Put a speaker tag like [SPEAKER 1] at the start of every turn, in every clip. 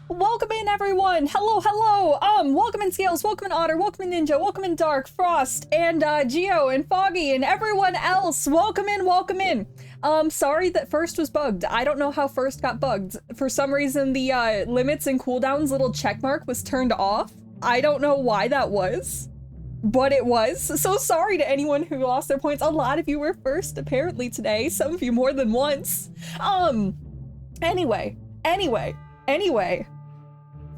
[SPEAKER 1] Welcome in, everyone! Hello, hello! Welcome in Scales, welcome in Otter, welcome in Ninja, welcome in Dark, Frost, and Geo, and Foggy, and everyone else! Welcome in, welcome in! Sorry that first was bugged. I don't know how first got bugged. For some reason, the limits and cooldowns little checkmark was turned off. I don't know why that was, but it was. So sorry to anyone who lost their points. A lot of you were first, apparently, today. Some of you more than once. Anyway.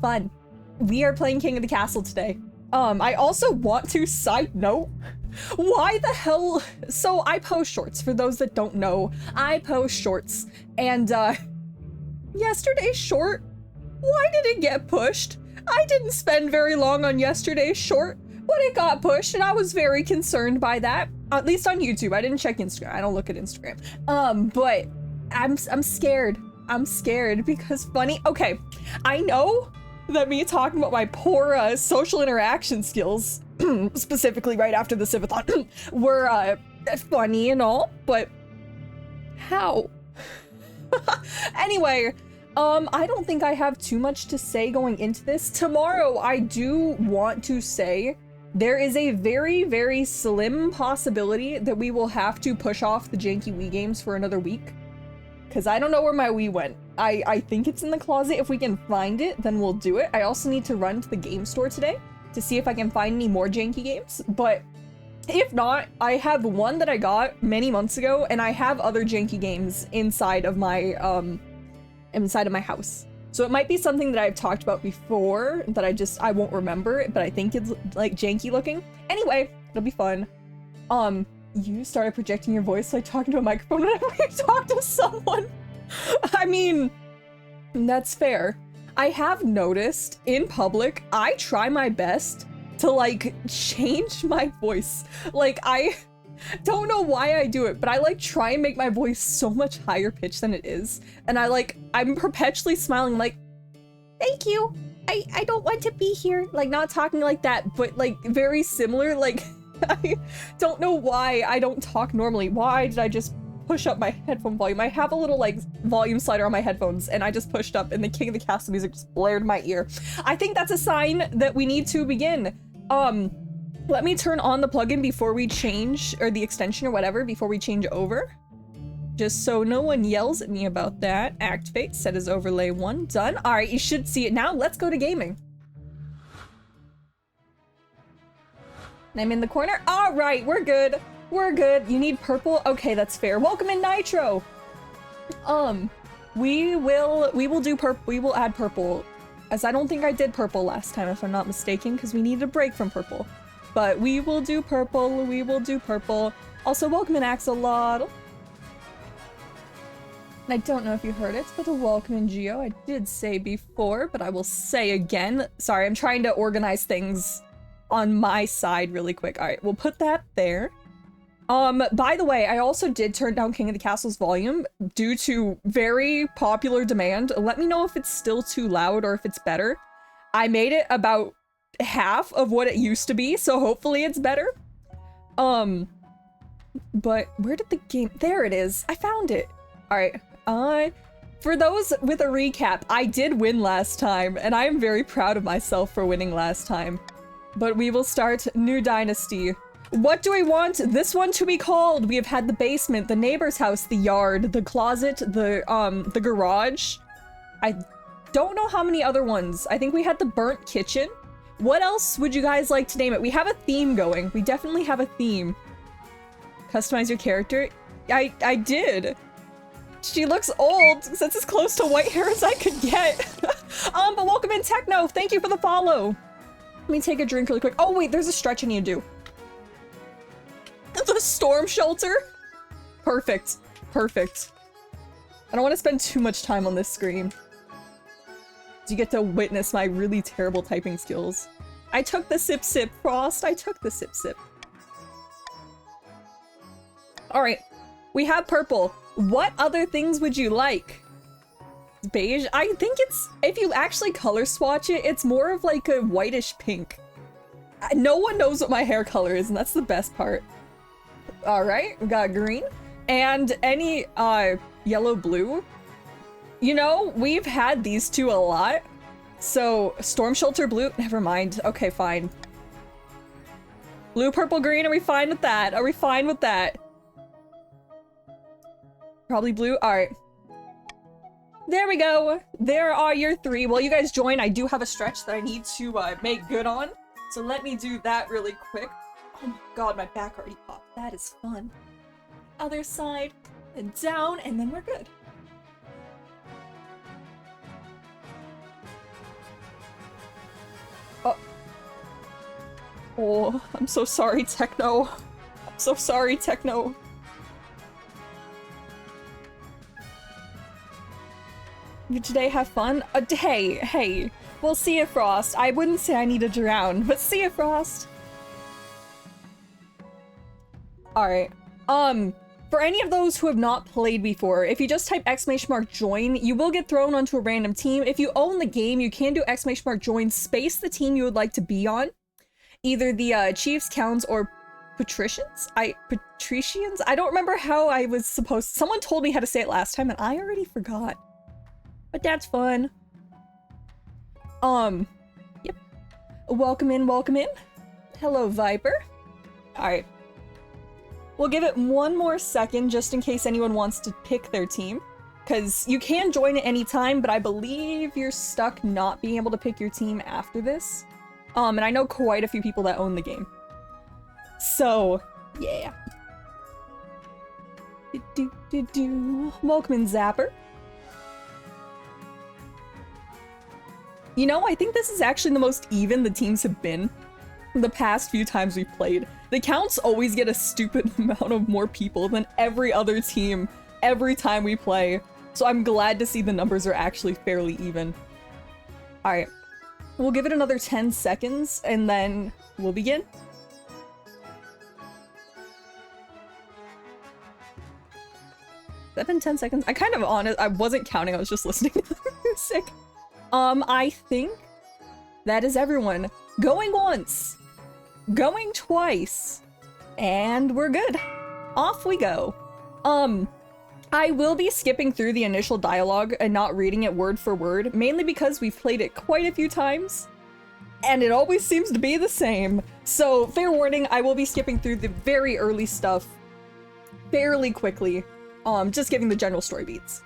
[SPEAKER 1] Fun. We are playing King of the Castle today. I also want to side note, why the hell? So I post shorts, for those that don't know. I post shorts, and yesterday's short, why did it get pushed? I didn't spend very long on yesterday's short, but it got pushed, and I was very concerned by that. At least on YouTube. I didn't check Instagram. I don't look at Instagram. But I'm scared. I'm scared because funny. Okay, I know that me talking about my poor social interaction skills, specifically right after the Civathon, were funny and all, but how? Anyway, I don't think I have too much to say going into this. Tomorrow, I do want to say there is a very, very slim possibility that we will have to push off the janky Wii games for another week. Because I don't know where my Wii went. I think it's in the closet. If we can find it, then we'll do it. I also need to run to the game store today to see if I can find any more janky games. But if not, I have one that I got many months ago, and I have other janky games inside of my house. So it might be something that I've talked about before that I won't remember it, but I think it's like janky looking. Anyway, it'll be fun. You started projecting your voice like talking to a microphone whenever you talk to someone. I mean, that's fair. I have noticed in public, I try my best to like change my voice. Like, I don't know why I do it, but I like try and make my voice so much higher pitched than it is. And I'm perpetually smiling like, thank you. I don't want to be here. Like, not talking like that, but like very similar. Like, I don't know why I don't talk normally. Why did I just push up my headphone volume? I have a little like volume slider on my headphones, and I just pushed up and the King of the Castle music just blared in my ear. I think that's a sign that we need to begin. Let me turn on the plugin before we change, or the extension or whatever, before we change over. Just so no one yells at me about that. Activate, set as overlay 1, done. All right, you should see it now. Let's go to gaming. I'm in the corner. All right, we're good. We're good. You need purple? Okay, that's fair. Welcome in, Nitro. We will do purple. We will add purple, as I don't think I did purple last time, if I'm not mistaken, because we needed a break from purple. But we will do purple. We will do purple. Also, welcome in, Axolotl. And I don't know if you heard it, but a welcome in, Geo. I did say before, but I will say again. Sorry, I'm trying to organize things on my side really quick. All right, we'll put that there. By the way, I also did turn down King of the Castle's volume due to very popular demand. Let me know if it's still too loud or if it's better. I made it about half of what it used to be, so hopefully it's better. But where did the game... There it is. I found it. All right. For those with a recap, I did win last time, and I am very proud of myself for winning last time. But we will start New Dynasty. What do we want this one to be called? We have had the basement, the neighbor's house, the yard, the closet, the garage. I don't know how many other ones. I think we had the burnt kitchen. What else would you guys like to name it? We have a theme going. We definitely have a theme. Customize your character. I did. She looks old. That's as close to white hair as I could get. But welcome in, Techno. Thank you for the follow. Let me take a drink really quick. Oh wait, there's a stretch I need to do. The storm shelter? Perfect. Perfect. I don't want to spend too much time on this screen. You get to witness my really terrible typing skills. I took the sip sip, Frost. I took the sip sip. Alright. We have purple. What other things would you like? Beige? I think it's, if you actually color swatch it, it's more of like a whitish pink. No one knows what my hair color is, and that's the best part. All right, we got green. And any yellow blue. You know, we've had these two a lot. So, storm shelter blue? Never mind. Okay, fine. Blue, purple, green, are we fine with that? Are we fine with that? Probably blue? Alright. There we go! There are your 3. While you guys join, I do have a stretch that I need to make good on. So let me do that really quick. Oh my god, my back already popped. That is fun. Other side, and down, and then we're good. Oh, I'm so sorry, Techno. I'm so sorry, Techno. You today have fun? Hey. Well, see ya, Frost. I wouldn't say I need to drown, but see ya, Frost. Alright. For any of those who have not played before, if you just type !join, you will get thrown onto a random team. If you own the game, you can do !join space the team you would like to be on. Either the Chiefs, Counts, or Patricians? Patricians? I don't remember how I was supposed to— someone told me how to say it last time and I already forgot. But that's fun. Yep. Welcome in, welcome in. Hello, Viper. Alright. We'll give it one more second just in case anyone wants to pick their team. Because you can join at any time, but I believe you're stuck not being able to pick your team after this. And I know quite a few people that own the game. So, yeah. Welcome in, Zapper. You know, I think this is actually the most even the teams have been the past few times we've played. The Counts always get a stupid amount of more people than every other team every time we play. So I'm glad to see the numbers are actually fairly even. Alright. We'll give it another 10 seconds and then we'll begin. Has that been 10 seconds? I wasn't counting, I was just listening to the music. I think that is everyone. Going once, going twice, and we're good. Off we go. I will be skipping through the initial dialogue and not reading it word for word, mainly because we've played it quite a few times, and it always seems to be the same. So, fair warning, I will be skipping through the very early stuff fairly quickly, just giving the general story beats.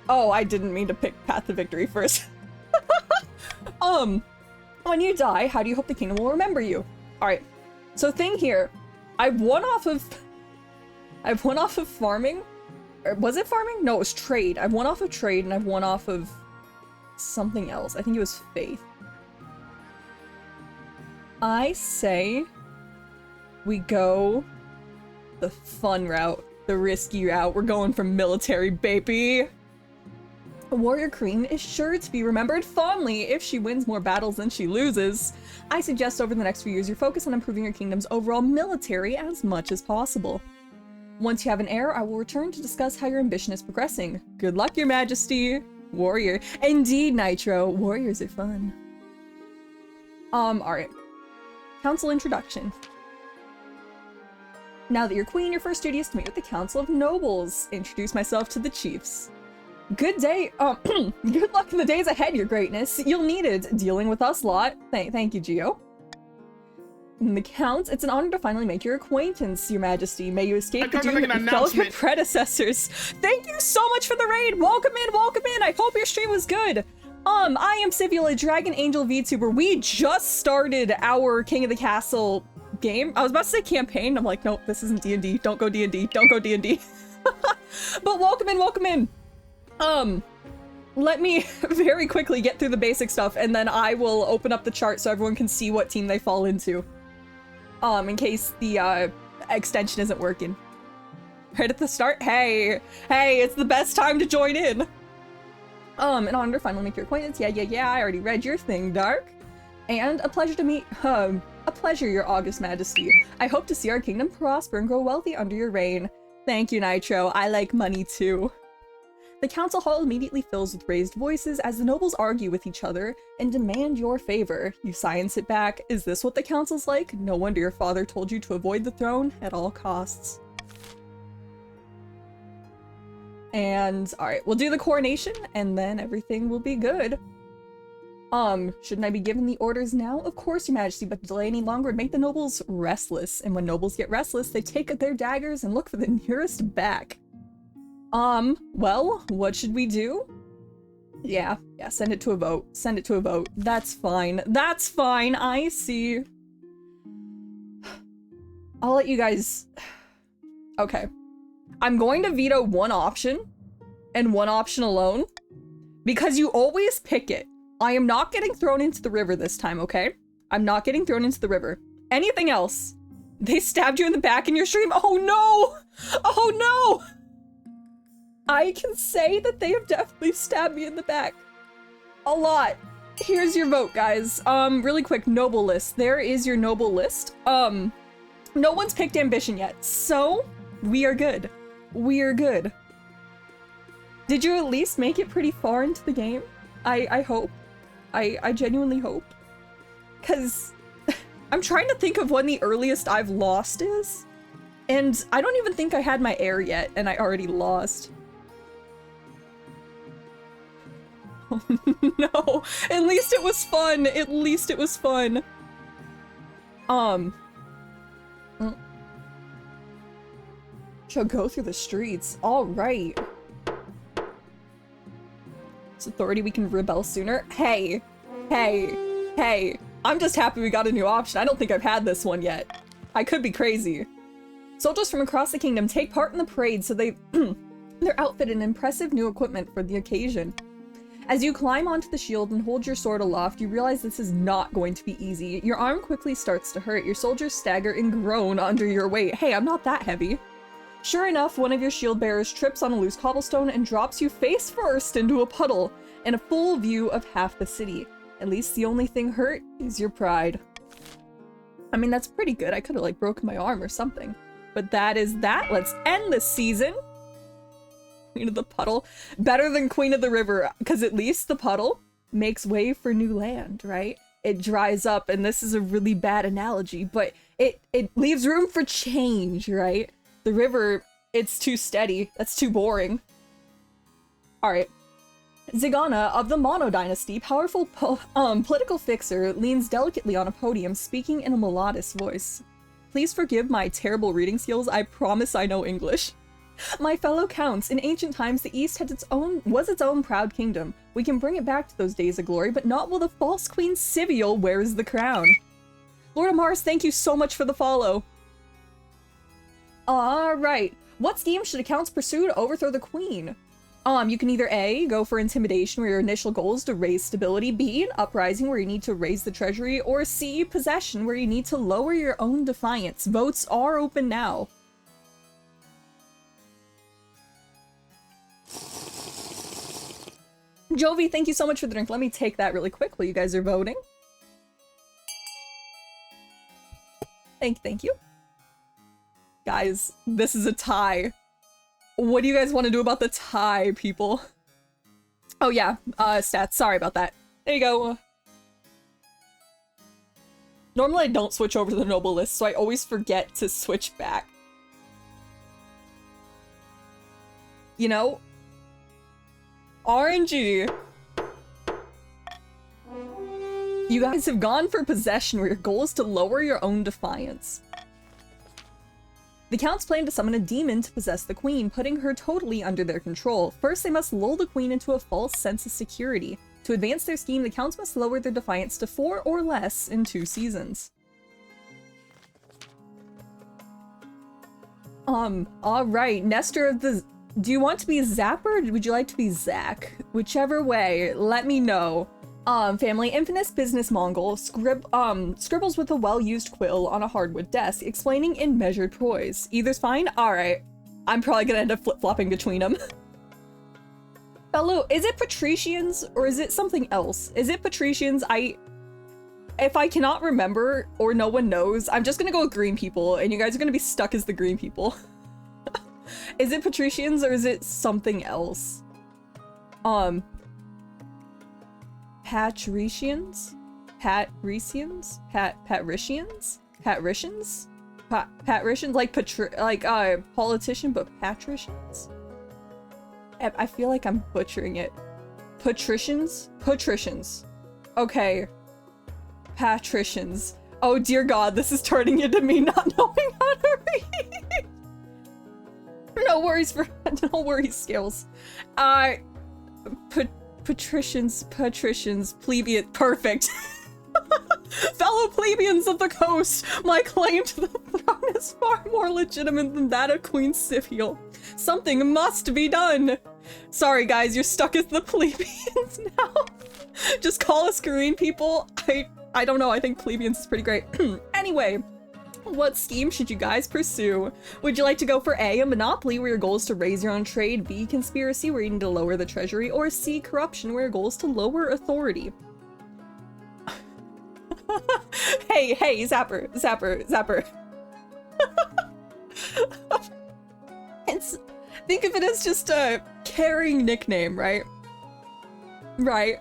[SPEAKER 1] Oh, I didn't mean to pick Path to Victory first. When you die, how do you hope the kingdom will remember you? Alright, so thing here, I've won off of farming. Or was it farming? No, it was trade. I've won off of trade and I've won off of something else. I think it was faith. I say we go the fun route, the risky route. We're going for military, baby. A warrior queen is sure to be remembered fondly if she wins more battles than she loses. I suggest over the next few years you focus on improving your kingdom's overall military as much as possible. Once you have an heir, I will return to discuss how your ambition is progressing. Good luck, your majesty. Warrior. Indeed, Nitro. Warriors are fun. Alright. Council introduction. Now that you're queen, your first duty is to meet with the Council of Nobles. Introduce myself to the chiefs. Good day, good luck in the days ahead, your greatness. You'll need it, dealing with us lot. Thank you, Geo. And the Counts, it's an honor to finally make your acquaintance, your majesty. May you escape the doom that befell your predecessors. Thank you so much for the raid! Welcome in, welcome in! I hope your stream was good! I am Sivula, Dragon Angel VTuber. We just started our King of the Castle game. I was about to say campaign, I'm like, nope, this isn't D&D. Don't go D&D, don't go D&D. But welcome in, welcome in! Let me very quickly get through the basic stuff, and then I will open up the chart so everyone can see what team they fall into. In case the, extension isn't working. Right at the start? Hey, it's the best time to join in! In honor to finally make your acquaintance. Yeah, I already read your thing, Dark. And a pleasure to meet, a pleasure, your august majesty. I hope to see our kingdom prosper and grow wealthy under your reign. Thank you, Nitro. I like money too. The council hall immediately fills with raised voices as the nobles argue with each other and demand your favor. You sigh and sit back. Is this what the council's like? No wonder your father told you to avoid the throne at all costs. And alright, we'll do the coronation and then everything will be good. Shouldn't I be giving the orders now? Of course, Your Majesty, but to delay any longer would make the nobles restless. And when nobles get restless, they take their daggers and look for the nearest back. Well, what should we do? Yeah, send it to a vote. Send it to a vote. That's fine. That's fine, I see. I'll let you guys... Okay. I'm going to veto one option, and one option alone, because you always pick it. I am not getting thrown into the river this time, okay? I'm not getting thrown into the river. Anything else? They stabbed you in the back in your stream? Oh no! Oh no! I can say that they have definitely stabbed me in the back. A lot. Here's your vote, guys. Really quick, noble list. There is your noble list. No one's picked ambition yet, so we are good. We are good. Did you at least make it pretty far into the game? I hope. I genuinely hope. Because I'm trying to think of when the earliest I've lost is. And I don't even think I had my heir yet, and I already lost. Oh no. At least it was fun. At least it was fun. Shall go through the streets. Alright. It's authority, we can rebel sooner. Hey. I'm just happy we got a new option. I don't think I've had this one yet. I could be crazy. Soldiers from across the kingdom take part in the parade, so they're outfitted in impressive new equipment for the occasion. As you climb onto the shield and hold your sword aloft, you realize this is not going to be easy. Your arm quickly starts to hurt. Your soldiers stagger and groan under your weight. Hey, I'm not that heavy. Sure enough, one of your shield bearers trips on a loose cobblestone and drops you face first into a puddle in a full view of half the city. At least the only thing hurt is your pride. I mean, that's pretty good. I could have like broken my arm or something. But that is that. Let's end the season. Queen of the puddle. Better than Queen of the river, because at least the puddle makes way for new land, right? It dries up, and this is a really bad analogy, but it leaves room for change, right? The river, it's too steady. That's too boring. Alright. Zigana of the Mono Dynasty, powerful political fixer, leans delicately on a podium, speaking in a melodious voice. Please forgive my terrible reading skills. I promise I know English. My fellow counts, in ancient times the East was its own proud kingdom. We can bring it back to those days of glory, but not while the false Queen Siviel wears the crown. Lord of Mars, thank you so much for the follow. Alright. What scheme should accounts pursue to overthrow the Queen? You can either A, go for intimidation where your initial goal is to raise stability, B, an uprising where you need to raise the treasury, or C, possession where you need to lower your own defiance. Votes are open now. Jovi, thank you so much for the drink. Let me take that really quick while you guys are voting. Thank you. Guys, this is a tie. What do you guys want to do about the tie, people? Oh yeah, stats. Sorry about that. There you go. Normally I don't switch over to the noble list, so I always forget to switch back. You know? RNG. You guys have gone for possession where your goal is to lower your own defiance. The counts plan to summon a demon to possess the queen, putting her totally under their control. First, they must lull the queen into a false sense of security. To advance their scheme, the counts must lower their defiance to 4 or less in 2 seasons. Alright, Nestor of the... Do you want to be Zapper or would you like to be Zack? Whichever way, let me know. Family Infamous Business Mongol scribbles with a well-used quill on a hardwood desk, explaining in measured poise. Either's fine? Alright. I'm probably gonna end up flip-flopping between them. Fellow, is it patricians or is it something else? Is it patricians? If I cannot remember or no one knows, I'm just gonna go with green people and you guys are gonna be stuck as the green people. Is it patricians or is it something else? Patricians? Patricians? Patricians? Patricians? Patricians? Like politician, but patricians? I feel like I'm butchering it. Patricians? Patricians. Okay. Patricians. Oh dear god, this is turning into me not knowing how to read. No worries, Skills. Patricians, plebeian, perfect. Fellow plebeians of the coast, my claim to the throne is far more legitimate than that of Queen Siviel. Something must be done. Sorry guys, you're stuck as the plebeians now. Just call us green people. I don't know, I think plebeians is pretty great. Anyway, what scheme should you guys pursue? Would you like to go for A, a monopoly where your goal is to raise your own trade, B, conspiracy where you need to lower the treasury, or C, corruption where your goal is to lower authority? Hey, Zapper. Think of it as just a caring nickname, right? Right.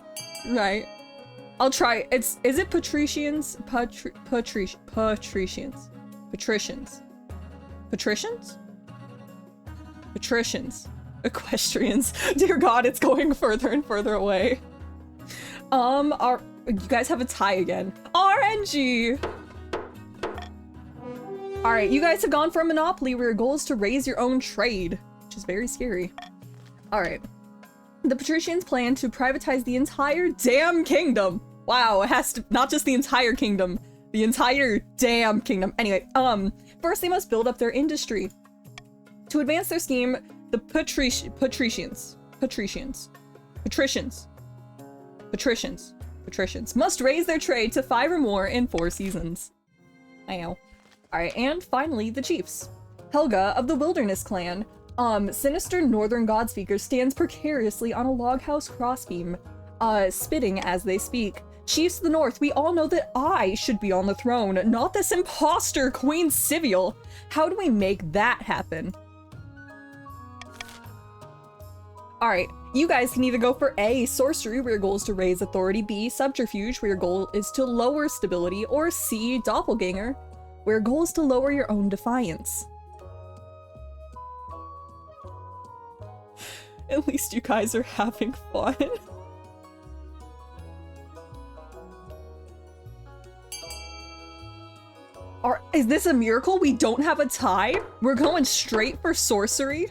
[SPEAKER 1] I'll try. Is it patricians? Patricians. Equestrians. Dear God, it's going further and further away. You guys have a tie again. RNG! Alright, you guys have gone for a monopoly where your goal is to raise your own trade, which is very scary. Alright. The patricians plan to privatize the entire damn kingdom. Wow, it has to, not just the entire kingdom, the entire damn kingdom. Anyway, first they must build up their industry. To advance their scheme, the patricians must raise their trade to 5 or more in 4 seasons. I know. Alright, and finally, the chiefs. Helga of the Wilderness Clan, sinister northern godspeaker stands precariously on a loghouse crossbeam, spitting as they speak. Chiefs of the North, we all know that I should be on the throne, not this imposter Queen Siviel. How do we make that happen? Alright, you guys can either go for A, sorcery, where your goal is to raise authority, B, subterfuge, where your goal is to lower stability, or C, doppelganger, where your goal is to lower your own defiance. At least you guys are having fun. Is this a miracle? We don't have a tie? We're going straight for sorcery?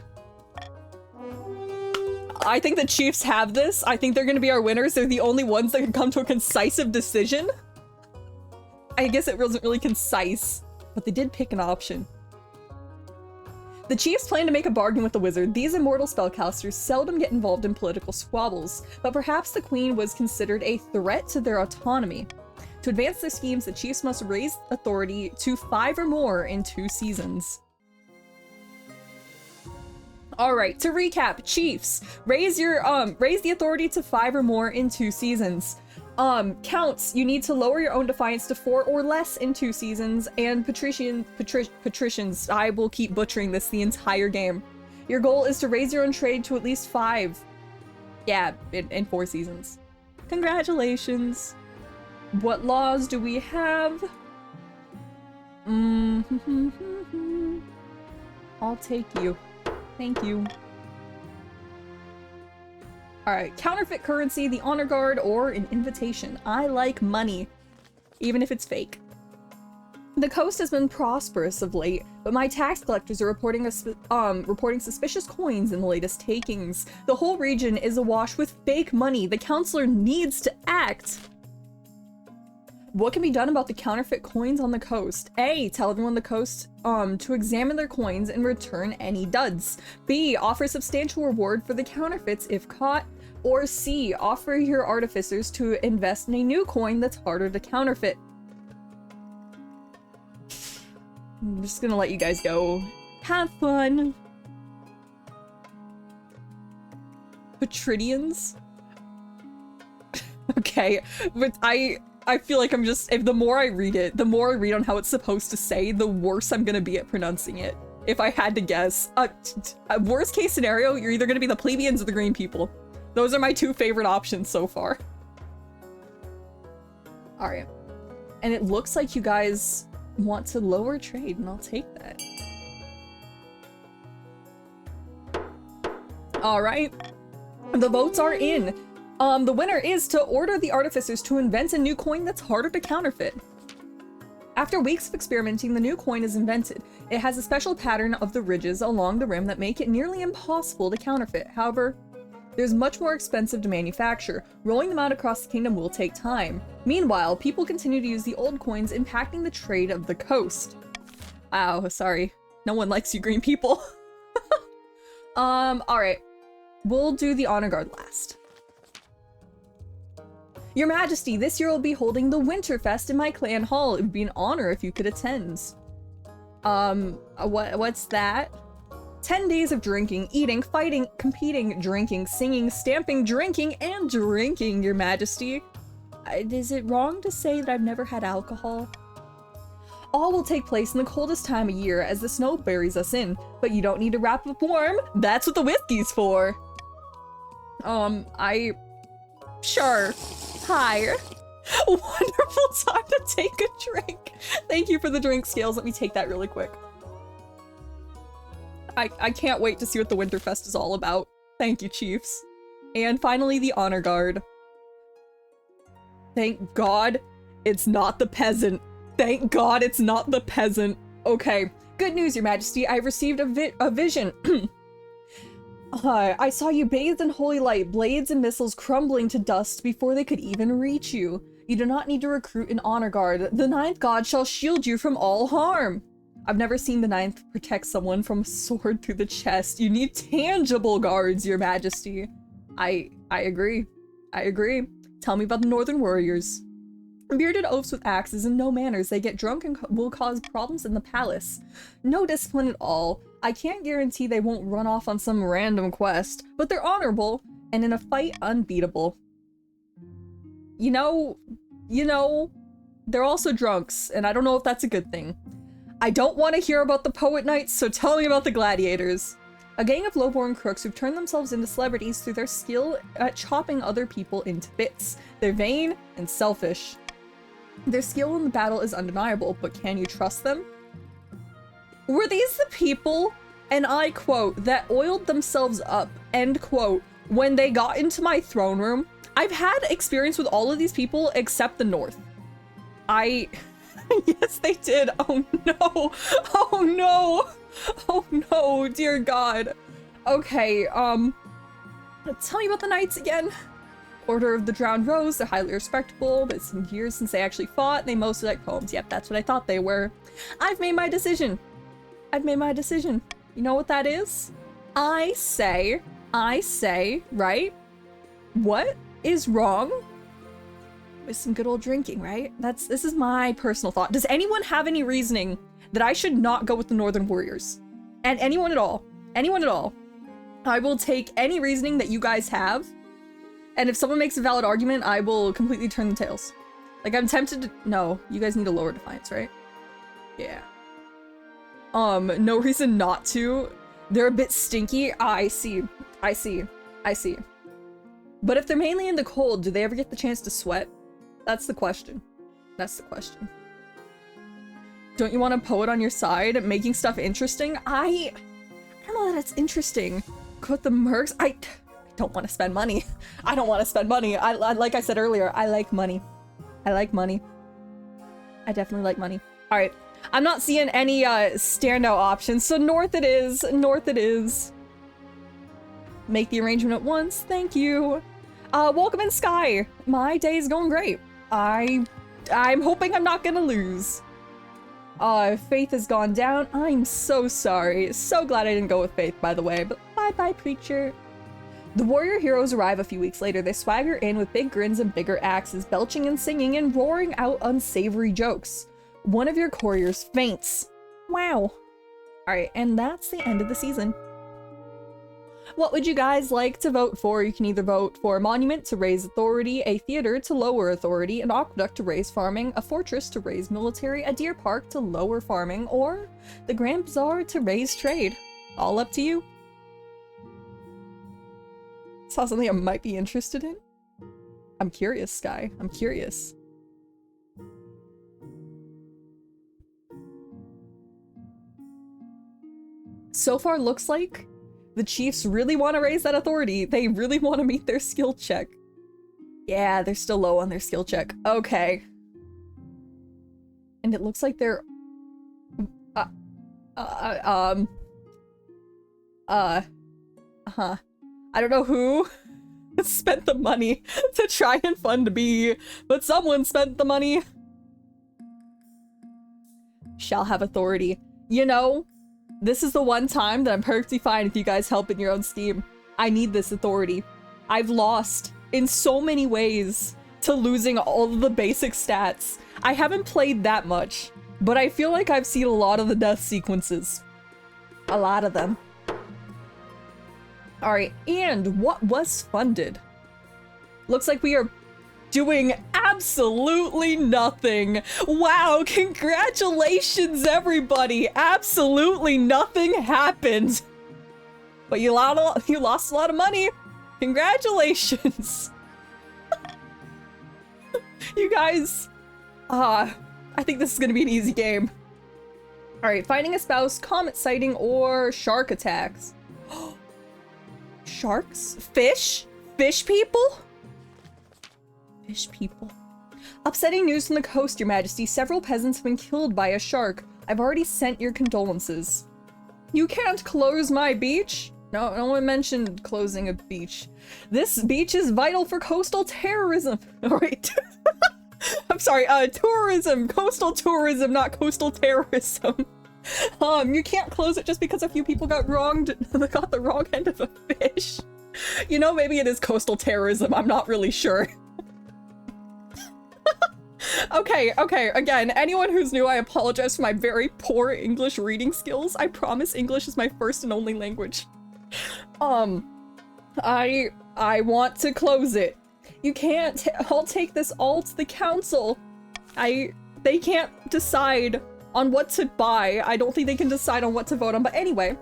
[SPEAKER 1] I think the Chiefs have this. I think they're gonna be our winners. They're the only ones that can come to a concisive decision. I guess it wasn't really concise, but they did pick an option. The Chiefs plan to make a bargain with the wizard. These immortal spellcasters seldom get involved in political squabbles, but perhaps the Queen was considered a threat to their autonomy. To advance their schemes, the Chiefs must raise authority to 5 or more in 2 seasons. Alright, to recap, Chiefs, raise the authority to 5 or more in 2 seasons. Counts, you need to lower your own defiance to 4 or less in 2 seasons, and patricians, I will keep butchering this the entire game. Your goal is to raise your own trade to at least 5. Yeah, in 4 seasons. Congratulations. What laws do we have? I'll take you. Thank you. Alright, counterfeit currency, the honor guard, or an invitation. I like money, even if it's fake. The coast has been prosperous of late, but my tax collectors are reporting suspicious coins in the latest takings. The whole region is awash with fake money. The counselor needs to act. What can be done about the counterfeit coins on the coast? A, tell everyone on the coast to examine their coins and return any duds. B, offer substantial reward for the counterfeits if caught. Or C, offer your artificers to invest in a new coin that's harder to counterfeit. I'm just gonna let you guys go. Have fun. Patridians? Okay, but I feel like I'm just, if the more I read it, the more I read on how it's supposed to say, the worse I'm gonna be at pronouncing it. If I had to guess. Worst case scenario, you're either gonna be the plebeians or the green people. Those are my 2 favorite options so far. Alright. And it looks like you guys want to lower trade, and I'll take that. Alright. The votes are in. The winner is to order the artificers to invent a new coin that's harder to counterfeit. After weeks of experimenting, the new coin is invented. It has a special pattern of the ridges along the rim that make it nearly impossible to counterfeit. However, there's much more expensive to manufacture. Rolling them out across the kingdom will take time. Meanwhile, people continue to use the old coins, impacting the trade of the coast. Wow, sorry. No one likes you green people. Alright. We'll do the honor guard last. Your Majesty, this year we'll be holding the Winterfest in my clan hall. It would be an honor if you could attend. What's that? 10 days of drinking, eating, fighting, competing, drinking, singing, stamping, drinking, and drinking, Your Majesty. Is it wrong to say that I've never had alcohol? All will take place in the coldest time of year as the snow buries us in, but you don't need to wrap up warm. That's what the whiskey's for. Sure. Hi. Wonderful time to take a drink. Thank you for the drink scales. Let me take that really quick. I can't wait to see what the Winterfest is all about. Thank you, Chiefs. And finally, the honor guard. Thank God it's not the peasant. Thank God it's not the peasant. Okay. Good news, Your Majesty. I received a vision. I saw you bathed in holy light, blades and missiles crumbling to dust before they could even reach you. You do not need to recruit an honor guard. The ninth god shall shield you from all harm. I've never seen the ninth protect someone from a sword through the chest. You need tangible guards, Your Majesty. I agree. I agree. Tell me about the Northern Warriors. Bearded oafs with axes and no manners. They get drunk and will cause problems in the palace. No discipline at all. I can't guarantee they won't run off on some random quest, but they're honorable and in a fight unbeatable. You know, they're also drunks, and I don't know if that's a good thing. I don't want to hear about the poet knights, so tell me about the gladiators. A gang of lowborn crooks who've turned themselves into celebrities through their skill at chopping other people into bits. They're vain and selfish. Their skill in the battle is undeniable, but can you trust them? Were these the people, and I quote, that oiled themselves up, end quote, when they got into my throne room? I've had experience with all of these people except the North. Yes, they did. Oh no. Oh no. Oh no, dear God. Okay, tell me about the knights again. Order of the Drowned Rose, they're highly respectable, but it's been years since they actually fought. They mostly like poems. Yep, that's what I thought they were. I've made my decision. I've made my decision. You know what that is? I say, right? What is wrong with some good old drinking, right? This is my personal thought. Does anyone have any reasoning that I should not go with the Northern Warriors? And anyone at all. Anyone at all. I will take any reasoning that you guys have. And if someone makes a valid argument, I will completely turn the tails. Like, I'm tempted to— no, you guys need a lower defiance, right? Yeah. No reason not to. They're a bit stinky. I see. But if they're mainly in the cold, do they ever get the chance to sweat? That's the question. That's the question. Don't you want a poet on your side making stuff interesting? I don't know that it's interesting. Put the mercs— I don't want to spend money. I don't want to spend money. I like I said earlier, I like money. I like money. I definitely like money. All right. I'm not seeing any standout options, so North it is. North it is. Make the arrangement at once. Thank you. Welcome in, Sky. My day is going great. I'm hoping I'm not gonna lose. Faith has gone down. I'm so sorry. So glad I didn't go with Faith, by the way. But bye-bye, preacher. The warrior heroes arrive a few weeks later. They swagger in with big grins and bigger axes, belching and singing and roaring out unsavory jokes. One of your couriers faints. Wow. Alright, and that's the end of the season. What would you guys like to vote for? You can either vote for a monument to raise authority, a theater to lower authority, an aqueduct to raise farming, a fortress to raise military, a deer park to lower farming, or the Grand Bazaar to raise trade. All up to you. Saw something I might be interested in. I'm curious, Sky. I'm curious. So far, looks like the Chiefs really want to raise that authority. They really want to meet their skill check. Yeah, they're still low on their skill check. Okay. And it looks like they're... I don't know who spent the money to try and fund B, but someone spent the money. Shall have authority. You know, this is the one time that I'm perfectly fine if you guys help in your own steam. I need this authority. I've lost in so many ways to losing all of the basic stats. I haven't played that much, but I feel like I've seen a lot of the death sequences. A lot of them. Alright, and what was funded? Looks like we are doing absolutely nothing. Wow, congratulations everybody! Absolutely nothing happened. But you lost a lot of money. Congratulations. You guys, I think this is gonna be an easy game. Alright, finding a spouse, comet sighting, or shark attacks. Sharks? Fish? Fish people? Fish people. Upsetting news from the coast, Your Majesty. Several peasants have been killed by a shark. I've already sent your condolences. You can't close my beach? No one mentioned closing a beach. This beach is vital for coastal terrorism. Alright. I'm sorry, tourism. Coastal tourism, not coastal terrorism. You can't close it just because a few people got the wrong end of a fish. You know, maybe it is coastal terrorism, I'm not really sure. Okay, again, anyone who's new, I apologize for my very poor English reading skills. I promise English is my first and only language. I want to close it. You can't. I'll take this all to the council. They can't decide on what to buy. I don't think they can decide on what to vote on, but anyway.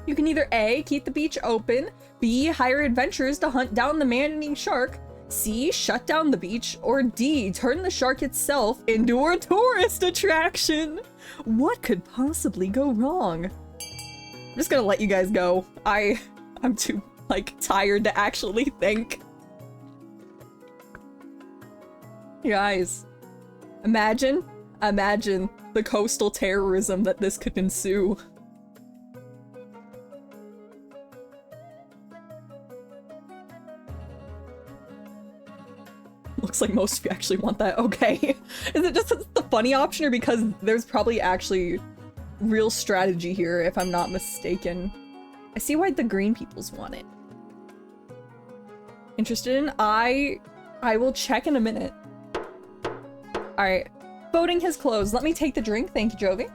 [SPEAKER 1] You can either A, keep the beach open, B, hire adventurers to hunt down the man-eating shark, C, shut down the beach, or D, turn the shark itself into a tourist attraction. What could possibly go wrong? I'm just gonna let you guys go. I'm too, like, tired to actually think. You guys, imagine the coastal terrorism that this could ensue. Looks like most of you actually want that. Okay. Is it just the funny option, or because there's probably actually real strategy here, if I'm not mistaken? I see why the green peoples want it. Interested in? I will check in a minute. Alright. Voting has closed. Let me take the drink. Thank you, Jovi.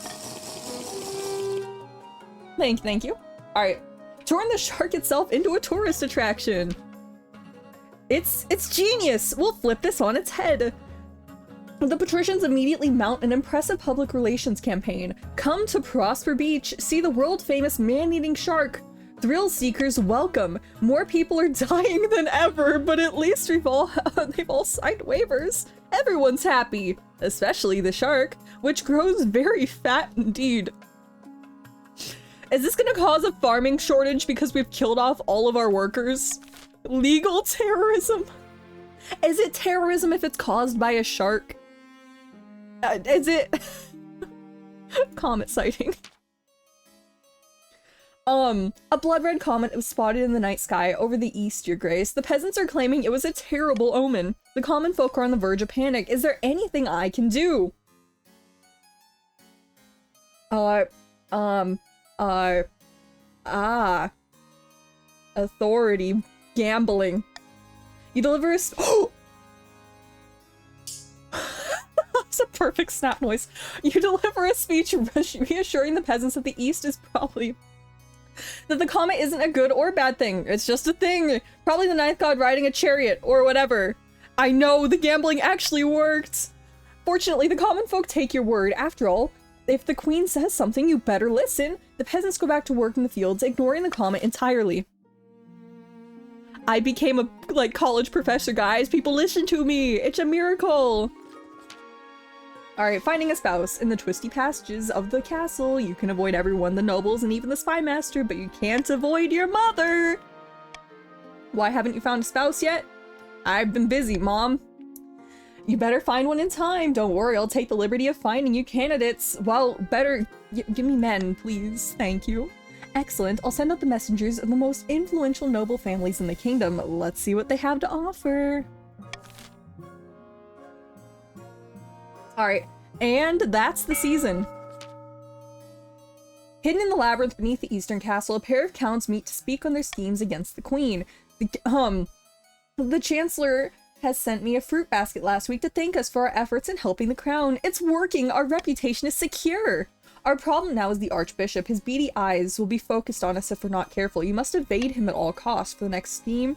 [SPEAKER 1] Thank you. Alright. Turn the shark itself into a tourist attraction. It's genius! We'll flip this on its head. The patricians immediately mount an impressive public relations campaign. Come to Prosper Beach, see the world-famous man-eating shark. Thrill seekers welcome. More people are dying than ever, but at least they've all signed waivers. Everyone's happy, especially the shark, which grows very fat indeed. Is this gonna cause a farming shortage because we've killed off all of our workers? Legal terrorism? Is it terrorism if it's caused by a shark? Is it? Comet sighting. A blood red comet was spotted in the night sky over the east, Your Grace. The peasants are claiming it was a terrible omen. The common folk are on the verge of panic. Is there anything I can do? Authority. Gambling. You deliver a That's a perfect snap noise. You deliver a speech reassuring the peasants that the east is probably... that the comet isn't a good or bad thing. It's just a thing. Probably the ninth god riding a chariot or whatever. I know, the gambling actually worked. Fortunately, the common folk take your word. After all, if the queen says something, you better listen. The peasants go back to work in the fields, ignoring the comet entirely. I became a, like, college professor, guys. People listen to me. It's a miracle. Alright, finding a spouse. In the twisty passages of the castle, you can avoid everyone, the nobles, and even the spy master, but you can't avoid your mother. Why haven't you found a spouse yet? I've been busy, Mom. You better find one in time. Don't worry, I'll take the liberty of finding you candidates. Well, better give me men, please. Thank you. Excellent. I'll send out the messengers of the most influential noble families in the kingdom. Let's see what they have to offer. Alright, and that's the season. Hidden in the labyrinth beneath the eastern castle, a pair of counts meet to speak on their schemes against the queen. The chancellor has sent me a fruit basket last week to thank us for our efforts in helping the crown. It's working! Our reputation is secure! Our problem now is the archbishop. His beady eyes will be focused on us if we're not careful. You must evade him at all costs. For the next scheme,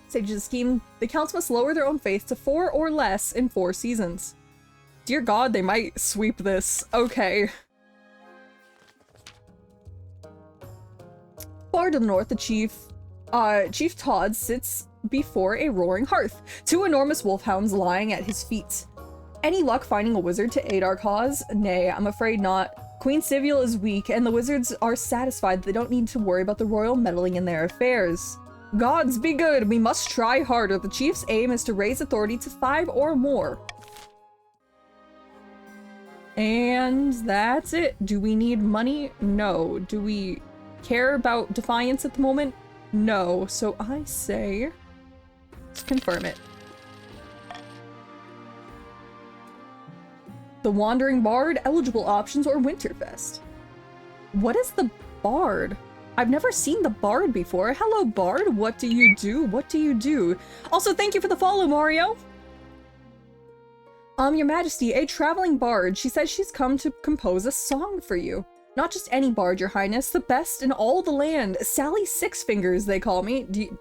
[SPEAKER 1] stage of the scheme, the counts must lower their own faith to 4 or less in 4 seasons. Dear God, they might sweep this. Okay. Far to the north, the Chief Todd sits before a roaring hearth, 2 enormous wolfhounds lying at his feet. Any luck finding a wizard to aid our cause? Nay, I'm afraid not. Queen Siviel is weak, and the wizards are satisfied that they don't need to worry about the royal meddling in their affairs. Gods be good, we must try harder. The chief's aim is to raise authority to 5 or more. And that's it. Do we need money? No. Do we care about defiance at the moment? No. So I say, let's confirm it. The Wandering Bard, eligible options, or Winterfest. What is the Bard? I've never seen the Bard before. Hello, Bard. What do you do? What do you do? Also, thank you for the follow, Mario. Your Majesty, a traveling bard. She says she's come to compose a song for you. Not just any bard, Your Highness, the best in all the land. Sally Six Fingers, they call me. Do you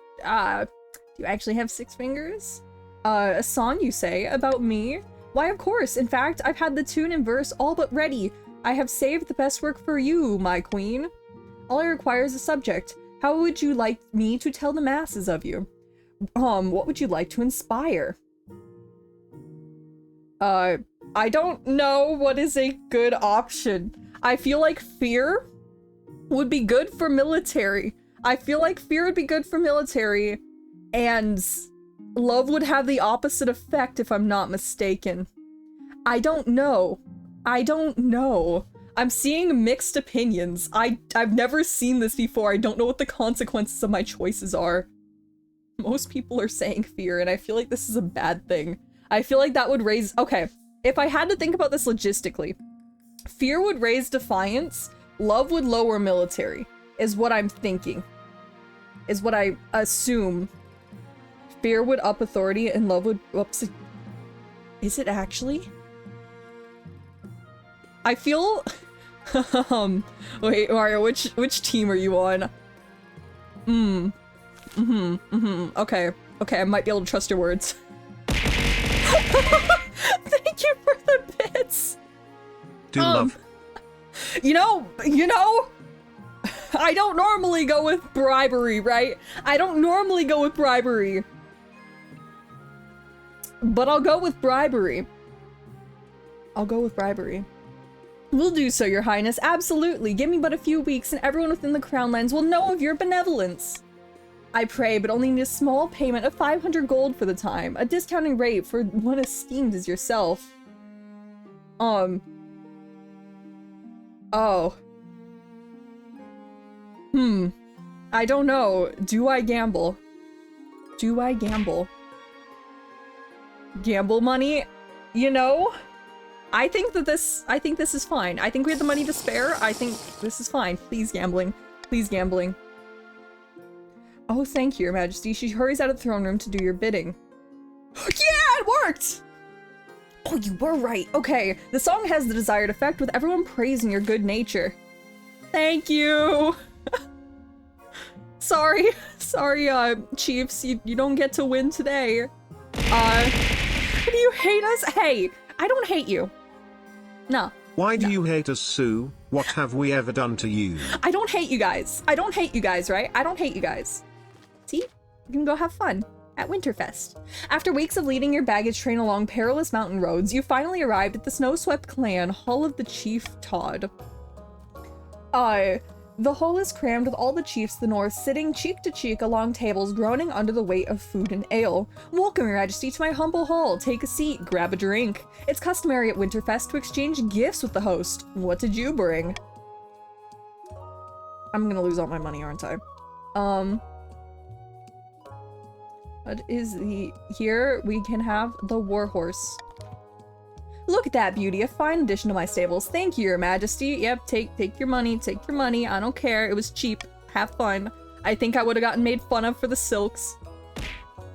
[SPEAKER 1] actually have 6 fingers? A song, you say, about me? Why, of course. In fact, I've had the tune and verse all but ready. I have saved the best work for you, my queen. All I require is a subject. How would you like me to tell the masses of you? What would you like to inspire? I don't know what is a good option. I feel like fear would be good for military. I feel like fear would be good for military, and love would have the opposite effect if I'm not mistaken. I don't know. I don't know. I'm seeing mixed opinions. I've never seen this before. I don't know what the consequences of my choices are. Most people are saying fear, and I feel like this is a bad thing. I feel like that would raise... Okay, if I had to think about this logistically, fear would raise defiance, love would lower military, is what I'm thinking. Is what I assume. Fear would up authority and love would up... Is it actually? I feel... Wait, Mario, which team are you on? Okay, I might be able to trust your words. Thank you for the bits.
[SPEAKER 2] Do love.
[SPEAKER 1] You know, I don't normally go with bribery, right? I don't normally go with bribery. But I'll go with bribery. I'll go with bribery. Will do so, Your Highness. Absolutely. Give me but a few weeks and everyone within the Crownlands will know of your benevolence. I pray, but only need a small payment of 500 gold for the time. A discounting rate for one esteemed as yourself. Oh. I don't know. Do I gamble? Do I gamble? Gamble money? You know? I think this is fine. I think we have the money to spare. I think this is fine. Please, gambling. Please, gambling. Oh, thank you, Your Majesty. She hurries out of the throne room to do your bidding. Yeah, it worked! Oh, you were right. Okay, the song has the desired effect with everyone praising your good nature. Thank you! Sorry, Chiefs, you don't get to win today. Do you hate us? Hey, I don't hate you. No.
[SPEAKER 2] Why do you hate us, Sue? What have we ever done to you?
[SPEAKER 1] I don't hate you guys. I don't hate you guys, right? I don't hate you guys. See? You can go have fun at Winterfest. After weeks of leading your baggage train along perilous mountain roads, you finally arrived at the snow-swept clan Hall of the Chief Todd. The hall is crammed with all the chiefs of the north sitting cheek to cheek along tables, groaning under the weight of food and ale. Welcome, your majesty, to my humble hall. Take a seat, grab a drink. It's customary at Winterfest to exchange gifts with the host. What did you bring? I'm gonna lose all my money, aren't I? What is the... Here we can have the warhorse. Look at that beauty, a fine addition to my stables. Thank you, your majesty. Yep, take your money, take your money. I don't care, it was cheap. Have fun. I think I would have gotten made fun of for the silks.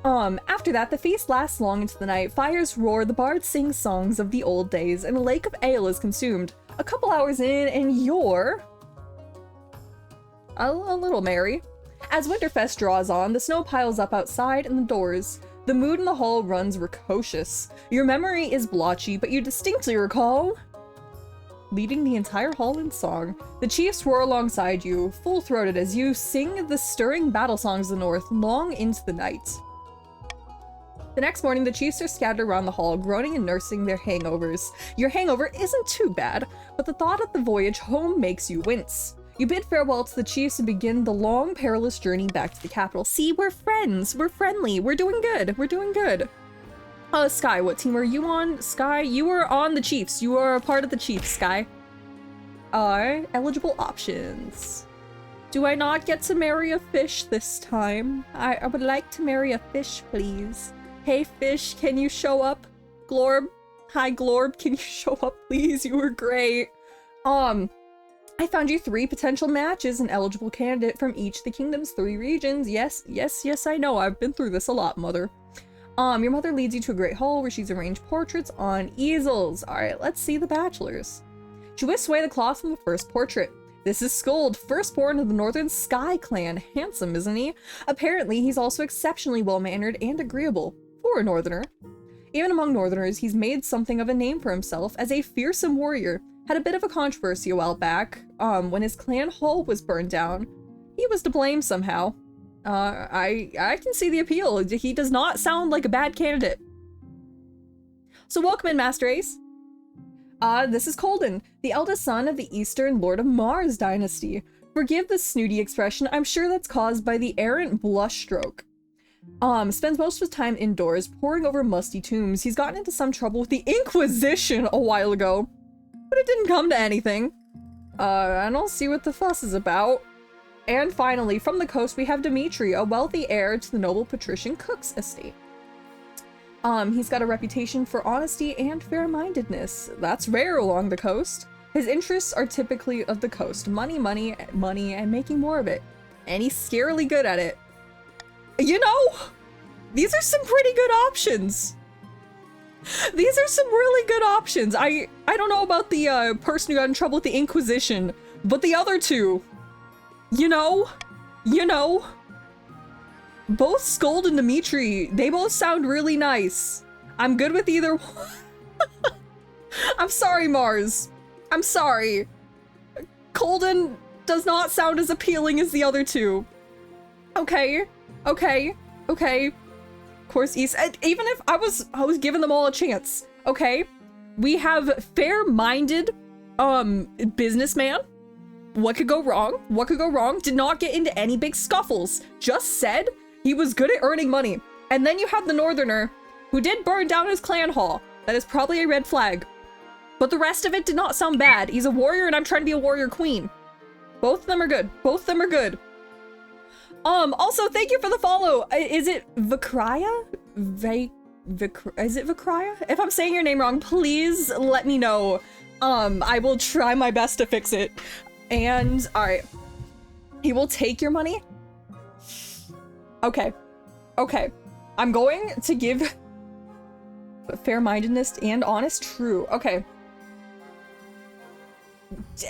[SPEAKER 1] After that, the feast lasts long into the night. Fires roar, the bards sing songs of the old days, and a lake of ale is consumed. A couple hours in, and you're... a little merry. As Winterfest draws on, the snow piles up outside and the doors. The mood in the hall runs precocious. Your memory is blotchy, but you distinctly recall leading the entire hall in song. The chiefs roar alongside you, full-throated as you sing the stirring battle songs of the north long into the night. The next morning, the chiefs are scattered around the hall, groaning and nursing their hangovers. Your hangover isn't too bad, but the thought of the voyage home makes you wince. You bid farewell to the chiefs and begin the long, perilous journey back to the capital. See, we're friends. We're friendly. We're doing good. We're doing good. Sky, what team are you on? Sky, you are on the chiefs. You are a part of the chiefs, Sky. Eligible options. Do I not get to marry a fish this time? I would like to marry a fish, please. Hey, fish, can you show up? Glorb? Hi, Glorb, can you show up, please? You were great. I found you 3 potential matches, an eligible candidate from each of the kingdom's 3 regions. Yes, I know. I've been through this a lot, mother. Your mother leads you to a great hall where she's arranged portraits on easels. Alright, let's see the bachelors. She whisks away the cloth from the first portrait. This is Skuld, firstborn of the Northern Sky Clan. Handsome, isn't he? Apparently, he's also exceptionally well-mannered and agreeable. For a northerner. Even among northerners, he's made something of a name for himself as a fearsome warrior. Had a bit of a controversy a while back, when his clan hall was burned down. He was to blame somehow. I can see the appeal. He does not sound like a bad candidate. So welcome in, Master Ace. This is Colden, the eldest son of the Eastern Lord of Mars dynasty. Forgive the snooty expression, I'm sure that's caused by the errant blush stroke. Spends most of his time indoors, poring over musty tombs. He's gotten into some trouble with the Inquisition a while ago. But it didn't come to anything. I don't see what the fuss is about. And finally, from the coast, we have Dimitri, a wealthy heir to the noble patrician Cook's estate. He's got a reputation for honesty and fair-mindedness. That's rare along the coast. His interests are typically of the coast. Money, money, money, and making more of it. And he's scarily good at it. You know, these are some pretty good options. These are some really good options. I don't know about the person who got in trouble with the Inquisition, but the other two, you know, both Skuld and Dimitri, they both sound really nice. I'm good with either one. I'm sorry, Mars. I'm sorry. Colden does not sound as appealing as the other two. Okay. Of course, East. Even if I was giving them all a chance. Okay, we have fair-minded, businessman. What could go wrong? What could go wrong? Did not get into any big scuffles. Just said he was good at earning money. And then you have the Northerner, who did burn down his clan hall. That is probably a red flag. But the rest of it did not sound bad. He's a warrior, and I'm trying to be a warrior queen. Both of them are good. Both of them are good. Also, thank you for the follow. Is it Vikraya? Is it Vikraya? If I'm saying your name wrong, please let me know. I will try my best to fix it. And, alright. He will take your money? Okay. I'm going to give fair-mindedness and honest true. Okay.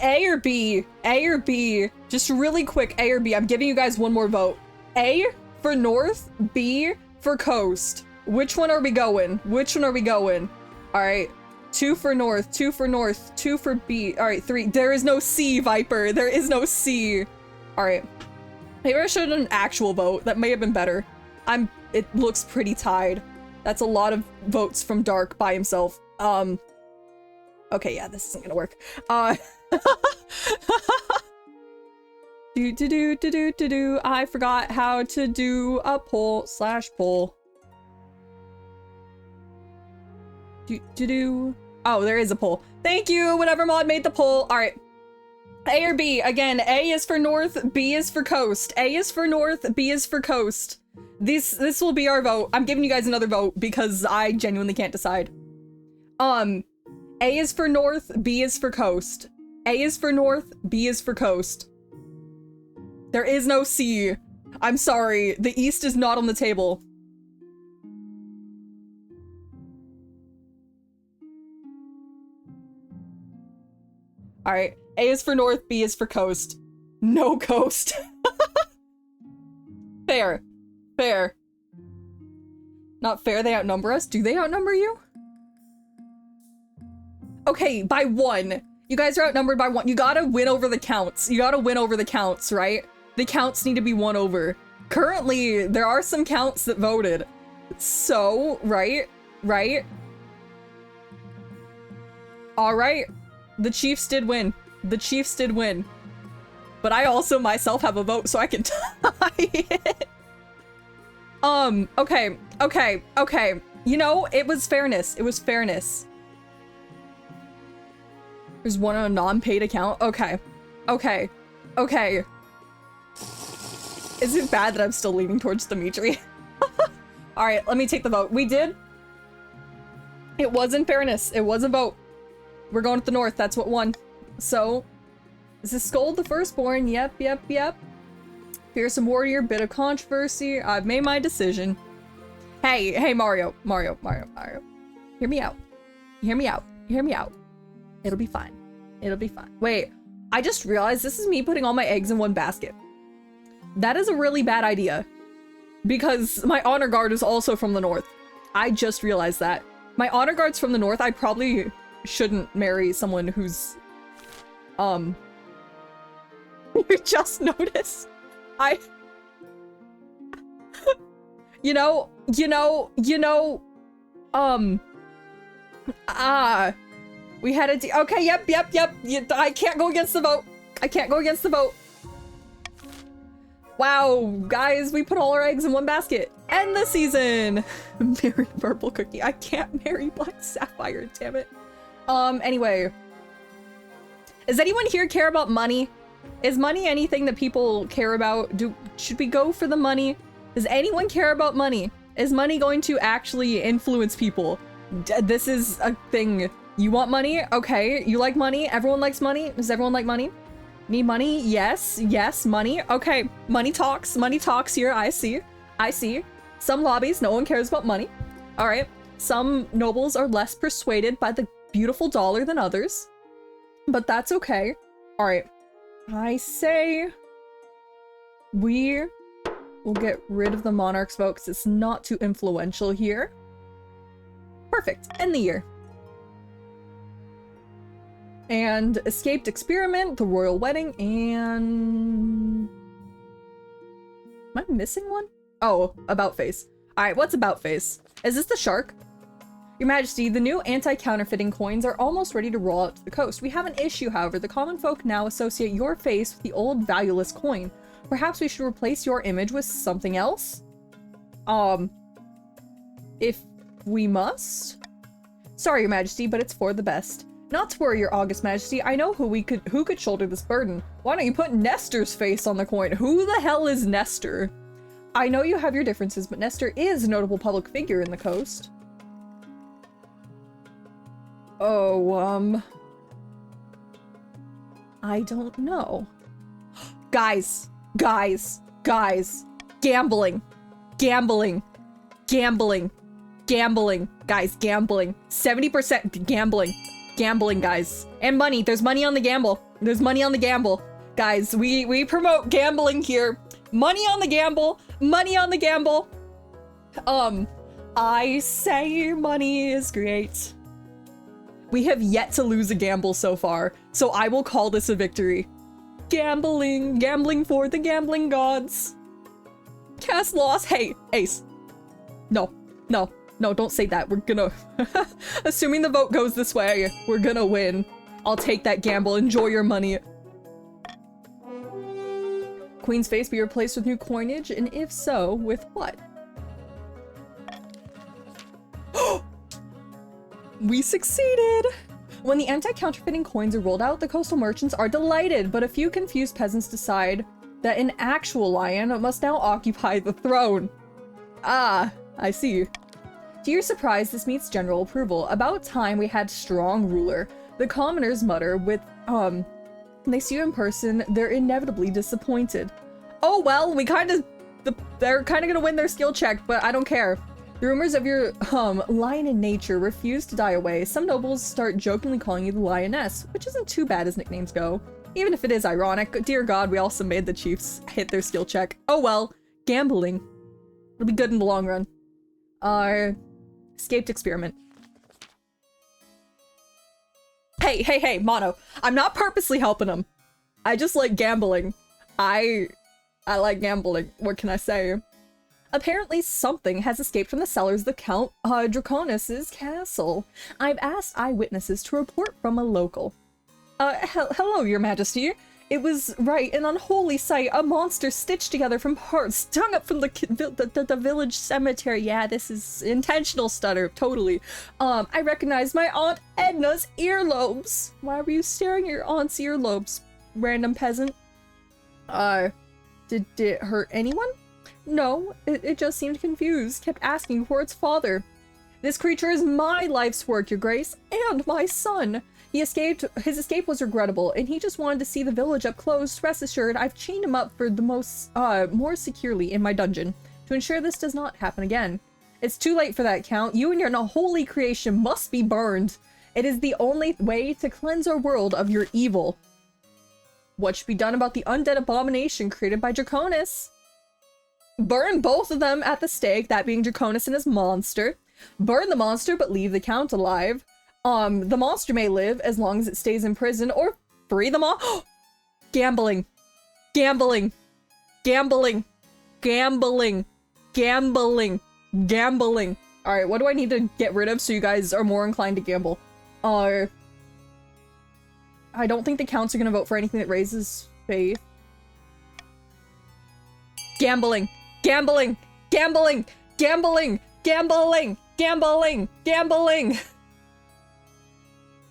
[SPEAKER 1] A or B? A or B? Just really quick, A or B. I'm giving you guys one more vote. A for north, B for coast. Which one are we going? Which one are we going? Alright. 2 for north, 2 for north, 2 for B. Alright, 3. There is no C, Viper. There is no C. Alright. Maybe I should have done an actual vote. That may have been better. It looks pretty tied. That's a lot of votes from Dark by himself. Okay, yeah, this isn't gonna work. I forgot how to do a poll / poll. Oh, there is a poll. Thank you, whatever mod made the poll. All right. A or B? Again, A is for north, B is for coast. A is for north, B is for coast. This will be our vote. I'm giving you guys another vote because I genuinely can't decide. A is for north, B is for coast. A is for north, B is for coast. There is no C. I'm sorry. The east is not on the table. All right. A is for north, B is for coast. No coast. Fair. Fair. Not fair, they outnumber us. Do they outnumber you? Okay, by 1. You guys are outnumbered by 1. You gotta win over the counts. You gotta win over the counts, right? The counts need to be won over. Currently, there are some counts that voted. So, right? All right. The Chiefs did win. The Chiefs did win. But I also myself have a vote, so I can tie it. Okay. You know, it was fairness. It was fairness. There's one on a non-paid account. Okay. Is it bad that I'm still leaning towards Dimitri? All right, let me take the vote. We did. It was in fairness. It was a vote. We're going to the north. That's what won. So, is this Scold the Firstborn? Yep. Fearsome Warrior, bit of controversy. I've made my decision. Hey, Mario. Hear me out. It'll be fine. Wait, I just realized this is me putting all my eggs in one basket. That is a really bad idea. Because my honor guard is also from the north. I just realized that. My honor guard's from the north. I probably shouldn't marry someone who's... You just noticed. We had a okay, yep. I can't go against the vote. Wow, guys, we put all our eggs in one basket. End the season. Marry Purple Cookie. I can't marry Black Sapphire, damn it. Anyway. Does anyone here care about money? Is money anything that people care about? Should we go for the money? Does anyone care about money? Is money going to actually influence people? This is a thing. You want money? Okay. You like money? Everyone likes money? Does everyone like money? Need money? Yes, money. Okay, money talks here. I see. Some lobbies, no one cares about money. All right. Some nobles are less persuaded by the beautiful dollar than others, but that's okay. All right. I say we will get rid of the monarch's vote because it's not too influential here. Perfect. End the year. And escaped experiment, the royal wedding, and... Am I missing one? Oh, about face. Alright, what's about face? Is this the shark? Your Majesty, the new anti-counterfeiting coins are almost ready to roll out to the coast. We have an issue, however. The common folk now associate your face with the old valueless coin. Perhaps we should replace your image with something else? If we must? Sorry, Your Majesty, but it's for the best. Not to worry, Your August Majesty. I know who could shoulder this burden. Why don't you put Nestor's face on the coin? Who the hell is Nestor? I know you have your differences, but Nestor is a notable public figure in the coast. Oh, I don't know. Guys. Gambling. Guys, gambling. 70% gambling. Gambling, guys. And money. There's money on the gamble. Guys, we promote gambling here. Money on the gamble. I say money is great. We have yet to lose a gamble so far, so I will call this a victory. Gambling for the gambling gods. Cast loss. Hey, Ace. No, don't say that. We're gonna... Assuming the vote goes this way, we're gonna win. I'll take that gamble. Enjoy your money. Queen's face be replaced with new coinage? And if so, with what? We succeeded! When the anti-counterfeiting coins are rolled out, the coastal merchants are delighted, but a few confused peasants decide that an actual lion must now occupy the throne. Ah, I see. To your surprise, this meets general approval. About time we had strong ruler. The commoners mutter with, when they see you in person, they're inevitably disappointed. Oh well, they're kinda gonna win their skill check, but I don't care. The rumors of your, lion in nature refuse to die away. Some nobles start jokingly calling you the lioness, which isn't too bad as nicknames go. Even if it is ironic, dear god, we also made the chiefs hit their skill check. Oh well, gambling. It'll be good in the long run. Escaped experiment. Hey, Mono. I'm not purposely helping him. I just like gambling. I like gambling. What can I say? Apparently something has escaped from the cellars of the Count Draconis' castle. I've asked eyewitnesses to report from a local. Hello, your majesty. It was right, an unholy sight. A monster stitched together from parts, dug up from the village cemetery. Yeah, this is intentional stutter, totally. I recognize my Aunt Edna's earlobes. Why were you staring at your aunt's earlobes, random peasant? Did it hurt anyone? No, it just seemed confused, kept asking for its father. This creature is my life's work, your grace, and my son. His escape was regrettable, and he just wanted to see the village up close. Rest assured, I've chained him up for the more securely in my dungeon, to ensure this does not happen again. It's too late for that, Count. You and your unholy creation must be burned. It is the only way to cleanse our world of your evil. What should be done about the undead abomination created by Draconis? Burn both of them at the stake, that being Draconis and his monster. Burn the monster, but leave the Count alive. The monster may live as long as it stays in prison, or free them all. Gambling. Gambling. Gambling. Gambling. Gambling. Gambling. Alright, what do I need to get rid of so you guys are more inclined to gamble? I don't think the Counts are gonna vote for anything that raises faith. Gambling. Gambling. Gambling. Gambling. Gambling. Gambling. Gambling.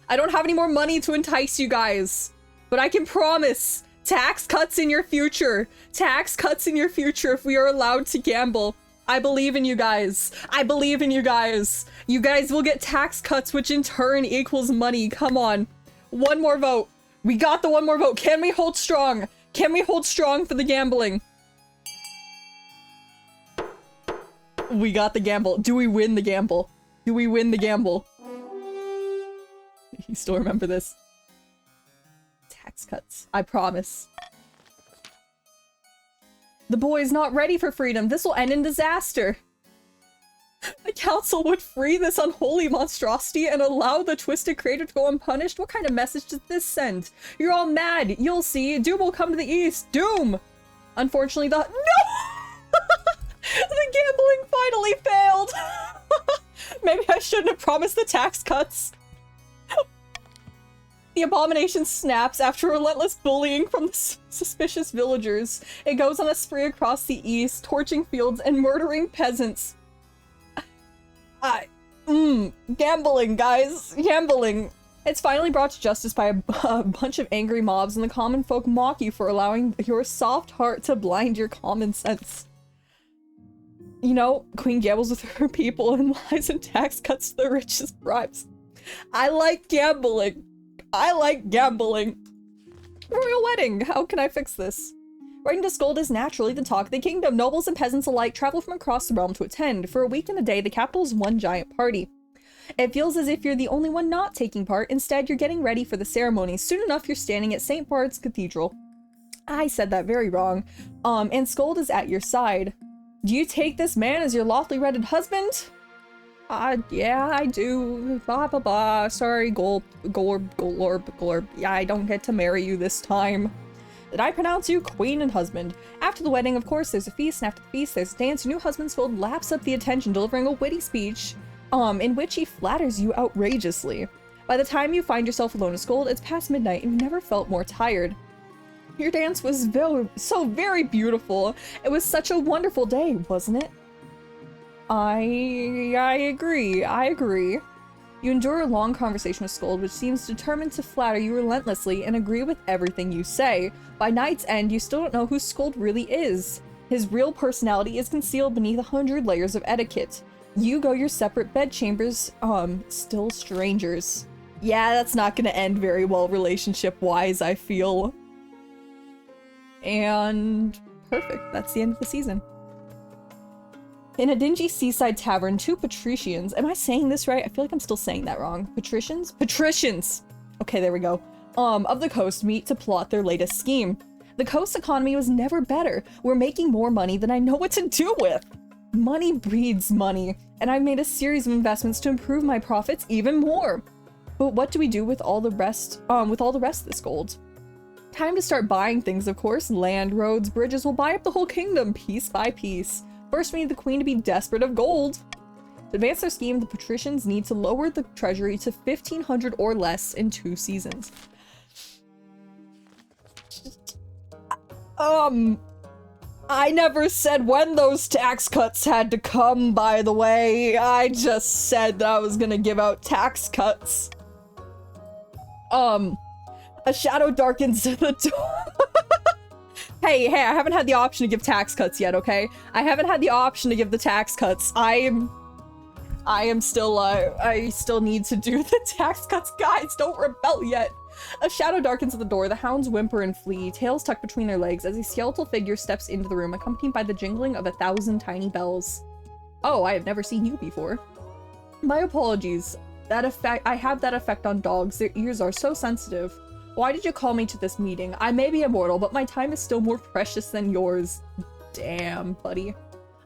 [SPEAKER 1] I don't have any more money to entice you guys, but I can promise tax cuts in your future. Tax cuts in your future if we are allowed to gamble. I believe in you guys. I believe in you guys. You guys will get tax cuts, which in turn equals money. Come on. One more vote. We got the one more vote. Can we hold strong? Can we hold strong for the gambling? We got the gamble. Do we win the gamble? Do we win the gamble? You still remember this? Tax cuts. I promise. The boy is not ready for freedom. This will end in disaster. The council would free this unholy monstrosity and allow the twisted creator to go unpunished? What kind of message does this send? You're all mad. You'll see. Doom will come to the east. Doom! Unfortunately, No! The gambling finally failed! Maybe I shouldn't have promised the tax cuts. The abomination snaps after relentless bullying from the suspicious villagers. It goes on a spree across the east, torching fields and murdering peasants. Gambling, guys. Gambling. It's finally brought to justice by a bunch of angry mobs, and the common folk mock you for allowing your soft heart to blind your common sense. You know, Queen gambles with her people and lies and tax cuts to the richest bribes. I like gambling. I like gambling. Royal wedding. How can I fix this? Riding to Scold is naturally the talk of the kingdom. Nobles and peasants alike travel from across the realm to attend. For a week and a day, the capital is one giant party. It feels as if you're the only one not taking part. Instead, you're getting ready for the ceremony. Soon enough, you're standing at St. Bard's Cathedral. I said that very wrong. And Scold is at your side. Do you take this man as your lawfully wedded husband? Yeah, I do. Blah, blah, blah. Sorry, Golorb. Yeah, I don't get to marry you this time. Did I pronounce you queen and husband? After the wedding, of course, there's a feast, and after the feast, there's a dance. Your new husband's Scold laps up the attention, delivering a witty speech, in which he flatters you outrageously. By the time you find yourself alone with Scold, it's past midnight, and you never felt more tired. Your dance was so very beautiful. It was such a wonderful day, wasn't it? I agree. I agree. You endure a long conversation with Scold, which seems determined to flatter you relentlessly and agree with everything you say. By night's end, you still don't know who Scold really is. His real personality is concealed beneath 100 layers of etiquette. You go your separate bedchambers, still strangers. Yeah, that's not gonna end very well relationship-wise, I feel. And perfect, that's the end of the season. In a dingy seaside tavern, two patricians, am I saying this right? I feel like I'm still saying that wrong. Patricians? Patricians! Okay, there we go. Of the coast meet to plot their latest scheme. The coast's economy was never better. We're making more money than I know what to do with. Money breeds money, and I've made a series of investments to improve my profits even more. But what do we do with all the rest, of this gold? Time to start buying things, of course. Land, roads, bridges. We'll buy up the whole kingdom, piece by piece. First, we need the queen to be desperate of gold. To advance their scheme, the patricians need to lower the treasury to 1,500 or less in 2 seasons. I never said when those tax cuts had to come, by the way. I just said that I was gonna give out tax cuts. A shadow darkens the door. Hey, I haven't had the option to give tax cuts yet, okay? I haven't had the option to give the tax cuts. I still need to do the tax cuts. Guys, don't rebel yet. A shadow darkens at the door. The hounds whimper and flee, tails tucked between their legs, as a skeletal figure steps into the room, accompanied by the jingling of 1,000 tiny bells. Oh, I have never seen you before. My apologies. I have that effect on dogs. Their ears are so sensitive. Why did you call me to this meeting? I may be immortal, but my time is still more precious than yours. Damn, buddy.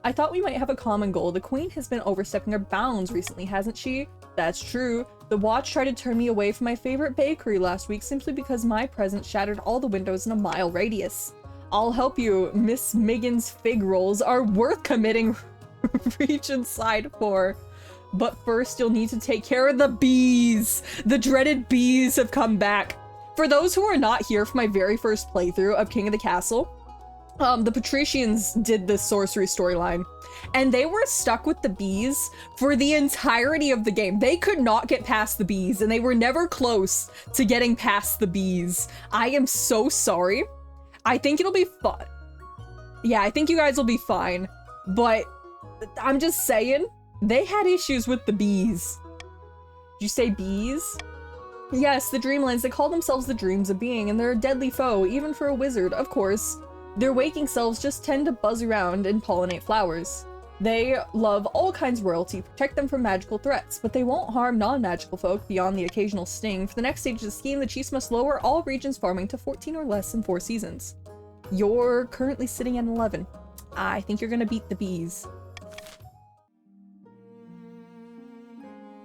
[SPEAKER 1] I thought we might have a common goal. The queen has been overstepping her bounds recently, hasn't she? That's true. The watch tried to turn me away from my favorite bakery last week simply because my presence shattered all the windows in a mile radius. I'll help you. Miss Megan's fig rolls are worth committing region side for. But first, you'll need to take care of the bees. The dreaded bees have come back. For those who are not here for my very first playthrough of King of the Castle, the patricians did this sorcery storyline, and they were stuck with the bees for the entirety of the game. They could not get past the bees, and they were never close to getting past the bees. I am so sorry. I think it'll be fun. Yeah, I think you guys will be fine, but I'm just saying, they had issues with the bees. Did you say bees? Yes, the Dreamlands. They call themselves the Dreams of Being, and they're a deadly foe, even for a wizard, of course. Their waking selves just tend to buzz around and pollinate flowers. They love all kinds of royalty, protect them from magical threats, but they won't harm non-magical folk beyond the occasional sting. For the next stage of the scheme, the chiefs must lower all regions farming to 14 or less in 4 seasons. You're currently sitting at 11. I think you're gonna beat the bees.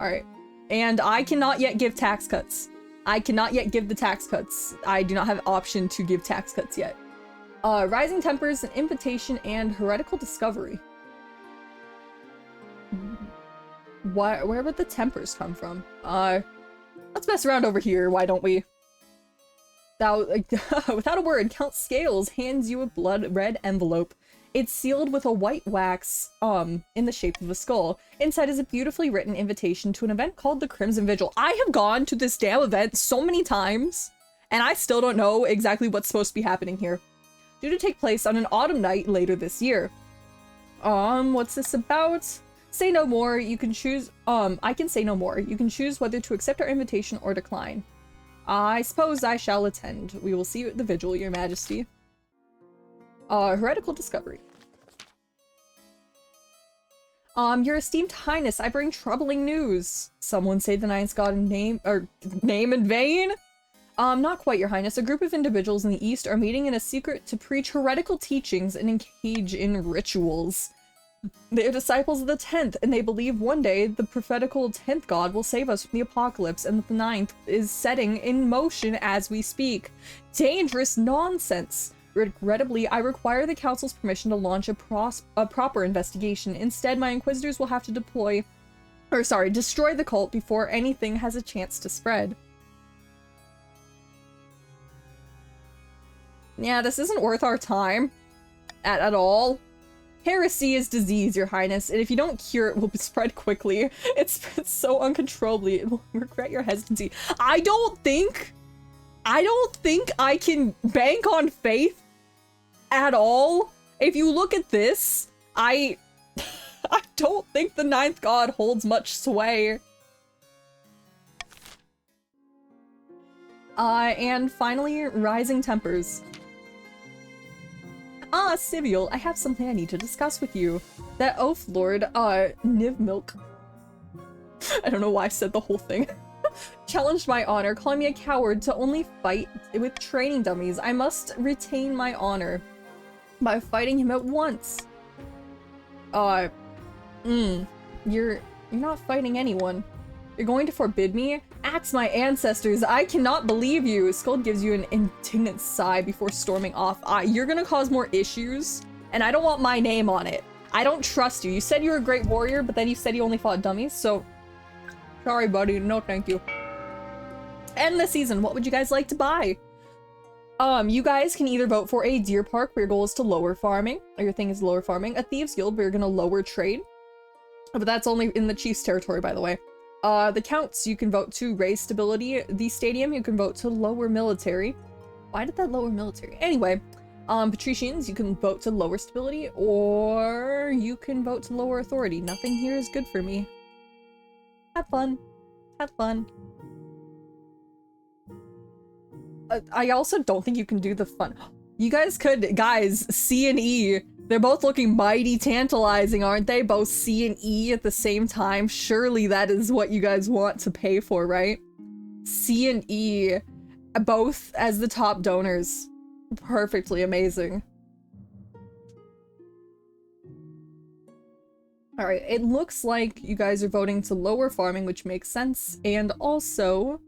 [SPEAKER 1] Alright. And I cannot yet give tax cuts. I cannot yet give the tax cuts. I do not have option to give tax cuts yet. Rising Tempers, an Invitation, and Heretical Discovery. Where would the Tempers come from? Let's mess around over here, why don't we? Without a word, Count Scales hands you a blood red envelope. It's sealed with a white wax, in the shape of a skull. Inside is a beautifully written invitation to an event called the Crimson Vigil. I have gone to this damn event so many times, and I still don't know exactly what's supposed to be happening here. Due to take place on an autumn night later this year. What's this about? Say no more. You can choose, I can say no more. You can choose whether to accept our invitation or decline. I suppose I shall attend. We will see you at the vigil, your majesty. Heretical Discovery. Your esteemed highness, I bring troubling news. Someone say the Ninth God name in vain? Not quite, your highness. A group of individuals in the east are meeting in a secret to preach heretical teachings and engage in rituals. They are disciples of the 10th, and they believe one day the prophetical 10th god will save us from the apocalypse, and that the 9th is setting in motion as we speak. Dangerous nonsense! Regrettably, I require the council's permission to launch a proper investigation. Instead, my inquisitors will have to destroy the cult before anything has a chance to spread. Yeah, this isn't worth our time. At all. Heresy is disease, your highness, and if you don't cure it, will spread quickly. It spreads so uncontrollably, it will regret your hesitancy. I don't think I can bank on faith at all. If you look at this, I don't think the ninth god holds much sway. And finally, rising tempers. Ah, Siviel, I have something I need to discuss with you. That oaf lord, Niv Milk. I don't know why I said the whole thing. Challenged my honor, calling me a coward to only fight with training dummies. I must retain my honor by fighting him at once. You're not fighting anyone. You're going to forbid me? Axe my ancestors, I cannot believe you! Scold gives you an indignant sigh before storming off. You're gonna cause more issues, and I don't want my name on it. I don't trust you. You said you were a great warrior, but then you said you only fought dummies, so... Sorry, buddy. No, thank you. End the season. What would you guys like to buy? You guys can either vote for a deer park, where your goal is to lower farming, or your thing is lower farming, a thieves guild, where you're gonna lower trade. But that's only in the chief's territory, by the way. The counts, you can vote to raise stability. The stadium, you can vote to lower military. Why did that lower military? Anyway, patricians, you can vote to lower stability, or you can vote to lower authority. Nothing here is good for me. Have fun. Have fun. I also don't think you can do the fun. You guys could, guys, C and E. They're both looking mighty tantalizing, aren't they? Both C and E at the same time. Surely that is what you guys want to pay for, right? C and E, both as the top donors. Perfectly amazing. Alright, it looks like you guys are voting to lower farming, which makes sense, and also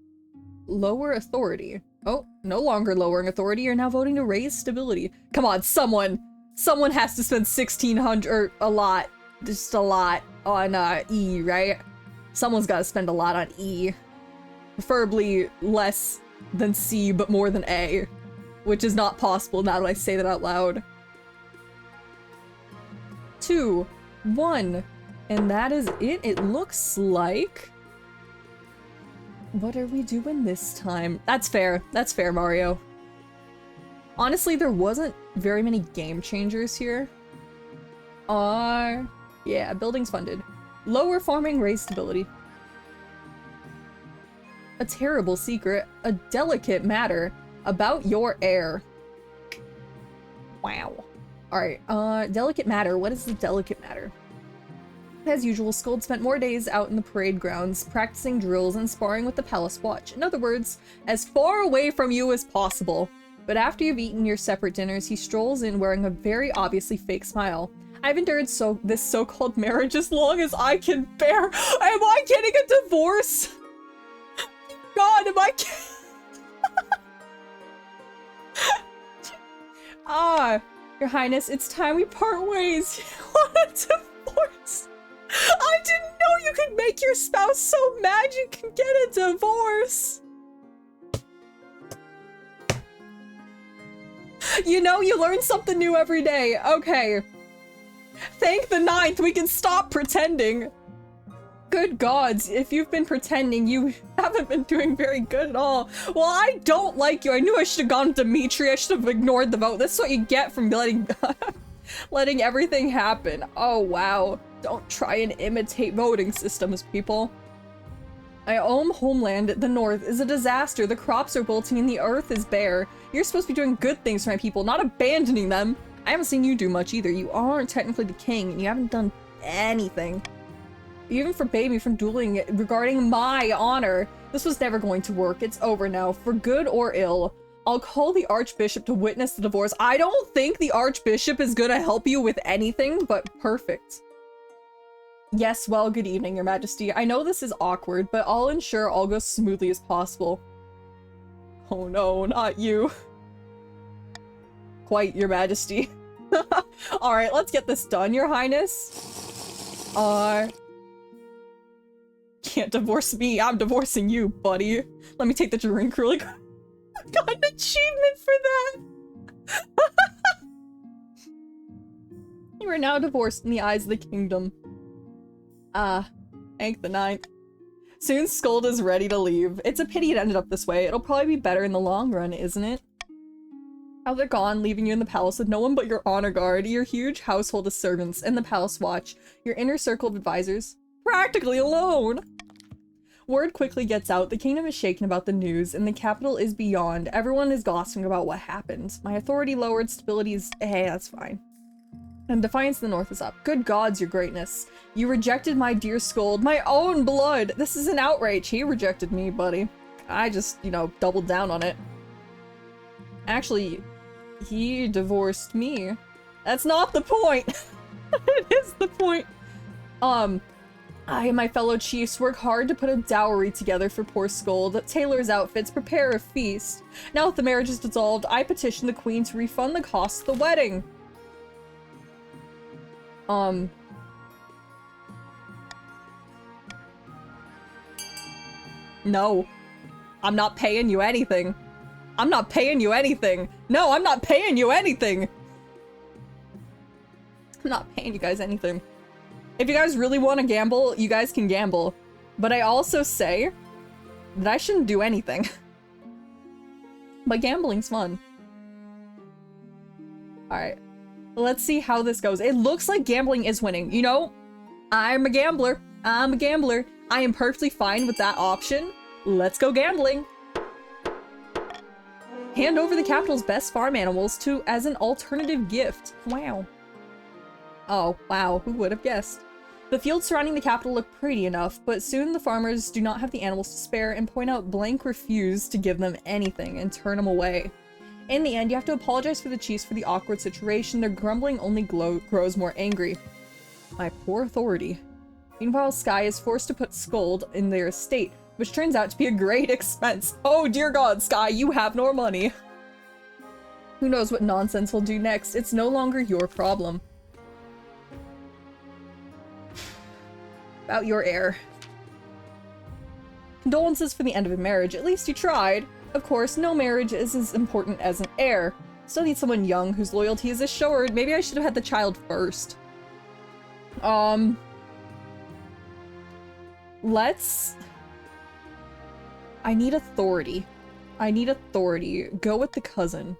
[SPEAKER 1] lower authority. Oh, no longer lowering authority, you're now voting to raise stability. Come on, someone has to spend 1,600, or a lot, just a lot, on E, right? Someone's gotta spend a lot on E. Preferably less than C, but more than A, which is not possible now that I say that out loud. 2, 1, and that is it. It looks like... What are we doing this time? That's fair. That's fair, Mario. Honestly, there wasn't very many game changers here. Yeah, buildings funded. Lower farming, raise stability. A terrible secret. A delicate matter about your heir. Wow. Alright, delicate matter. What is the delicate matter? As usual, Scold spent more days out in the parade grounds, practicing drills and sparring with the Palace Watch. In other words, as far away from you as possible. But after you've eaten your separate dinners, he strolls in wearing a very obviously fake smile. I've endured this so-called marriage as long as I can bear. Am I getting a divorce? God, am I Your Highness, it's time we part ways. What a divorce! I didn't know you could make your spouse so mad you can get a divorce! You know, you learn something new every day. Okay. Thank the ninth, we can stop pretending. Good gods, if you've been pretending, you haven't been doing very good at all. Well, I don't like you. I knew I should have gone to Dimitri. I should have ignored the vote. That's what you get from letting letting everything happen. Oh, wow. Don't try and imitate voting systems, people. My own homeland, the north, is a disaster. The crops are wilting and the earth is bare. You're supposed to be doing good things for my people, not abandoning them. I haven't seen you do much either. You aren't technically the king, and you haven't done anything. You even forbade me from dueling regarding my honor. This was never going to work. It's over now, for good or ill. I'll call the Archbishop to witness the divorce. I don't think the Archbishop is gonna help you with anything, but perfect. Yes, well, good evening, Your Majesty. I know this is awkward, but I'll ensure all goes smoothly as possible. Oh no, not you. Quite, Your Majesty. Alright, let's get this done, Your Highness. Can't divorce me, I'm divorcing you, buddy. Let me take the drink really quick. I got an achievement for that! You are now divorced in the eyes of the kingdom. Ah, Hank the Ninth. Soon Scold is ready to leave. It's a pity it ended up this way. It'll probably be better in the long run, isn't it? How they're gone, leaving you in the palace with no one but your honor guard, your huge household of servants, and the palace watch, your inner circle of advisors. Practically alone! Word quickly gets out, the kingdom is shaken about the news, and the capital is beyond. Everyone is gossiping about what happened. My authority lowered, stability is- hey, that's fine. And defiance in the north is up. Good gods, your greatness. You rejected my dear Scold, my own blood! This is an outrage. He rejected me, buddy. I just, you know, doubled down on it. Actually, he divorced me. That's not the point! It is the point! I and my fellow chiefs work hard to put a dowry together for poor Scold, tailor his outfits, prepare a feast. Now that the marriage is dissolved, I petition the queen to refund the cost of the wedding. No. I'm not paying you anything. I'm not paying you anything. No, I'm not paying you anything. I'm not paying you guys anything. If you guys really want to gamble, you guys can gamble. But I also say that I shouldn't do anything. But gambling's fun. Alright. Let's see how this goes. It looks like gambling is winning. You know, I'm a gambler. I'm a gambler. I am perfectly fine with that option. Let's go gambling. Hand over the capital's best farm animals as an alternative gift. Wow. Oh, wow. Who would have guessed? The fields surrounding the capital look pretty enough, but soon the farmers do not have the animals to spare and point out blank refuse to give them anything and turn them away. In the end, you have to apologize for the chiefs for the awkward situation. Their grumbling only grows more angry. My poor authority. Meanwhile, Sky is forced to put Scold in their estate, which turns out to be a great expense. Oh dear God, Sky, you have no money. Who knows what nonsense we'll do next? It's no longer your problem. About your heir. Condolences for the end of a marriage. At least you tried. Of course, no marriage is as important as an heir. Still need someone young whose loyalty is assured. Maybe I should have had the child first. Let's... I need authority. I need authority. Go with the cousin.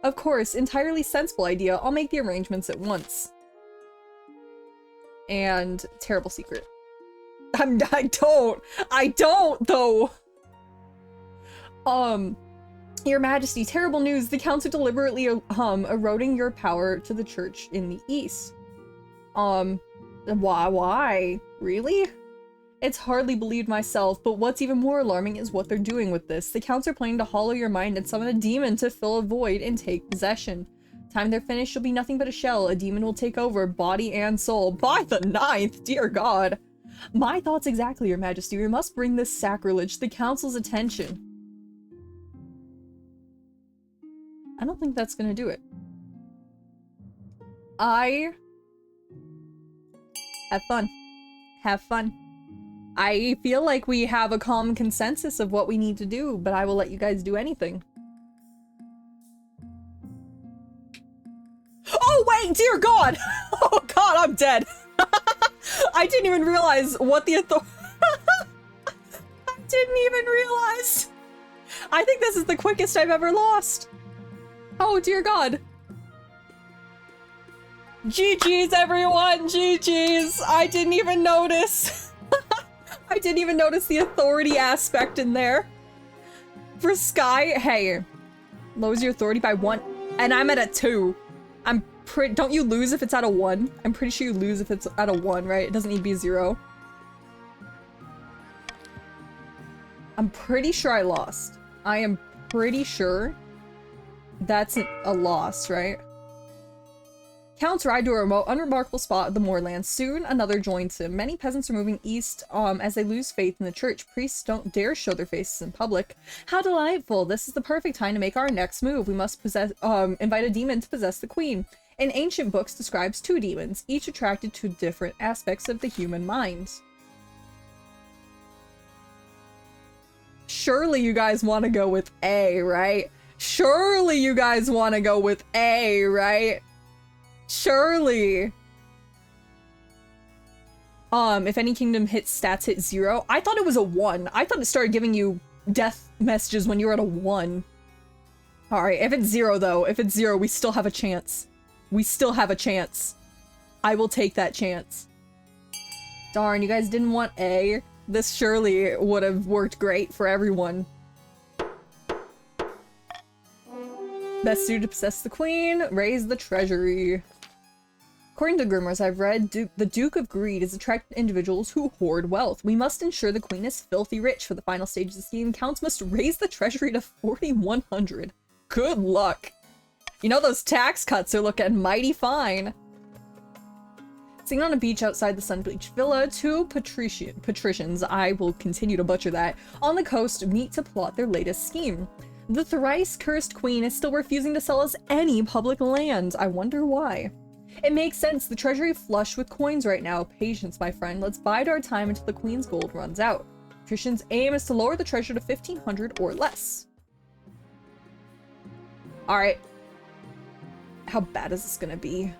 [SPEAKER 1] Of course, entirely sensible idea. I'll make the arrangements at once. And terrible secret. I don't though. Your Majesty, terrible news. The counts are deliberately eroding your power to the church in the east. Why? Really? It's hardly believed myself, but what's even more alarming is what they're doing with this. The counts are planning to hollow your mind and summon a demon to fill a void and take possession. Time they're finished, you'll be nothing but a shell. A demon will take over, body and soul. By the 9th, dear God. My thoughts exactly, Your Majesty. We must bring this sacrilege to the council's attention. I don't think that's gonna do it. Have fun. Have fun. I feel like we have a common consensus of what we need to do, but I will let you guys do anything. Oh wait, dear God! Oh God, I'm dead! I didn't even realize what the I didn't even realize! I think this is the quickest I've ever lost! Oh dear God. GG's everyone, GG's! I didn't even notice! I didn't even notice the authority aspect in there. For Sky, hey, lowers your authority by 1, and I'm at a 2. Don't you lose if it's at a 1? I'm pretty sure you lose if it's at a 1, right? It doesn't need to be 0. I'm pretty sure I lost. I am pretty sure that's a loss, right? Counts ride to a remote, unremarkable spot of the moorlands. Soon, another joins him. Many peasants are moving east as they lose faith in the church. Priests don't dare show their faces in public. How delightful! This is the perfect time to make our next move. We must invite a demon to possess the queen. In ancient books describes 2 demons, each attracted to different aspects of the human mind. Surely you guys want to go with A, right? Surely you guys want to go with A, right? Surely. If any kingdom hits stats hit 0. I thought it was a 1. I thought it started giving you death messages when you were at a 1. Alright, if it's 0 though, if it's 0, we still have a chance. We still have a chance. I will take that chance. Darn, you guys didn't want A. This surely would have worked great for everyone. Best suited to possess the queen, raise the treasury. According to rumors I've read, the Duke of Greed is attracted to individuals who hoard wealth. We must ensure the queen is filthy rich. For the final stage of the scheme, counts must raise the treasury to 4,100. Good luck. You know those tax cuts are looking mighty fine. Sitting on a beach outside the Sunbleach Villa, two patricians, I will continue to butcher that, on the coast meet to plot their latest scheme. The thrice-cursed queen is still refusing to sell us any public land. I wonder why. It makes sense, the treasury flush with coins right now. Patience, my friend. Let's bide our time until the queen's gold runs out. Patrician's aim is to lower the treasure to 1,500 or less. Alright. How bad is this gonna be?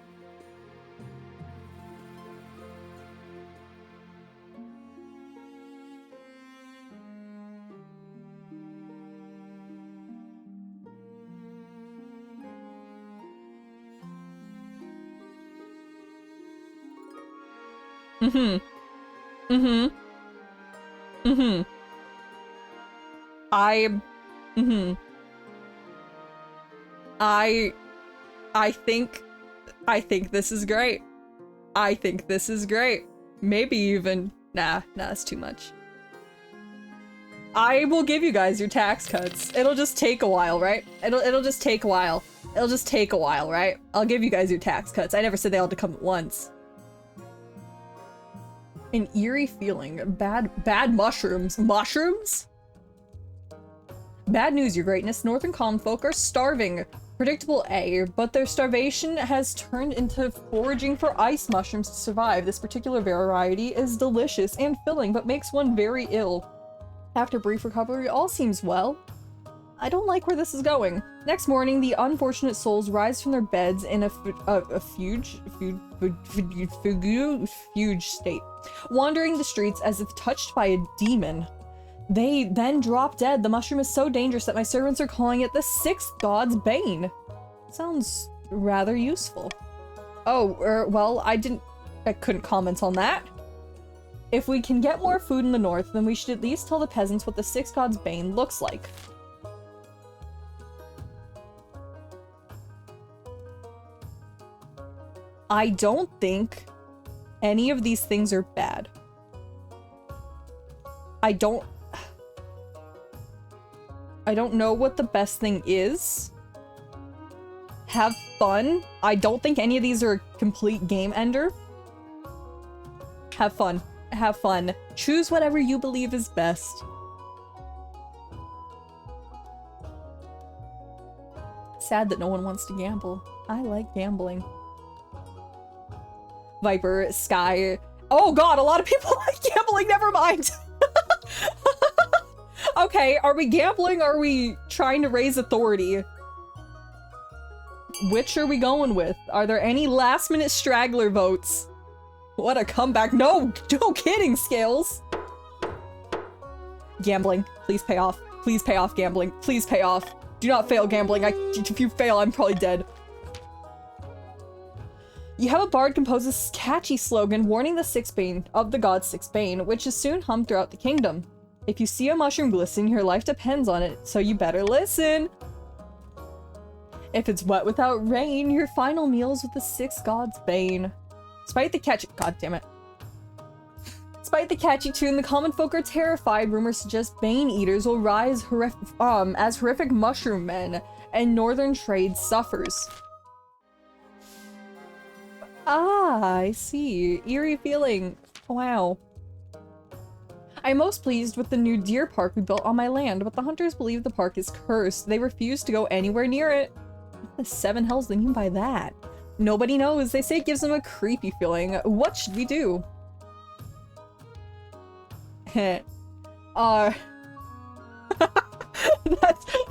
[SPEAKER 1] I think this is great. I think this is great. Maybe even, nah, that's too much. I will give you guys your tax cuts. It'll just take a while, right? It'll just take a while. It'll just take a while, right? I'll give you guys your tax cuts. I never said they all had to come at once. An eerie feeling. Bad mushrooms. Mushrooms? Bad news, your greatness. Northern common folk are starving. Predictable A, but their starvation has turned into foraging for ice mushrooms to survive. This particular variety is delicious and filling, but makes one very ill. After brief recovery, all seems well. I don't like where this is going. Next morning, the unfortunate souls rise from their beds in a fugue state, wandering the streets as if touched by a demon. They then drop dead. The mushroom is so dangerous that my servants are calling it the sixth god's bane. Sounds rather useful. Oh, well, I couldn't comment on that. If we can get more food in the north, then we should at least tell the peasants what the sixth god's bane looks like. I don't think any of these things are bad. I don't know what the best thing is. Have fun. I don't think any of these are a complete game ender. Have fun. Have fun. Choose whatever you believe is best. Sad that no one wants to gamble. I like gambling. Viper, Sky. Oh god, a lot of people like gambling, never mind! Okay, are we gambling or are we trying to raise authority? Which are we going with? Are there any last minute straggler votes? What a comeback. No kidding, Scales! Gambling. Please pay off. Please pay off gambling. Please pay off. Do not fail gambling. If you fail, I'm probably dead. You have a bard compose a catchy slogan warning the sixth bane of the god sixth bane, which is soon hummed throughout the kingdom. If you see a mushroom glisten, your life depends on it, so you better listen. If it's wet without rain, your final meal's with the sixth god's bane. Despite the catchy— god damn it. Despite the catchy tune, the common folk are terrified. Rumors suggest bane eaters will rise as horrific mushroom men, and northern trade suffers. Ah, I see. Eerie feeling. Wow. I'm most pleased with the new deer park we built on my land, but the hunters believe the park is cursed. They refuse to go anywhere near it. What the seven hells do they mean by that? Nobody knows. They say it gives them a creepy feeling. What should we do? That's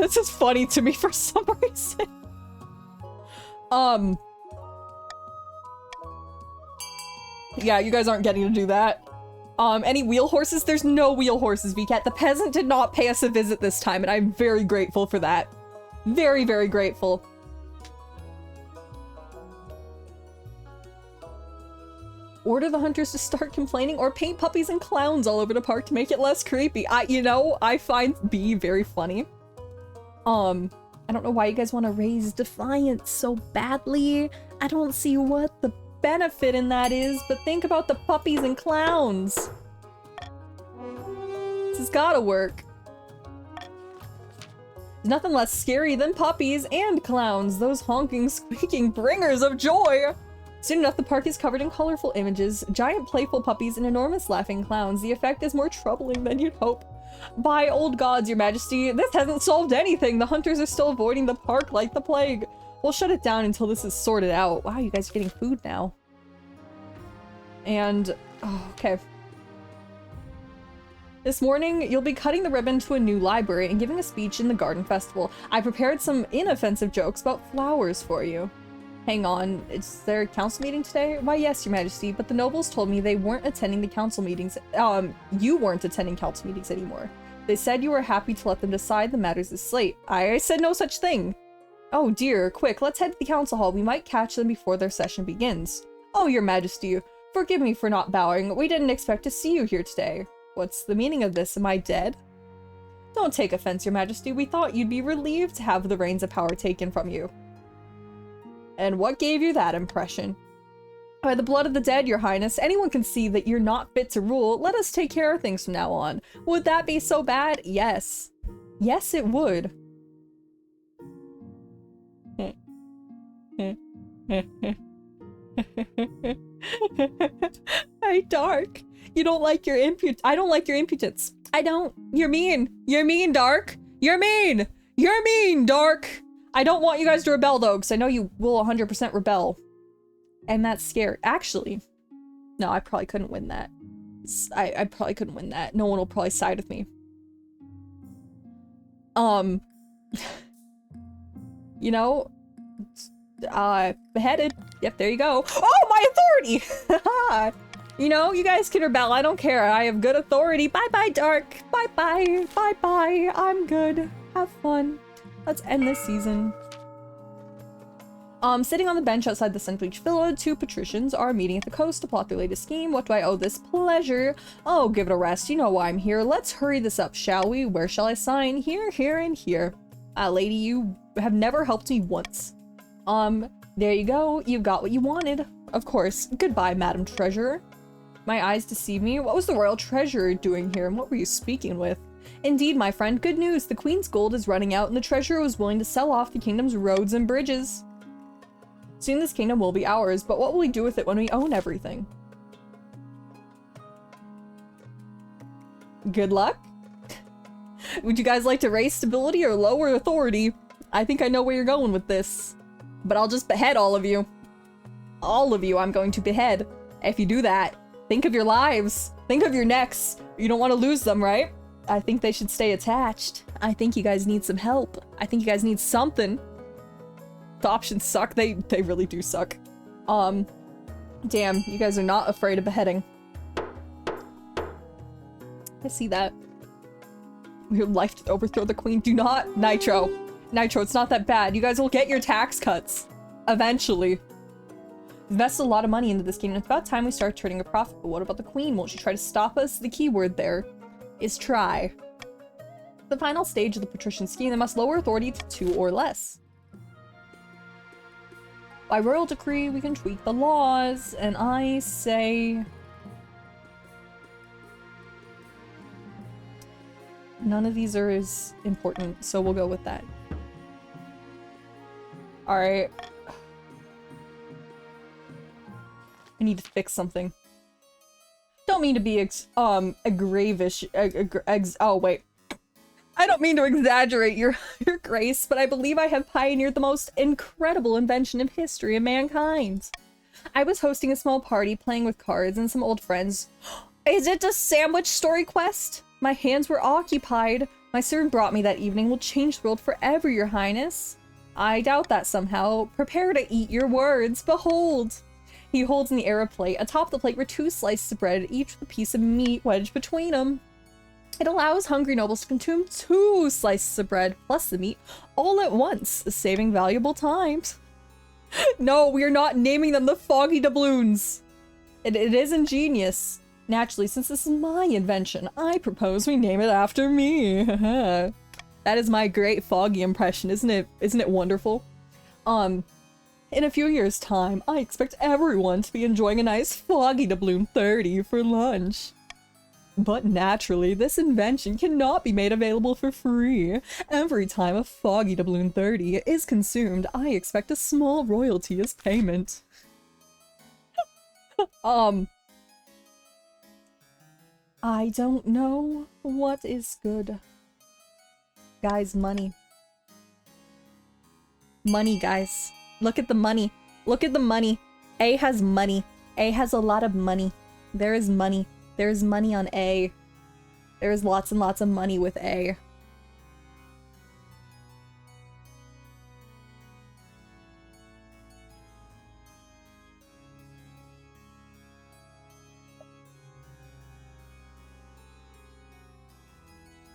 [SPEAKER 1] This is funny to me for some reason. Yeah, you guys aren't getting to do that. Any wheel horses? There's no wheel horses, VCat. The peasant did not pay us a visit this time, and I'm very grateful for that. Very, very grateful. Order the hunters to start complaining or paint puppies and clowns all over the park to make it less creepy. I find B very funny. I don't know why you guys want to raise Defiance so badly. I don't see what the benefit in that is, but think about the puppies and clowns. This has gotta work. There's nothing less scary than puppies and clowns, those honking, squeaking bringers of joy. Soon enough, the park is covered in colorful images, giant playful puppies and enormous laughing clowns. The effect is more troubling than you'd hope. By old gods, your majesty, this hasn't solved anything. The hunters are still avoiding the park like the plague. We'll shut it down until this is sorted out. Wow, you guys are getting food now. And, oh, okay. This morning, you'll be cutting the ribbon to a new library and giving a speech in the garden festival. I prepared some inoffensive jokes about flowers for you. Hang on, is there a council meeting today? Why, yes, your majesty, but the nobles told me they weren't attending the council meetings. You weren't attending council meetings anymore. They said you were happy to let them decide the matters this late. I said no such thing. Oh dear, quick, let's head to the council hall. We might catch them before their session begins. Oh, your majesty, forgive me for not bowing. We didn't expect to see you here today. What's the meaning of this? Am I dead? Don't take offense, your majesty. We thought you'd be relieved to have the reins of power taken from you. And what gave you that impression? By the blood of the dead, your highness, anyone can see that you're not fit to rule. Let us take care of things from now on. Would that be so bad? Yes. Yes, it would. Hey, Dark. You don't like your I don't like your impudence. I don't. You're mean. You're mean, Dark. You're mean. You're mean, Dark. I don't want you guys to rebel, though, because I know you will 100% rebel. And that's scary. Actually, no, I probably couldn't win that. I probably couldn't win that. No one will probably side with me. You know, beheaded. Yep, there you go. Oh, my authority! You know, you guys can rebel. I don't care. I have good authority. Bye-bye, Dark. Bye-bye. Bye-bye. I'm good. Have fun. Let's end this season. Sitting on the bench outside the Sunbleach Villa, two patricians are meeting at the coast to plot their latest scheme. What do I owe this pleasure? Oh, give it a rest. You know why I'm here. Let's hurry this up, shall we? Where shall I sign? Here, here, and here. Lady, you have never helped me once. There you go. You've got what you wanted. Of course. Goodbye, Madam Treasurer. My eyes deceive me. What was the Royal Treasurer doing here, and what were you speaking with? Indeed, my friend, good news. The Queen's gold is running out, and the Treasurer was willing to sell off the kingdom's roads and bridges. Soon this kingdom will be ours, but what will we do with it when we own everything? Good luck? Would you guys like to raise stability or lower authority? I think I know where you're going with this. But I'll just behead all of you. All of you I'm going to behead. If you do that, think of your lives. Think of your necks. You don't want to lose them, right? I think they should stay attached. I think you guys need some help. I think you guys need something. The options suck. They really do suck. Damn, you guys are not afraid of beheading. I see that. Your life to overthrow the queen. Do not. Nitro. Nitro, it's not that bad. You guys will get your tax cuts. Eventually. We've invested a lot of money into this game, and it's about time we start turning a profit. But what about the queen? Won't she try to stop us? The key word there is try. The final stage of the patrician scheme, they must lower authority to 2 or less. By royal decree, we can tweak the laws, and I say... none of these are as important, so we'll go with that. Alright. I need to fix something. Don't mean to be oh wait. I don't mean to exaggerate your grace, but I believe I have pioneered the most incredible invention in history of mankind. I was hosting a small party, playing with cards and some old friends. Is it a sandwich story quest? My hands were occupied. My servant brought me that evening will change the world forever, your highness. I doubt that somehow. Prepare to eat your words. Behold. He holds in the air a plate. Atop the plate were 2 slices of bread, each with a piece of meat wedged between them. It allows hungry nobles to consume 2 slices of bread plus the meat all at once, saving valuable time. No, we are not naming them the foggy doubloons. It is ingenious. Naturally, since this is my invention, I propose we name it after me. That is my great foggy impression, isn't it? Isn't it wonderful? In a few years' time, I expect everyone to be enjoying a nice foggy doubloon 30 for lunch. But naturally, this invention cannot be made available for free. Every time a foggy doubloon 30 is consumed, I expect a small royalty as payment. I don't know what is good. Guys, money. Money, guys. Look at the money. Look at the money. A has money. A has a lot of money. There is money. There is money on A. There is lots and lots of money with A.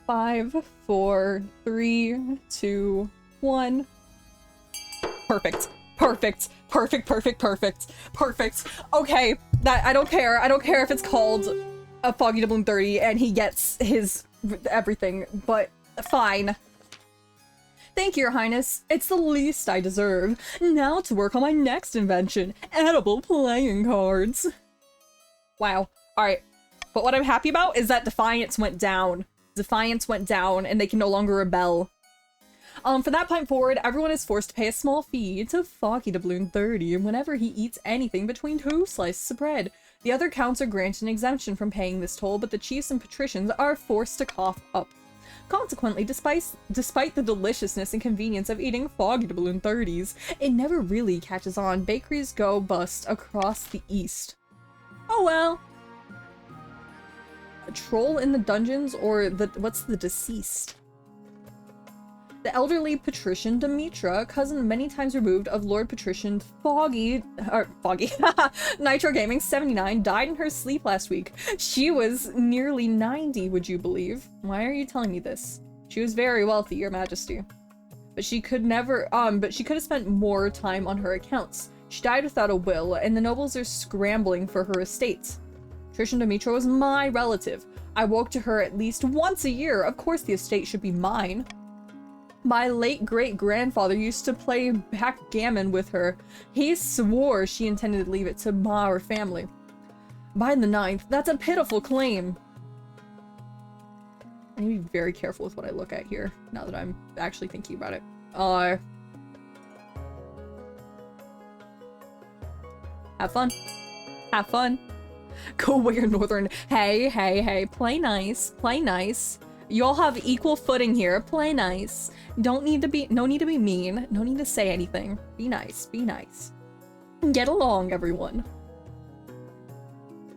[SPEAKER 1] Five, 4, 3, 2, 1. Perfect. Perfect. Perfect, perfect, perfect. Perfect. Okay, that I don't care. I don't care if it's called a foggy doubloon 30 and he gets his everything, but fine. Thank you, Your Highness. It's the least I deserve. Now to work on my next invention, edible playing cards. Wow. Alright. But what I'm happy about is that Defiance went down. Defiance went down and they can no longer rebel. From that point forward, everyone is forced to pay a small fee to Foggy Doubloon 30 whenever he eats anything between 2 slices of bread. The other counts are granted an exemption from paying this toll, but the chiefs and patricians are forced to cough up. Consequently, despite the deliciousness and convenience of eating Foggy Doubloon 30s, it never really catches on. Bakeries go bust across the east. Oh well. A troll in the dungeons, or what's the deceased? The elderly patrician Demetra, cousin many times removed of Lord Patrician Nitro Gaming 79, died in her sleep last week. She was nearly 90, would you believe? Why are you telling me this? She was very wealthy, Your Majesty. But she could have spent more time on her accounts. She died without a will, and the nobles are scrambling for her estates. Patrician Demetra was my relative. I woke to her at least once a year. Of course the estate should be mine. My late great-grandfather used to play backgammon with her. He swore she intended to leave it to our family. By the 9th, that's a pitiful claim. I need to be very careful with what I look at here, now that I'm actually thinking about it. Have fun. Have fun. Go wear northern. Hey, play nice. Play nice. You all have equal footing here. Play nice. No need to be mean. No need to say anything. Be nice. Be nice. Get along, everyone.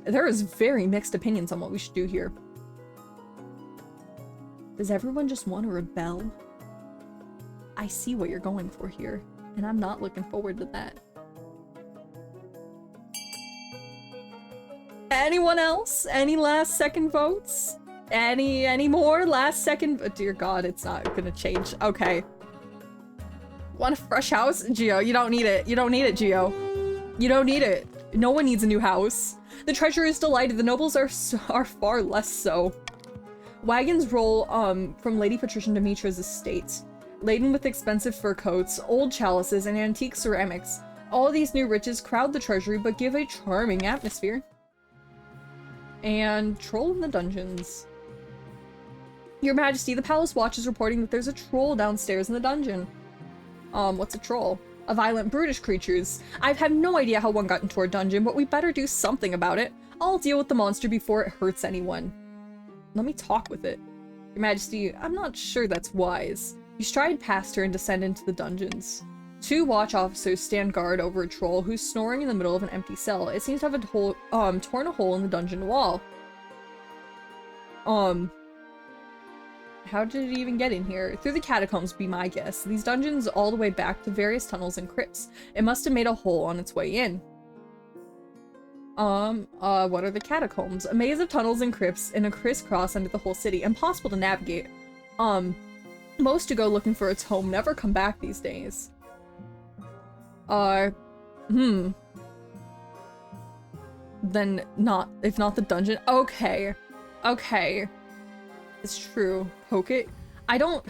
[SPEAKER 1] There is very mixed opinions on what we should do here. Does everyone just want to rebel? I see what you're going for here, and I'm not looking forward to that. Anyone else? Any last second votes? Any more last second? Oh, dear God, it's not gonna change. Okay. Want a fresh house? Geo, you don't need it. You don't need it, Geo. You don't need it. No one needs a new house. The treasurer is delighted. The nobles are far less so. Wagons roll from Lady Patrician Demetra's estate, laden with expensive fur coats, old chalices, and antique ceramics. All these new riches crowd the treasury but give a charming atmosphere. And troll in the dungeons. Your Majesty, the palace watch is reporting that there's a troll downstairs in the dungeon. What's a troll? A violent, brutish creatures. I've had no idea how one got into our dungeon, but we better do something about it. I'll deal with the monster before it hurts anyone. Let me talk with it. Your Majesty, I'm not sure that's wise. You stride past her and descend into the dungeons. 2 watch officers stand guard over a troll who's snoring in the middle of an empty cell. It seems to have torn a hole in the dungeon wall. How did it even get in here? Through the catacombs, be my guess. These dungeons all the way back to various tunnels and crypts. It must have made a hole on its way in. What are the catacombs? A maze of tunnels and crypts in a crisscross under the whole city. Impossible to navigate. Most who go looking for its home never come back these days. Then not, if not the dungeon. Okay. Okay. It's true. Poke it? I don't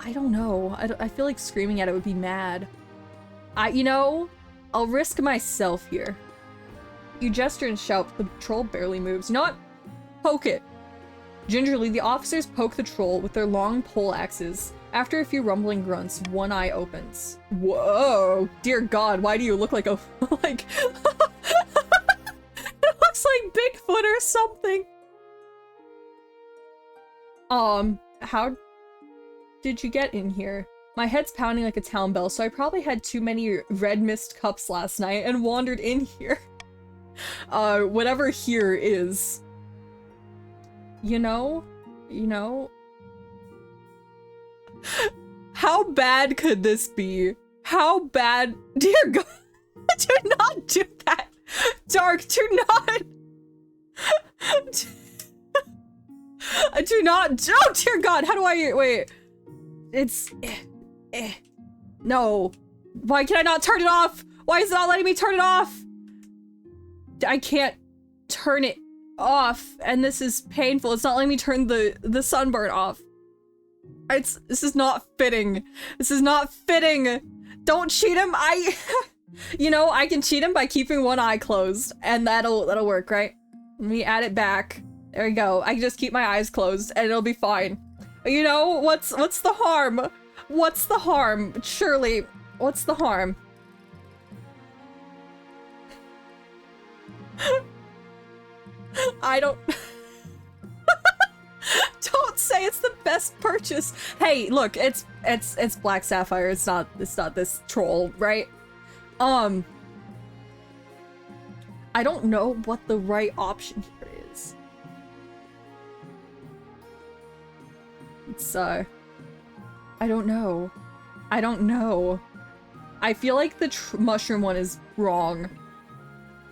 [SPEAKER 1] know. I feel like screaming at it would be mad. You know, I'll risk myself here. You gesture and shout, but the troll barely moves. You know what? Poke it. Gingerly, the officers poke the troll with their long pole axes. After a few rumbling grunts, one eye opens. Whoa! Dear God, why do you look like a like? It looks like Bigfoot or something. How did you get in here? My head's pounding like a town bell, so I probably had too many red mist cups last night and wandered in here. Whatever here is. You know? How bad could this be? How bad? Dear God, do not do that. Dark, do not. Do not. Oh, dear God, how do I, wait. It's, no. Why can I not turn it off? Why is it not letting me turn it off? I can't turn it off, and this is painful. It's not letting me turn the sunburn off. This is not fitting. This is not fitting. Don't cheat him. You know, I can cheat him by keeping one eye closed, and that'll work, right? Let me add it back. There we go. I can just keep my eyes closed, and it'll be fine. You know, what's the harm? What's the harm? Surely, what's the harm? I don't... Don't say it's the best purchase. Hey, look, it's Black Sapphire. It's not this troll, right? I don't know what the right option here is. It's I don't know. I don't know. I feel like the mushroom one is wrong.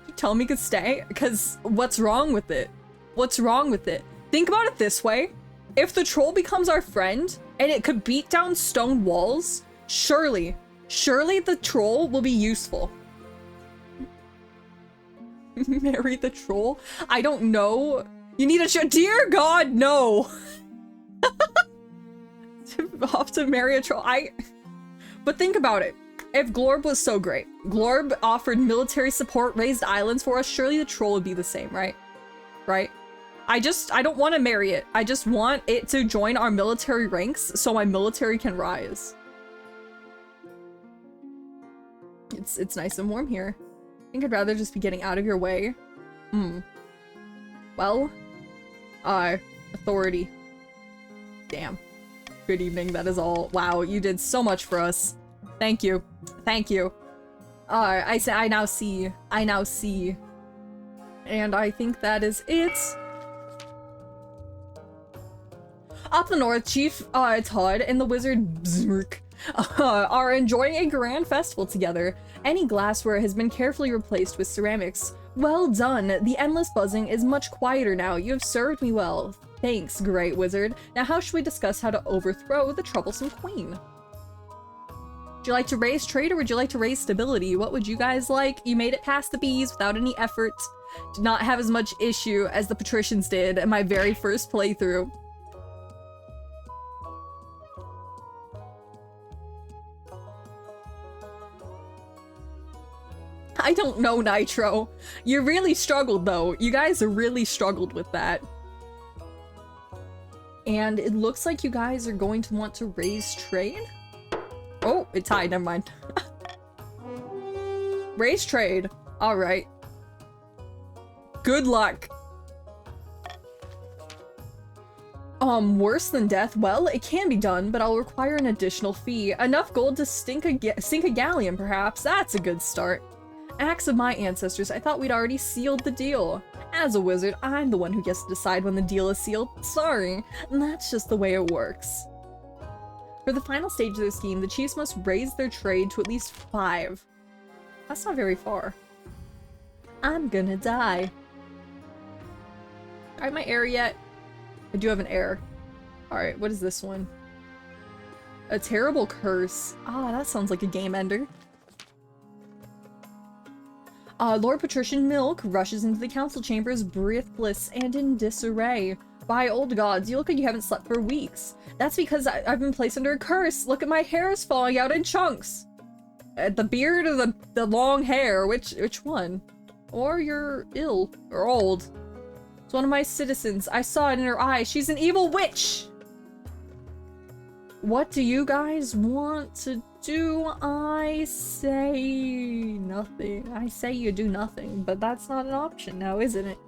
[SPEAKER 1] You tell me to stay? Because what's wrong with it? What's wrong with it? Think about it this way. If the troll becomes our friend and it could beat down stone walls, surely the troll will be useful. Marry the troll? I don't know. You need a dear God, no. Off to marry a troll. But think about it. If Glorb was so great, Glorb offered military support, raised islands for us, surely the troll would be the same, right? Right? I don't want to marry it. I just want it to join our military ranks so my military can rise. It's nice and warm here. I think I'd rather just be getting out of your way. Well, authority. Damn. Good evening, that is all. Wow, you did so much for us. Thank you. Thank you. I now see. I now see. And I think that is it. Up the north, Chief Todd and the wizard Bzmirk are enjoying a grand festival together. Any glassware has been carefully replaced with ceramics. Well done. The endless buzzing is much quieter now. You have served me well. Thanks, great wizard. Now how should we discuss how to overthrow the troublesome queen? Would you like to raise trade or would you like to raise stability? What would you guys like? You made it past the bees without any effort. Did not have as much issue as the patricians did in my very first playthrough. I don't know, Nitro. You really struggled, though. You guys really struggled with that. And it looks like you guys are going to want to raise trade? Oh, it tied. Never mind. Raise trade. Alright. Good luck. Worse than death? Well, it can be done, but I'll require an additional fee. Enough gold to sink a galleon, perhaps? That's a good start. Acts of my ancestors, I thought we'd already sealed the deal. As a wizard, I'm the one who gets to decide when the deal is sealed. Sorry, that's just the way it works. For the final stage of their scheme, the chiefs must raise their trade to at least 5. That's not very far. I'm gonna die. Alright, my heir yet? I do have an heir. Alright, what is this one? A terrible curse. Ah, that sounds like a game ender. Lord Patrician Milk rushes into the council chambers breathless and in disarray. By old gods, you look like you haven't slept for weeks. That's because I've been placed under a curse. Look at my hair is falling out in chunks. The beard or the long hair? Which one? Or you're ill or old. It's one of my citizens. I saw it in her eye. She's an evil witch. What do you guys want to do? I say nothing. I say you do nothing, but that's not an option now, isn't it?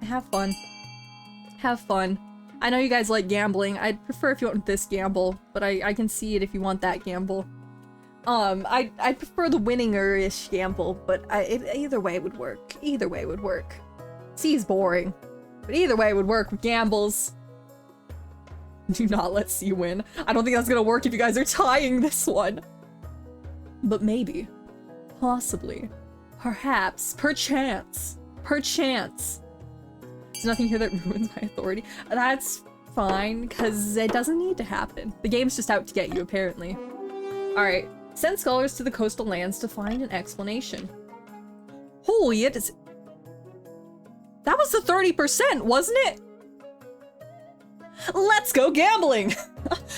[SPEAKER 1] Have fun. Have fun. I know you guys like gambling. I'd prefer if you want this gamble, but I can see it if you want that gamble. I'd prefer the winninger-ish gamble, but either way would work. Either way would work. C's boring, but either way would work with gambles. Do not let C win. I don't think that's gonna work if you guys are tying this one. But maybe. Possibly. Perhaps. Perchance. Perchance. There's nothing here that ruins my authority. That's fine, because it doesn't need to happen. The game's just out to get you, apparently. Alright. Send scholars to the coastal lands to find an explanation. Holy, it is... That was the 30%, wasn't it? Let's go gambling!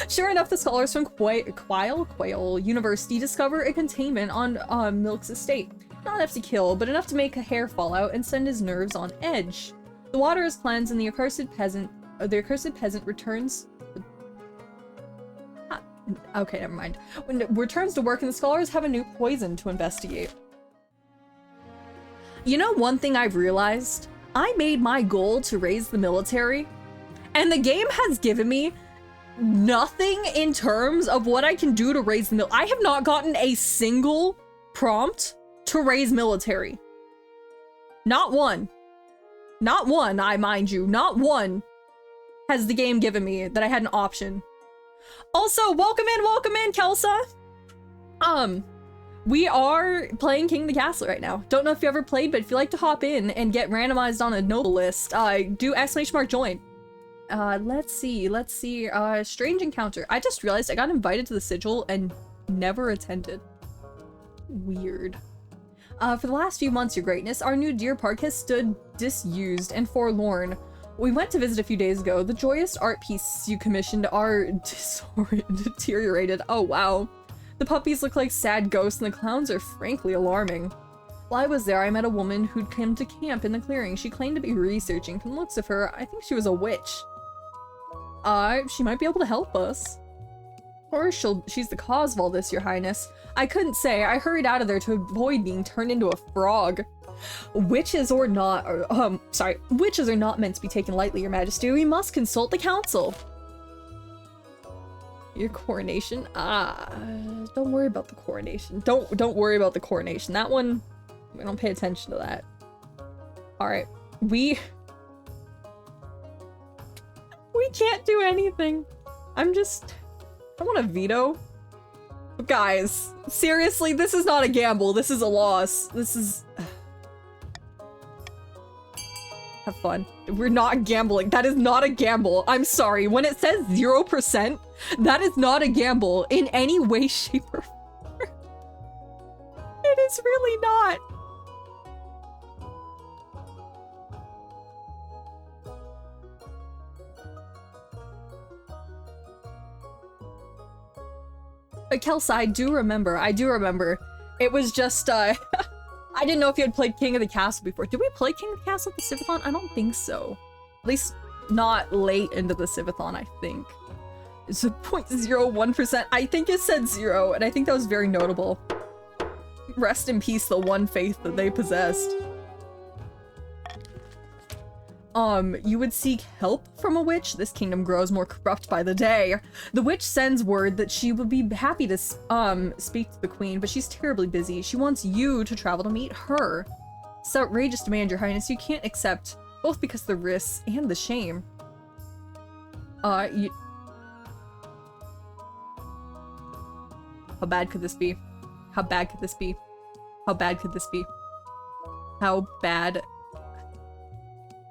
[SPEAKER 1] Sure enough, the scholars from Quail University discover a containment on Milk's estate. Not enough to kill, but enough to make a hair fall out and send his nerves on edge. The water is cleansed and the accursed peasant returns... Okay, never mind. When it returns to work and the scholars have a new poison to investigate. You know one thing I've realized? I made my goal to raise the military, and the game has given me nothing in terms of what I can do to raise the military. I have not gotten a single prompt to raise military. Not one. Not one, I mind you. Not one has the game given me that I had an option. Also, welcome in, Kelsa! We are playing King of the Castle right now. Don't know if you ever played, but if you like to hop in and get randomized on a noble list, do !join. Let's see, strange encounter. I just realized I got invited to the sigil and never attended. Weird. For the last few months, your greatness, our new deer park has stood disused and forlorn. We went to visit a few days ago. The joyous art pieces you commissioned are deteriorated. Oh wow. The puppies look like sad ghosts and the clowns are frankly alarming. While I was there, I met a woman who'd come to camp in the clearing. She claimed to be researching. From the looks of her, I think she was a witch. She might be able to help us. Or she's the cause of all this, your highness. I couldn't say. I hurried out of there to avoid being turned into a frog. Witches are not meant to be taken lightly, your majesty. We must consult the council. Your coronation? Don't worry about the coronation. Don't worry about the coronation. That one, we don't pay attention to that. Alright. We can't do anything. I want a veto. Guys, seriously, this is not a gamble. This is a loss. This is... Have fun. We're not gambling. That is not a gamble. I'm sorry. When it says 0%, that is not a gamble in any way, shape, or form. It is really not. But Kelsa, I do remember. It was just, I didn't know if you had played King of the Castle before. Did we play King of the Castle at the Civathon? I don't think so. At least not late into the Civathon, I think. It's a 0.01%. I think it said 0, and I think that was very notable. Rest in peace, the one faith that they possessed. You would seek help from a witch. This kingdom grows more corrupt by the day. The witch sends word that she would be happy to speak to the queen, but she's terribly busy. She wants you to travel to meet her. It's an outrageous demand, your highness. You can't accept, both because of the risks and the shame. How bad could this be? How bad could this be? How bad could this be? How bad?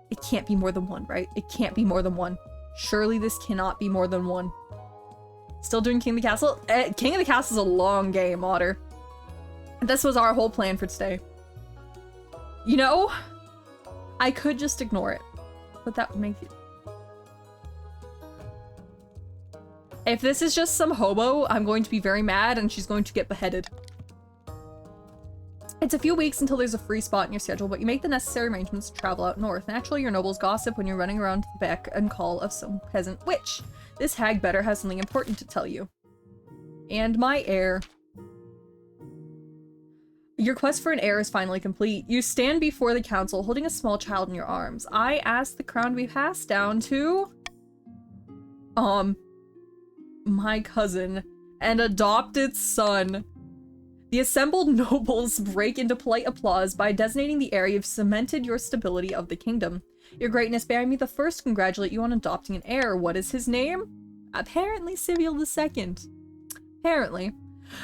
[SPEAKER 1] It can't be more than one, right? It can't be more than one. Surely this cannot be more than one. Still doing King of the Castle? King of the Castle is a long game, Otter. This was our whole plan for today. You know, I could just ignore it, but that would make it... If this is just some hobo, I'm going to be very mad and she's going to get beheaded. It's a few weeks until there's a free spot in your schedule, but you make the necessary arrangements to travel out north. Naturally, your nobles gossip when you're running around the beck and call of some peasant witch. This hag better has something important to tell you. And my heir. Your quest for an heir is finally complete. You stand before the council holding a small child in your arms. I ask the crown to be passed down to... my cousin and adopted son. The assembled nobles break into polite applause by designating the heir. You've cemented your stability of the kingdom. Your greatness, may I be the first to congratulate you on adopting an heir. What is his name? Apparently Siviel II. Apparently.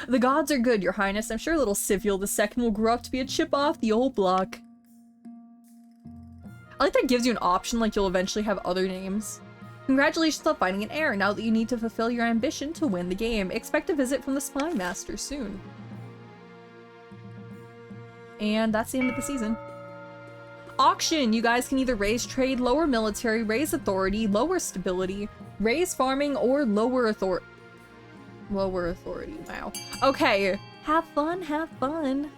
[SPEAKER 1] The gods are good, your highness. I'm sure little Siviel II will grow up to be a chip off the old block. I like that gives you an option, like you'll eventually have other names. Congratulations on finding an heir. Now that you need to fulfill your ambition to win the game, expect a visit from the Spy Master soon. And that's the end of the season. Auction! You guys can either raise trade, lower military, raise authority, lower stability, raise farming, or lower authority. Lower authority, wow. Okay, have fun, have fun.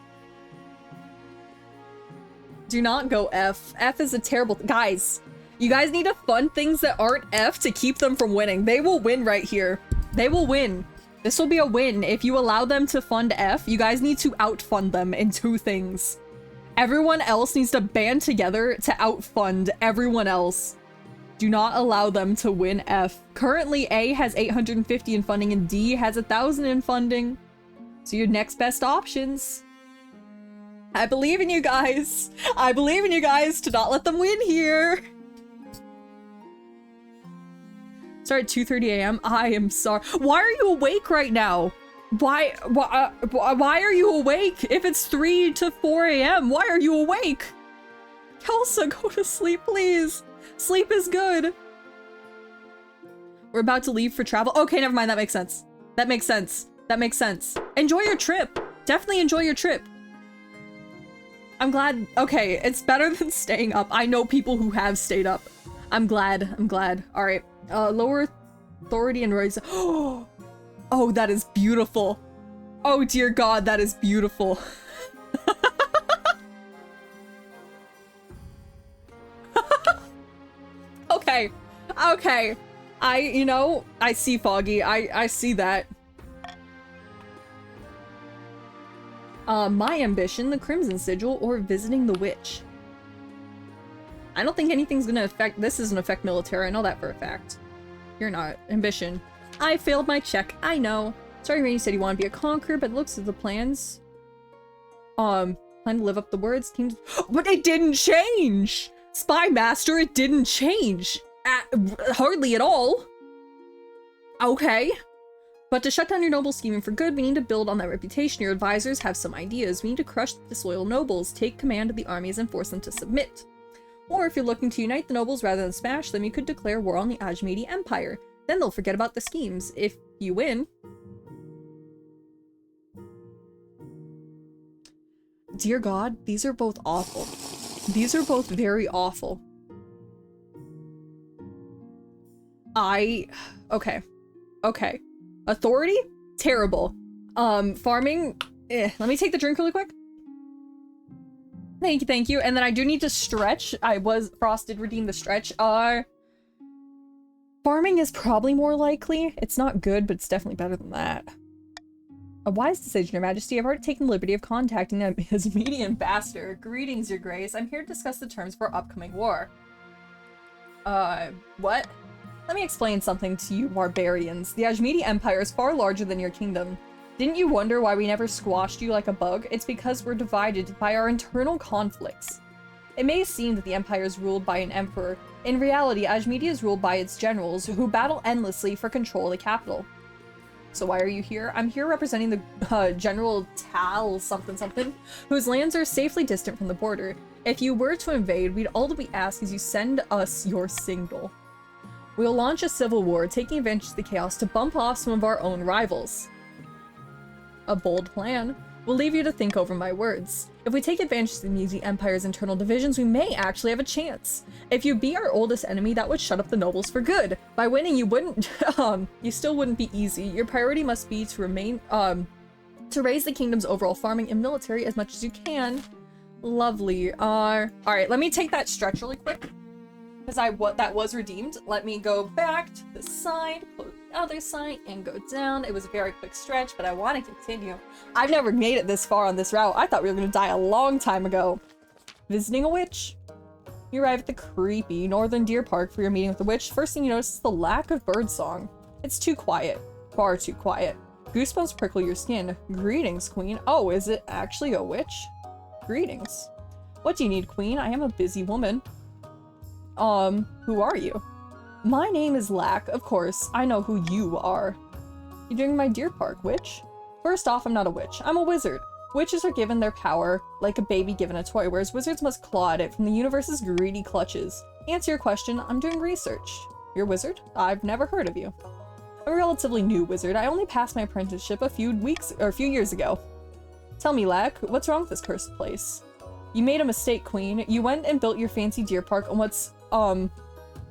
[SPEAKER 1] Do not go F. F is a terrible guys, you guys need to fund things that aren't F to keep them from winning. They will win right here. They will win. This will be a win. If you allow them to fund F, you guys need to outfund them in two things. Everyone else needs to band together to outfund everyone else. Do not allow them to win F. Currently, A has 850 in funding and D has 1,000 in funding. So your next best options. I believe in you guys. I believe in you guys to not let them win here. Start at 2:30 a.m. I am sorry. Why are you awake right now? Why are you awake? If it's 3 to 4 a.m., why are you awake? Kelsa, go to sleep, please. Sleep is good. We're about to leave for travel. Okay, never mind. That makes sense. That makes sense. That makes sense. Enjoy your trip. Definitely enjoy your trip. I'm glad. Okay, it's better than staying up. I know people who have stayed up. I'm glad. I'm glad. All right. Lower authority and rise. Oh, that is beautiful. Oh dear God, that is beautiful. Okay. Okay. You know, I see Foggy. I see that. My ambition, the Crimson Sigil, or visiting the witch. I don't think anything's gonna affect- this doesn't affect military, I know that for a fact. You're not. Ambition. I failed my check, I know. Sorry, Rainy said you want to be a conqueror, but looks at the plans. Plan to live up the words, teams- but it didn't change! Spy Master, it didn't change! Hardly at all. Okay. But to shut down your noble scheming for good, we need to build on that reputation. Your advisors have some ideas. We need to crush the disloyal nobles, take command of the armies, and force them to submit. Or if you're looking to unite the nobles rather than smash them, you could declare war on the Ajamedi Empire. Then they'll forget about the schemes. If you win... Dear God, these are both awful. These are both very awful. Okay. Okay. Authority? Terrible. Farming? Let me take the drink really quick. Thank you, thank you. And then I do need to stretch. Frost did redeem the stretch. Farming is probably more likely. It's not good, but it's definitely better than that. A wise decision, Your Majesty. I've already taken the liberty of contacting his media ambassador. Greetings, Your Grace. I'm here to discuss the terms for our upcoming war. What? Let me explain something to you barbarians. The Ajmedi Empire is far larger than your kingdom. Didn't you wonder why we never squashed you like a bug? It's because we're divided by our internal conflicts. It may seem that the empire is ruled by an emperor. In reality, Ajmedi is ruled by its generals, who battle endlessly for control of the capital. So why are you here? I'm here representing the General Tal something something, whose lands are safely distant from the border. If you were to invade, all that we ask is you send us your signal. We'll launch a civil war, taking advantage of the chaos to bump off some of our own rivals. A bold plan. We'll leave you to think over my words. If we take advantage of the Ajmedi Empire's internal divisions, we may actually have a chance. If you be our oldest enemy, that would shut up the nobles for good. By winning, you wouldn't, you still wouldn't be easy. Your priority must be to remain, to raise the kingdom's overall farming and military as much as you can. Lovely. Alright, let me take that stretch really quick. Because that was redeemed. Let me go back to the side, close the other side, and go down. It was a very quick stretch, but I want to continue. I've never made it this far on this route. I thought we were going to die a long time ago. Visiting a witch. You arrive at the creepy Northern Deer Park for your meeting with the witch. First thing you notice is the lack of birdsong. It's too quiet. Far too quiet. Goosebumps prickle your skin. Greetings, Queen. Oh, is it actually a witch? Greetings. What do you need, Queen? I am a busy woman. Who are you? My name is Lack. Of course, I know who you are. You're doing my deer park, witch? First off, I'm not a witch. I'm a wizard. Witches are given their power like a baby given a toy, whereas wizards must claw at it from the universe's greedy clutches. Answer your question, I'm doing research. You're a wizard? I've never heard of you. I'm a relatively new wizard. I only passed my apprenticeship a few years ago. Tell me, Lack, what's wrong with this cursed place? You made a mistake, Queen. You went and built your fancy deer park on what's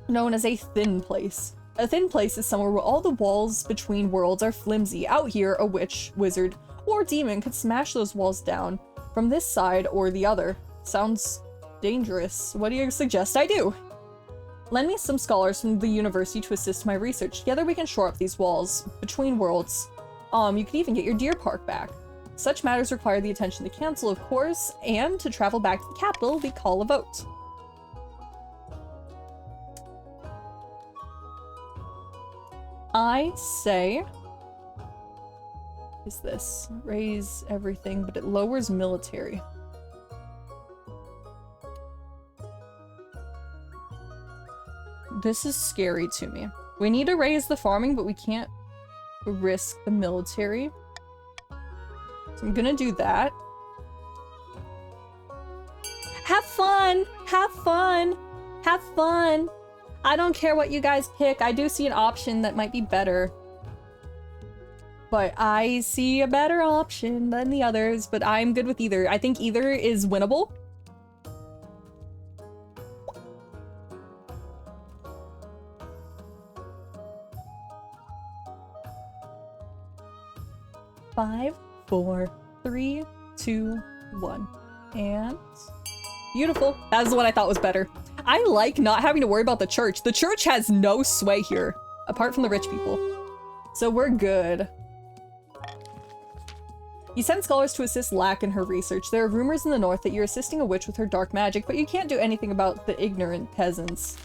[SPEAKER 1] known as a thin place. A thin place is somewhere where all the walls between worlds are flimsy. Out here, a witch, wizard, or demon could smash those walls down from this side or the other. Sounds dangerous. What do you suggest I do? Lend me some scholars from the university to assist my research. Together we can shore up these walls between worlds. You could even get your deer park back. Such matters require the attention of the council, of course, and to travel back to the capital, we call a vote. I say, is this? Raise everything, but it lowers military. This is scary to me. We need to raise the farming, but we can't risk the military. So I'm gonna do that. Have fun! Have fun! Have fun! I don't care what you guys pick. I do see an option that might be better. But I see a better option than the others, but I'm good with either. I think either is winnable. Five, 4, 3, 2, 1. And beautiful. That was the one I thought was better. I like not having to worry about the church. The church has no sway here, apart from the rich people. So we're good. You send scholars to assist Lack in her research. There are rumors in the north that you're assisting a witch with her dark magic, but you can't do anything about the ignorant peasants.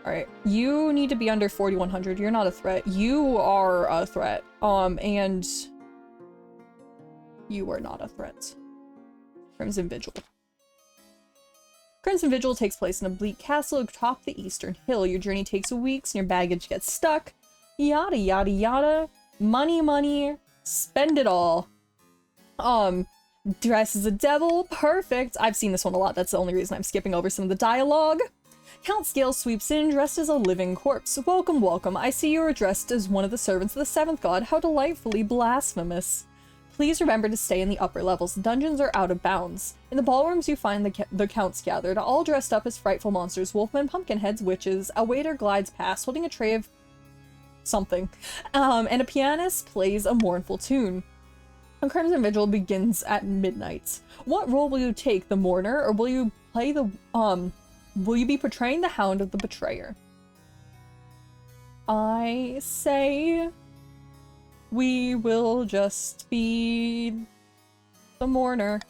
[SPEAKER 1] Alright, you need to be under 4,100. You're not a threat. You are a threat. And you are not a threat. Crimson Vigil. Crimson Vigil takes place in a bleak castle atop the eastern hill. Your journey takes weeks and your baggage gets stuck. Yada yada yada. Money, money. Spend it all. Dress as a devil. Perfect. I've seen this one a lot. That's the only reason I'm skipping over some of the dialogue. Count Scale sweeps in, dressed as a living corpse. Welcome, welcome. I see you are dressed as one of the servants of the seventh god. How delightfully blasphemous. Please remember to stay in the upper levels. The dungeons are out of bounds. In the ballrooms you find the counts gathered, all dressed up as frightful monsters, wolfmen, pumpkinheads, witches. A waiter glides past, holding a tray of something. And a pianist plays a mournful tune. A Crimson Vigil begins at midnight. What role will you take, the mourner, or will you play the, will you be portraying the hound of the betrayer? I say we will just be the mourner.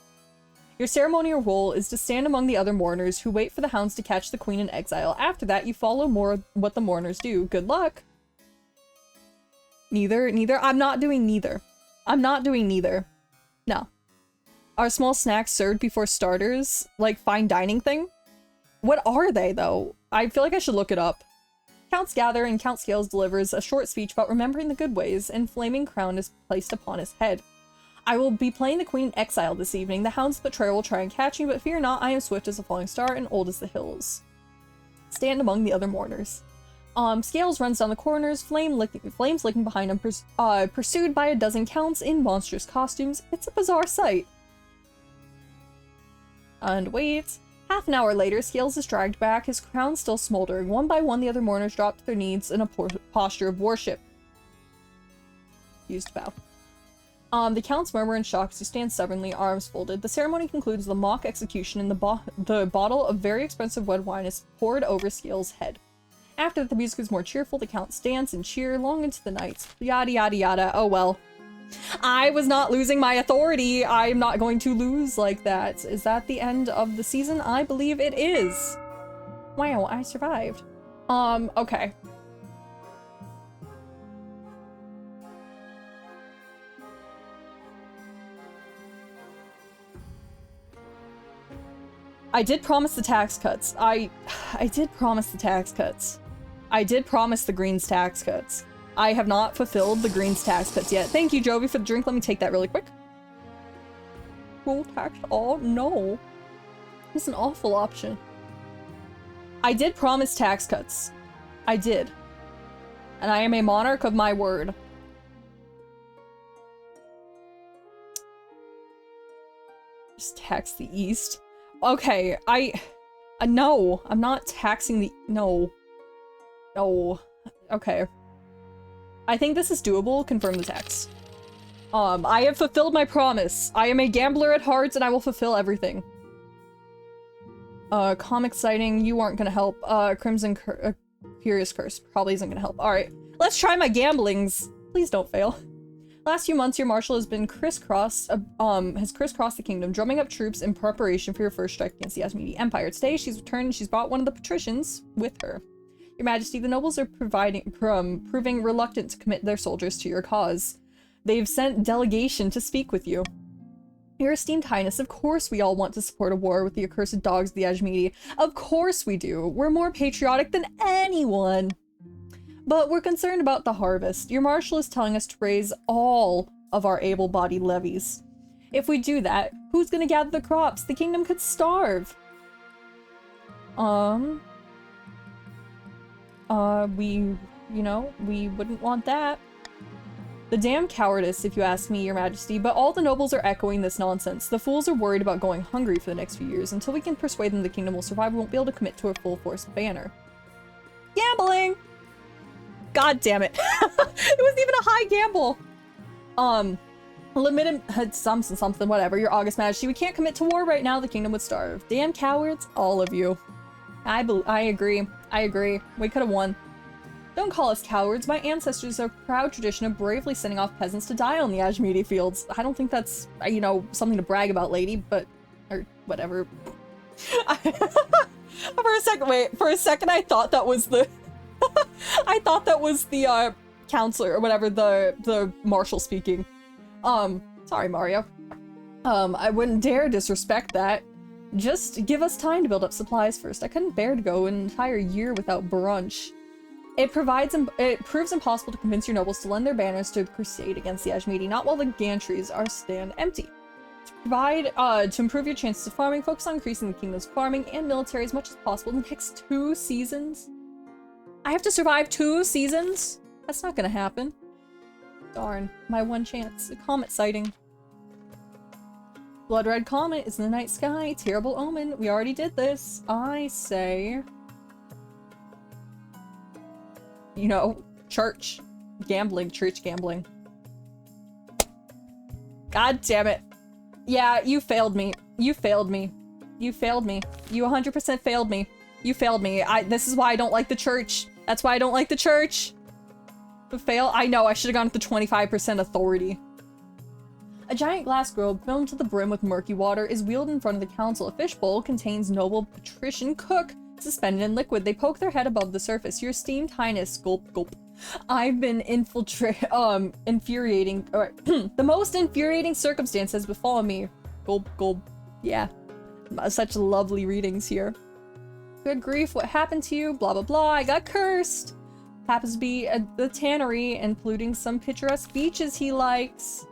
[SPEAKER 1] Your ceremonial role is to stand among the other mourners who wait for the hounds to catch the queen in exile. After that, you follow more what the mourners do. Good luck. Neither. I'm not doing neither. I'm not doing neither. No. Are small snacks served before starters? Like fine dining thing? What are they, though? I feel like I should look it up. Counts gather and Count Scales delivers a short speech about remembering the good ways, and flaming crown is placed upon his head. I will be playing the queen in exile this evening. The hounds of betrayal will try and catch me, but fear not, I am swift as a falling star and old as the hills. Stand among the other mourners. Scales runs down the corners, flames licking behind him, pursued by a dozen counts in monstrous costumes. It's a bizarre sight. And wait. Half an hour later, Scales is dragged back, his crown still smoldering. One by one, the other mourners drop to their knees in a posture of worship. Used bow. The counts murmur in shock as you stand stubbornly, arms folded. The ceremony concludes the mock execution, and the bottle of very expensive red wine is poured over Scales' head. After that, the music is more cheerful, the counts dance and cheer long into the night. Yada yada yada. Oh well. I was not losing my authority. I'm not going to lose like that. Is that the end of the season? I believe it is. Wow, I survived. Okay. I did promise the tax cuts. I did promise the tax cuts. I did promise the Greens tax cuts. I have not fulfilled the Greens tax cuts yet. Thank you, Jovi, for the drink. Let me take that really quick. Full tax? Oh, no. It's an awful option. I did promise tax cuts. I did. And I am a monarch of my word. Just tax the East. Okay, no, I'm not taxing the, no. Okay. I think this is doable. Confirm the tax. I have fulfilled my promise. I am a gambler at heart and I will fulfill everything. Comic sighting, you aren't gonna help. Curious Curse probably isn't gonna help. Alright, let's try my gamblings. Please don't fail. Last few months, your marshal has been crisscrossed the kingdom, drumming up troops in preparation for your first strike against the Ashmedi Empire. Today, she's returned and she's brought one of the patricians with her. Your Majesty, the nobles are proving reluctant to commit their soldiers to your cause. They've sent delegation to speak with you. Your esteemed highness, of course we all want to support a war with the accursed dogs of the Ashmedi. Of course we do. We're more patriotic than anyone. But we're concerned about the harvest. Your marshal is telling us to raise all of our able-bodied levies. If we do that, who's gonna gather the crops? The kingdom could starve. We wouldn't want that. The damn cowardice, if you ask me, your majesty, but all the nobles are echoing this nonsense. The fools are worried about going hungry for the next few years. Until we can persuade them the kingdom will survive, we won't be able to commit to a full-force banner. Gambling! God damn it. It wasn't even a high gamble. Limited something, whatever. Your August Majesty, we can't commit to war right now. The kingdom would starve. Damn cowards, all of you. I agree. I agree. We could have won. Don't call us cowards. My ancestors have a proud tradition of bravely sending off peasants to die on the Ashmedi fields. I don't think that's, something to brag about, lady, but, or whatever. For a second I thought that was the counselor or whatever, the marshal speaking. Sorry, Mario. I wouldn't dare disrespect that. Just give us time to build up supplies first. I couldn't bear to go an entire year without brunch. It proves impossible to convince your nobles to lend their banners to the crusade against the Ashmedi, not while the gantries are stand empty. To improve your chances of farming, focus on increasing the kingdom's farming and military as much as possible in the next 2 seasons. I have to survive 2 seasons? That's not gonna happen. Darn, my one chance. A comet sighting. Blood red comet is in the night sky. Terrible omen. We already did this. I say... church gambling. God damn it. Yeah, you failed me. You failed me. You 100% failed me. You failed me. This is why I don't like the church. That's why I don't like the church. The fail? I know, I should have gone with the 25% authority. A giant glass globe filled to the brim with murky water is wheeled in front of the council. A fishbowl contains noble patrician cook suspended in liquid. They poke their head above the surface. Your esteemed highness, gulp gulp. I've been infuriating, or the most infuriating circumstance has befallen me. Gulp gulp. Yeah. Such lovely readings here. Good grief, what happened to you? Blah blah blah, I got cursed. Happens to be at the tannery and polluting some picturesque beaches he likes.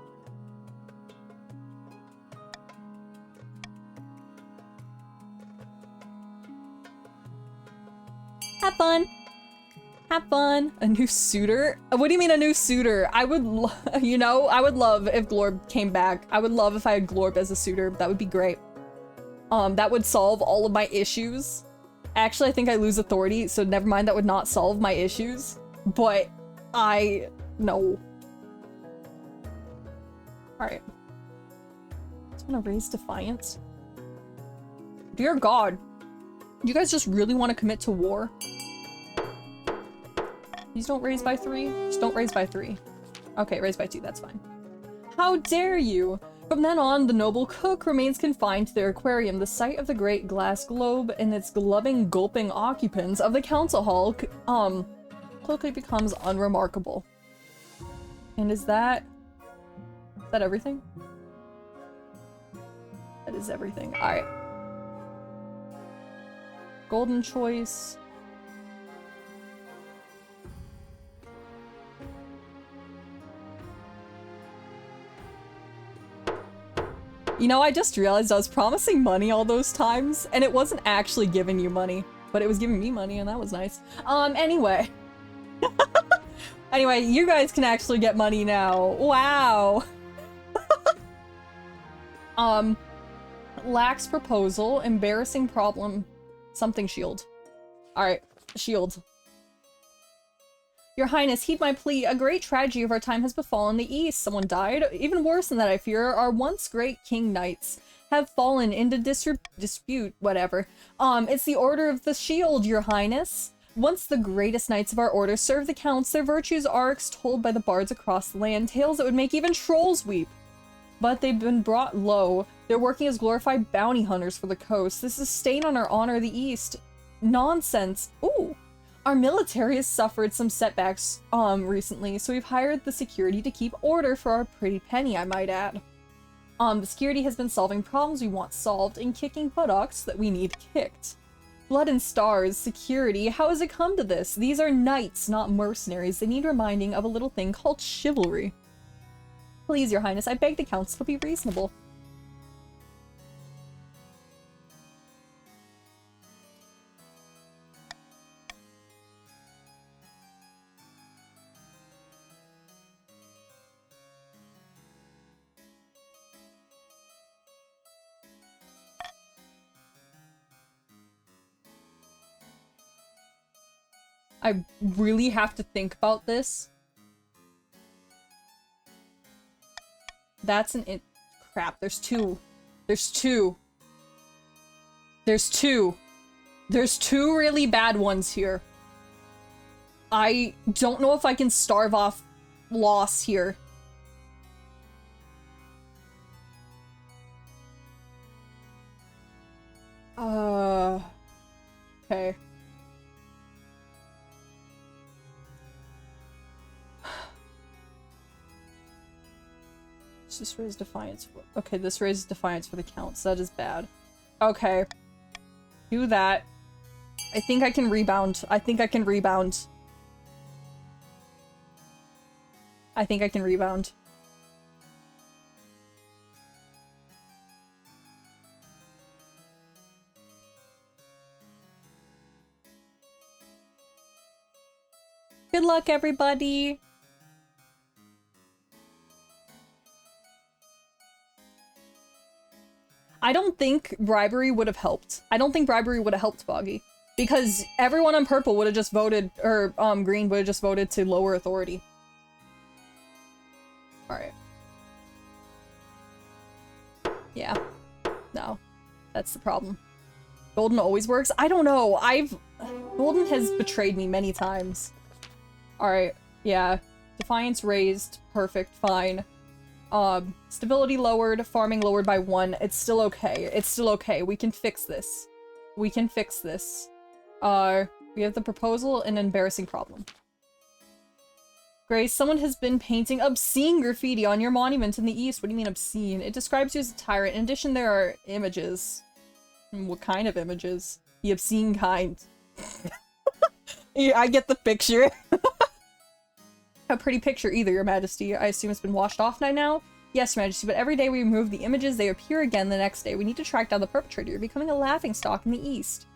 [SPEAKER 1] Have fun. Have fun. A new suitor? What do you mean a new suitor? I would, you know, I would love if Glorb came back. I would love if I had Glorb as a suitor. That would be great. That would solve all of my issues. Actually, I think I lose authority, so never mind, that would not solve my issues. But no. Alright. Just wanna raise defiance. Dear God. You guys just really want to commit to war? Please don't raise by 3. Just don't raise by 3. Okay, raise by 2, that's fine. How dare you! From then on, the noble cook remains confined to their aquarium. The sight of the great glass globe and its glubbing, gulping occupants of the council hall quickly becomes unremarkable. And is that everything? That is everything. Alright. Golden choice. You know, I just realized I was promising money all those times, and it wasn't actually giving you money, but it was giving me money, and that was nice. Anyway. Anyway, you guys can actually get money now. Wow. Lax proposal, embarrassing problem, something shield. Alright, shield. Your Highness, heed my plea. A great tragedy of our time has befallen the East. Someone died. Even worse than that, I fear. Our once great king knights have fallen into dispute, whatever. It's the Order of the Shield, Your Highness. Once the greatest knights of our order served the counts, their virtues are extolled by the bards across the land, tales that would make even trolls weep. But they've been brought low. They're working as glorified bounty hunters for the coast. This is a stain on our honor of the East. Nonsense. Ooh. Our military has suffered some setbacks recently, so we've hired the security to keep order for our pretty penny, I might add. The security has been solving problems we want solved and kicking buttocks that we need kicked. Blood and stars, security, how has it come to this? These are knights, not mercenaries. They need reminding of a little thing called chivalry. Please, Your Highness, I beg the council to be reasonable. I really have to think about this. That's an crap, there's two. There's two. There's two. There's two really bad ones here. I don't know if I can starve off loss here. Okay. This raises defiance for— okay, this raises defiance for the counts. That is bad. Okay. Do that. I think I can rebound. I think I can rebound. I think I can rebound. Good luck, everybody! I don't think bribery would have helped. I don't think bribery would have helped Boggy. Because everyone on purple would have just voted, or green would have just voted to lower authority. Alright. Yeah. No. That's the problem. Golden always works? I don't know. Golden has betrayed me many times. Alright. Yeah. Defiance raised. Perfect. Fine. Stability lowered, farming lowered by 1. It's still okay. It's still okay. We can fix this. We can fix this. We have the proposal, an embarrassing problem. Grace, someone has been painting obscene graffiti on your monument in the east. What do you mean obscene? It describes you as a tyrant. In addition, there are images. What kind of images? The obscene kind. Yeah, I get the picture. A pretty picture either, Your Majesty. I assume it's been washed off now? Yes, Your Majesty, but every day we remove the images, they appear again the next day. We need to track down the perpetrator. You're becoming a laughingstock in the east.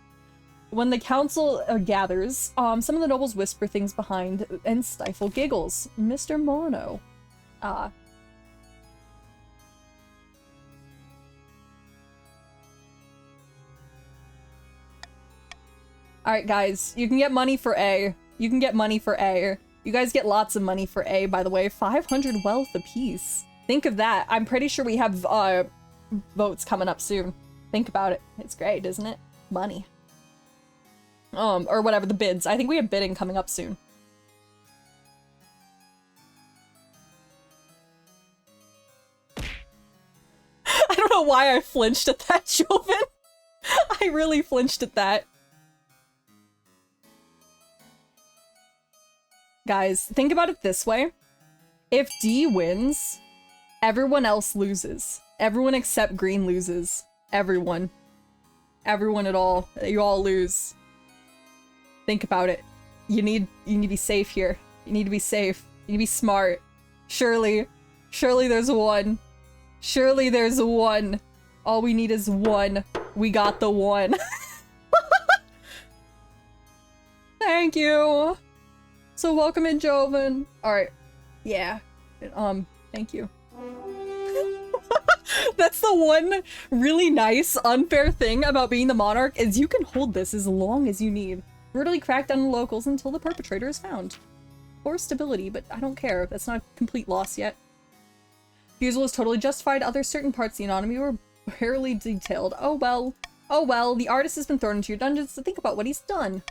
[SPEAKER 1] When the council gathers, some of the nobles whisper things behind and stifle giggles. Mr. Mono. Alright, guys. You can get money for A. You can get money for A. You guys get lots of money for A, by the way. 500 wealth apiece. Think of that. I'm pretty sure we have, votes coming up soon. Think about it. It's great, isn't it? Money. Or whatever, the bids. I think we have bidding coming up soon. I don't know why I flinched at that, Joven. I really flinched at that. Guys, think about it this way. If D wins, everyone else loses. Everyone except green loses. Everyone. Everyone at all. You all lose. Think about it. You need to be safe here. You need to be safe. You need to be smart. Surely there's one. Surely there's one. All we need is one. We got the one. Thank you. So welcome in, Joven. Alright. Yeah. Thank you. That's the one really nice, unfair thing about being the monarch is you can hold this as long as you need. Brutally crack down the locals until the perpetrator is found. Or stability, but I don't care. That's not a complete loss yet. Refusal is totally justified. Other certain parts of the anatomy were barely detailed. Oh well. Oh well. The artist has been thrown into your dungeons to think about what he's done.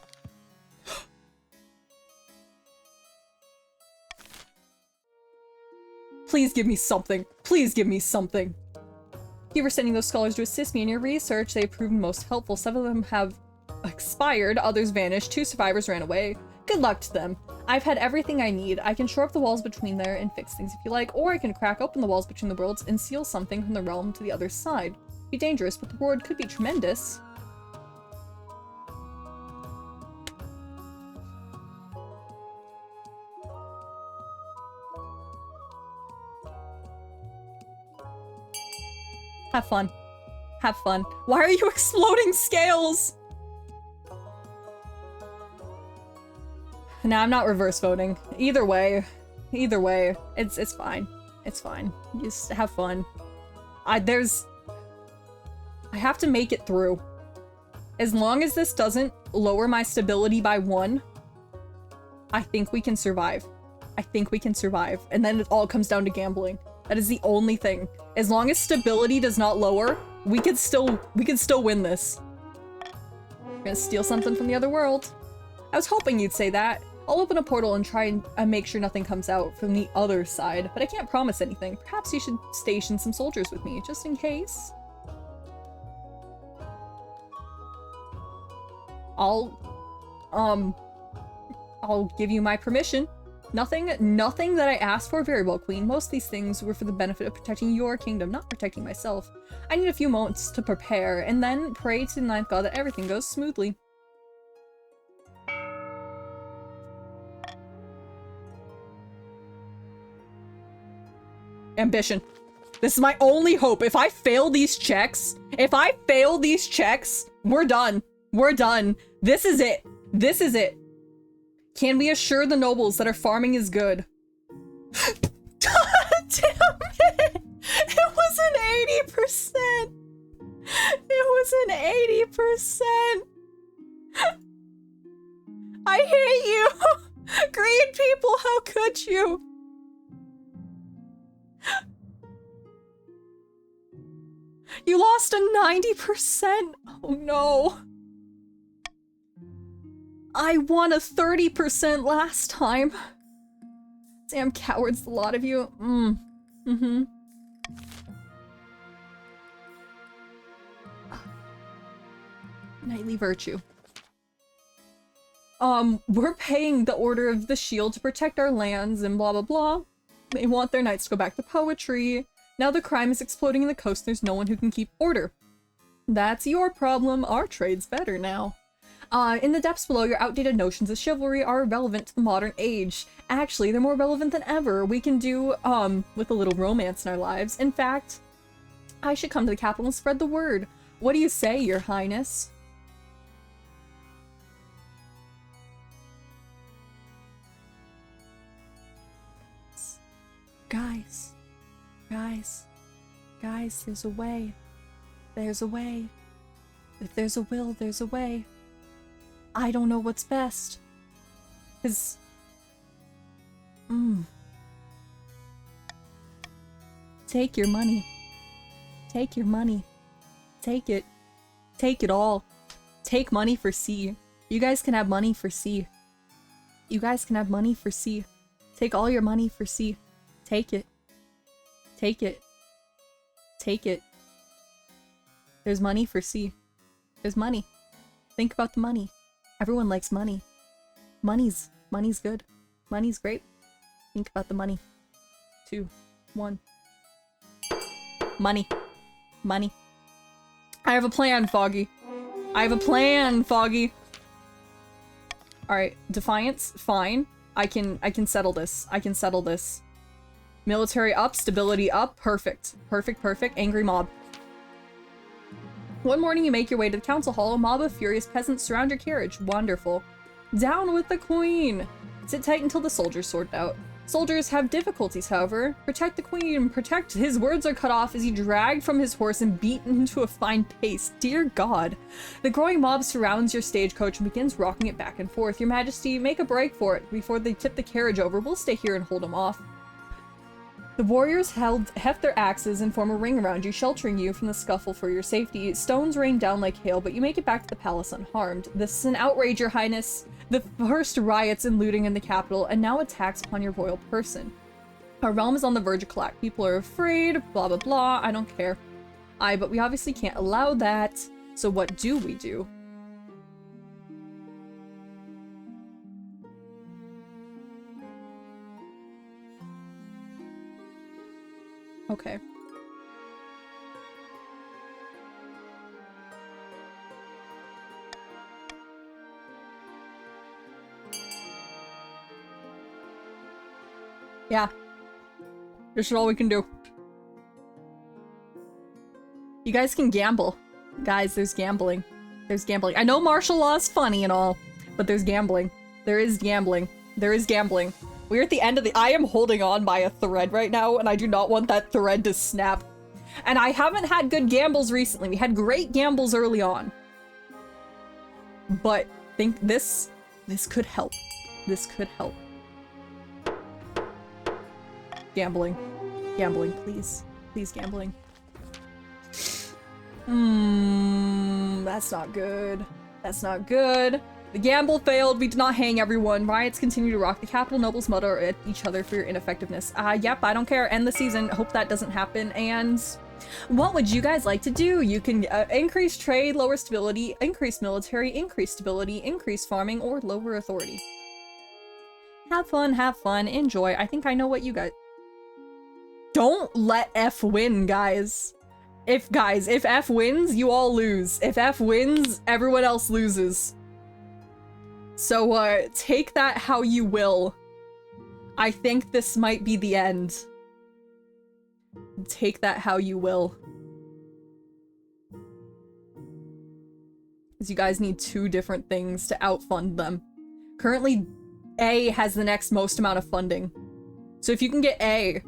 [SPEAKER 1] Please give me something. Please give me something. Thank you for sending those scholars to assist me in your research. They have proven most helpful. Some of them have expired, others vanished, 2 survivors ran away. Good luck to them. I've had everything I need. I can shore up the walls between there and fix things if you like, or I can crack open the walls between the worlds and seal something from the realm to the other side. Be dangerous, but the reward could be tremendous. Have fun. Have fun. Why are you exploding scales? Nah, I'm not reverse voting. Either way, it's fine. It's fine. Just have fun. I have to make it through. As long as this doesn't lower my stability by 1, I think we can survive. I think we can survive. And then it all comes down to gambling. That is the only thing. As long as stability does not lower, we could still win this. I'm gonna steal something from the other world. I was hoping you'd say that. I'll open a portal and try and make sure nothing comes out from the other side, but I can't promise anything. Perhaps you should station some soldiers with me, just in case. I'll give you my permission. Nothing that I asked for, very well, Queen. Most of these things were for the benefit of protecting your kingdom, not protecting myself. I need a few moments to prepare, and then pray to the ninth god that everything goes smoothly. Ambition. This is my only hope. If I fail these checks, we're done. We're done. This is it. This is it. Can we assure the nobles that our farming is good? Damn it! It was an 80%! It was an 80%! I hate you! Green people, how could you? You lost a 90%? Oh no. I won a 30% last time. Damn cowards, a lot of you. Knightly virtue. We're paying the Order of the Shield to protect our lands and blah blah blah. They want their knights to go back to poetry. Now the crime is exploding in the coast, there's no one who can keep order. That's your problem, our trade's better now. In the depths below, your outdated notions of chivalry are relevant to the modern age. Actually, they're more relevant than ever. We can do, with a little romance in our lives. In fact, I should come to the capital and spread the word. What do you say, your highness? Guys, there's a way. There's a way. If there's a will, there's a way. I don't know what's best. 'Cause... Take your money. Take your money. Take it. Take it all. Take money for C. You guys can have money for C. You guys can have money for C. Take all your money for C. Take it. Take it. Take it. There's money for C. There's money. Think about the money. Everyone likes money. Money's good. Money's great. Think about the money. 2, 1. Money. Money. I have a plan, Foggy. I have a plan, Foggy. Alright, Defiance, fine. I can settle this. I can settle this. Military up, stability up, perfect. Perfect. Angry mob. One morning you make your way to the council hall, a mob of furious peasants surround your carriage. Wonderful. Down with the queen! Sit tight until the soldiers sort out. Soldiers have difficulties, however. Protect the queen, protect. His words are cut off as he dragged from his horse and beaten into a fine pace. Dear God. The growing mob surrounds your stagecoach and begins rocking it back and forth. Your Majesty, make a break for it. Before they tip the carriage over, we'll stay here and hold them off. The warriors heft their axes and form a ring around you, sheltering you from the scuffle for your safety. Stones rain down like hail, but you make it back to the palace unharmed. This is an outrage, your highness. The first riots and looting in the capital, and now attacks upon your royal person. Our realm is on the verge of collapse. People are afraid, blah blah blah, I don't care. But we obviously can't allow that, so what do we do? Okay. Yeah. This is all we can do. You guys can gamble. Guys, there's gambling. There's gambling. I know martial law is funny and all, but there's gambling. There is gambling. There is gambling. We're at the end of the- I am holding on by a thread right now, and I do not want that thread to snap. And I haven't had good gambles recently. We had great gambles early on. But think this could help. This could help. Gambling. Gambling, please. Please, gambling. That's not good. That's not good. The gamble failed. We did not hang everyone. Riots continue to rock the capital. Nobles mutter at each other for your ineffectiveness. Yep, I don't care. End the season. Hope that doesn't happen. And what would you guys like to do? You can increase trade, lower stability, increase military, increase stability, increase farming, or lower authority. Have fun, enjoy. I think I know what you guys... Don't let F win, guys. If F wins, you all lose. If F wins, everyone else loses. So, take that how you will. I think this might be the end. Take that how you will. Because you guys need 2 different things to outfund them. Currently, A has the next most amount of funding. So if you can get A,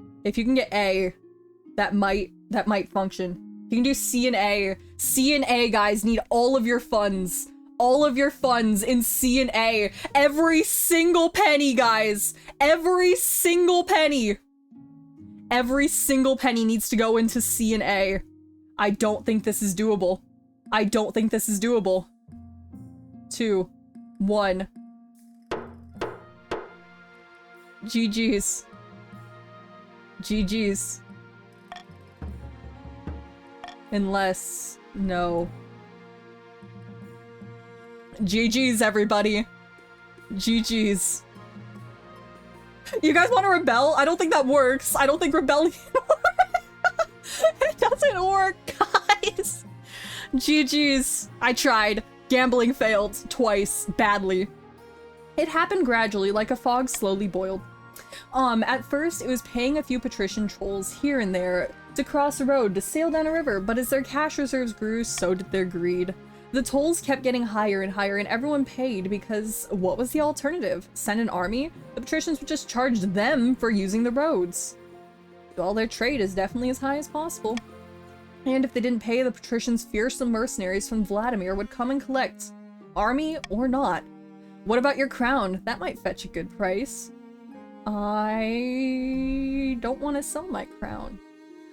[SPEAKER 1] that might function. You can do C and A. C and A, guys, need all of your funds. All of your funds in C and A. Every single penny, guys. Every single penny. Every single penny needs to go into C and A. I don't think this is doable. I don't think this is doable. 2, 1. GG's. GG's. Unless... no. GG's, everybody. GG's. You guys want to rebel? I don't think that works. I don't think rebellion works. It doesn't work, guys. GG's. I tried. Gambling failed twice, badly. It happened gradually, like a fog slowly boiled. At first, it was paying a few patrician trolls here and there to cross a road, to sail down a river, but as their cash reserves grew, so did their greed. The tolls kept getting higher and higher, and everyone paid because what was the alternative? Send an army? The patricians would just charge them for using the roads. Well, their trade is definitely as high as possible. And if they didn't pay, the patricians' fearsome mercenaries from Vladimir would come and collect. Army or not. What about your crown? That might fetch a good price. I don't want to sell my crown.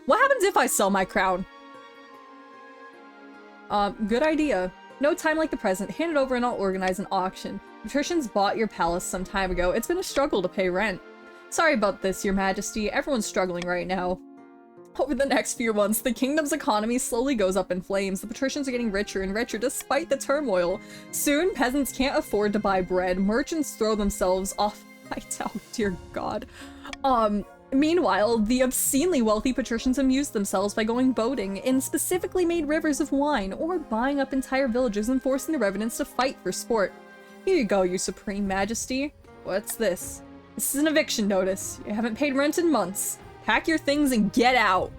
[SPEAKER 1] What happens if I sell my crown? Good idea. No time like the present. Hand it over and I'll organize an auction. Patricians bought your palace some time ago. It's been a struggle to pay rent. Sorry about this, your majesty. Everyone's struggling right now. Over the next few months, the kingdom's economy slowly goes up in flames. The patricians are getting richer and richer despite the turmoil. Soon, peasants can't afford to buy bread. Merchants throw themselves off nights out. Dear God. Meanwhile, the obscenely wealthy patricians amuse themselves by going boating in specifically made rivers of wine, or buying up entire villages and forcing the revenants to fight for sport. Here you go, your supreme majesty. What's this? This is an eviction notice. You haven't paid rent in months. Pack your things and get out.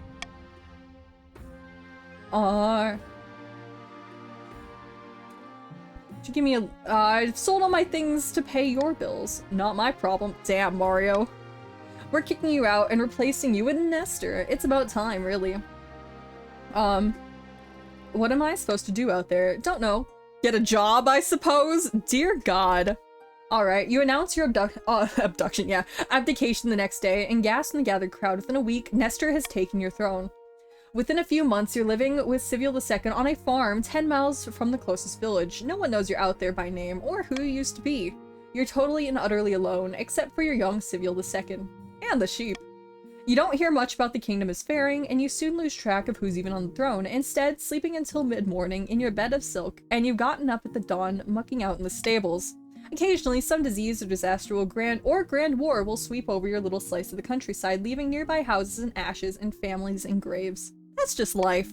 [SPEAKER 1] You give me a, I've sold all my things to pay your bills. Not my problem. Damn, Mario. We're kicking you out and replacing you with Nestor. It's about time, really. What am I supposed to do out there? Don't know. Get a job, I suppose? Dear God. Alright, you announce your abduction, yeah. Abdication the next day, and gasp in the gathered crowd. Within a week, Nestor has taken your throne. Within a few months, you're living with Civil II on a farm 10 miles from the closest village. No one knows you're out there by name, or who you used to be. You're totally and utterly alone, except for your young Civil II. And the sheep. You don't hear much about the kingdom is faring, and you soon lose track of who's even on the throne, instead sleeping until mid-morning in your bed of silk, and you've gotten up at the dawn mucking out in the stables. Occasionally, some disease or disaster will grand war will sweep over your little slice of the countryside, leaving nearby houses in ashes and families in graves. That's just life.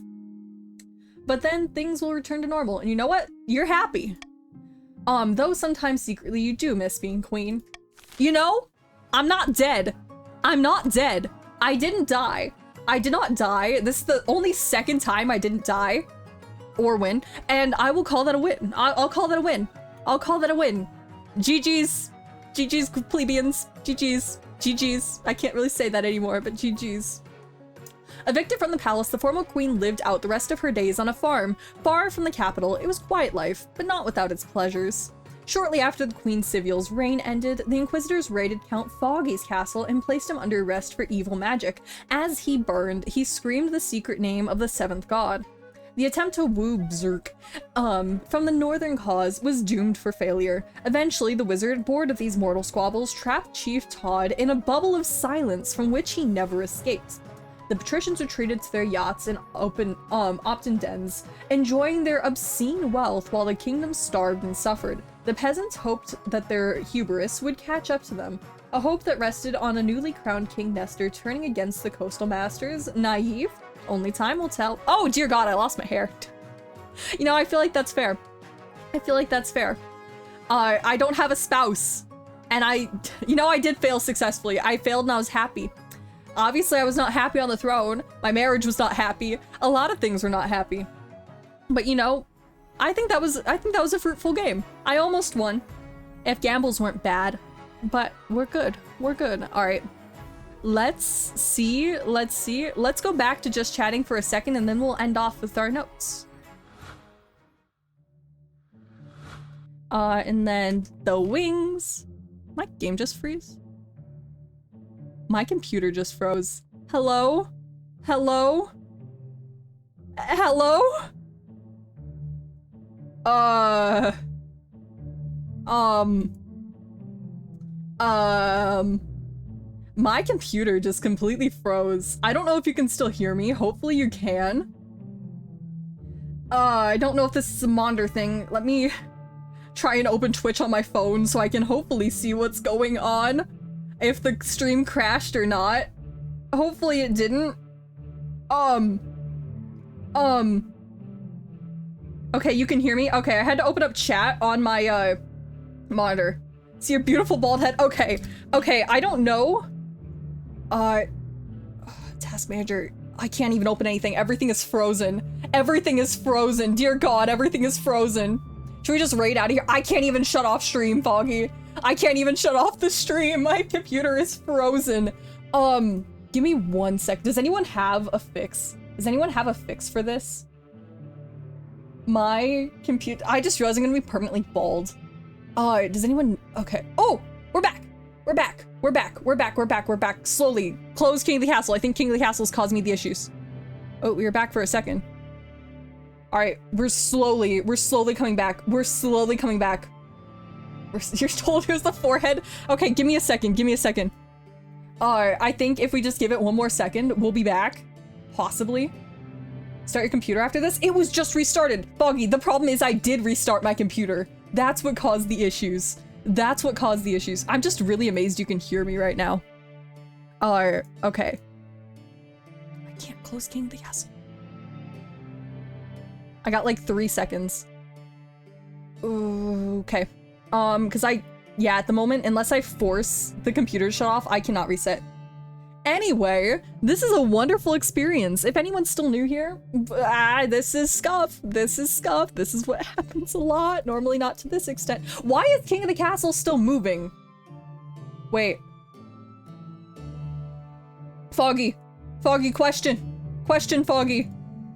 [SPEAKER 1] But then things will return to normal, and you know what? You're happy. Though sometimes secretly you do miss being queen. You know, I'm not dead. I'm not dead. I didn't die. I did not die. This is the only second time I didn't die or win, and I will call that a win. I'll call that a win. I'll call that a win. GG's. GG's, plebeians. GG's. GG's. I can't really say that anymore, but GG's. Evicted from the palace, the former queen lived out the rest of her days on a farm. Far from the capital, it was quiet life, but not without its pleasures. Shortly after the Queen Civil's reign ended, the Inquisitors raided Count Foggy's castle and placed him under arrest for evil magic. As he burned, he screamed the secret name of the seventh god. The attempt to woo Berserk from the northern cause was doomed for failure. Eventually, the wizard, bored of these mortal squabbles, trapped Chief Todd in a bubble of silence from which he never escaped. The patricians retreated to their yachts and Optin dens, enjoying their obscene wealth while the kingdom starved and suffered. The peasants hoped that their hubris would catch up to them, a hope that rested on a newly crowned King Nestor turning against the coastal masters. Naive? Only time will tell. Oh, dear God, I lost my hair. You know, I feel like that's fair. I feel like that's fair. I don't have a spouse, and I did fail successfully. I failed and I was happy. Obviously, I was not happy on the throne. My marriage was not happy. A lot of things were not happy. But you know, I think that was a fruitful game. I almost won. If gambles weren't bad. But we're good. We're good. All right. Let's see. Let's go back to just chatting for a second and then we'll end off with our notes. And then the wings. My game just freeze? My computer just froze. Hello? Hello? Hello? My computer just completely froze. I don't know if you can still hear me. Hopefully you can. I don't know if this is a monitor thing. Let me try and open Twitch on my phone so I can hopefully see what's going on. If the stream crashed or not. Hopefully it didn't. Okay, you can hear me? Okay, I had to open up chat on my, monitor. See your beautiful bald head? Okay, I don't know. Task manager. I can't even open anything. Everything is frozen. Everything is frozen. Dear God, everything is frozen. Should we just raid out of here? I can't even shut off stream, Foggy. I can't even shut off the stream. My computer is frozen. Give me 1 sec. Does anyone have a fix? Does anyone have a fix for this? My computer. I just realized I'm gonna be permanently bald. Does anyone? Okay. Oh, we're back. We're back. We're back. We're back. We're back. We're back. Slowly. Close King of the Castle. I think King of the Castle is causing me the issues. Oh, we were back for a second. All right. We're slowly coming back. We're slowly coming back. You're told here's the forehead. Okay, give me a second. Give me a second. I think if we just give it 1 more second, we'll be back. Possibly. Start your computer after this? It was just restarted. Foggy, the problem is I did restart my computer. That's what caused the issues. That's what caused the issues. I'm just really amazed you can hear me right now. Okay. I can't close King of the Castle. I got like 3 seconds. Ooh, okay. Cause yeah, at the moment, unless I force the computer to shut off, I cannot reset. Anyway, this is a wonderful experience. If anyone's still new here, this is scuff. This is scuff. This is what happens a lot. Normally not to this extent. Why is King of the Castle still moving? Wait. Foggy. Foggy, question. Question, Foggy.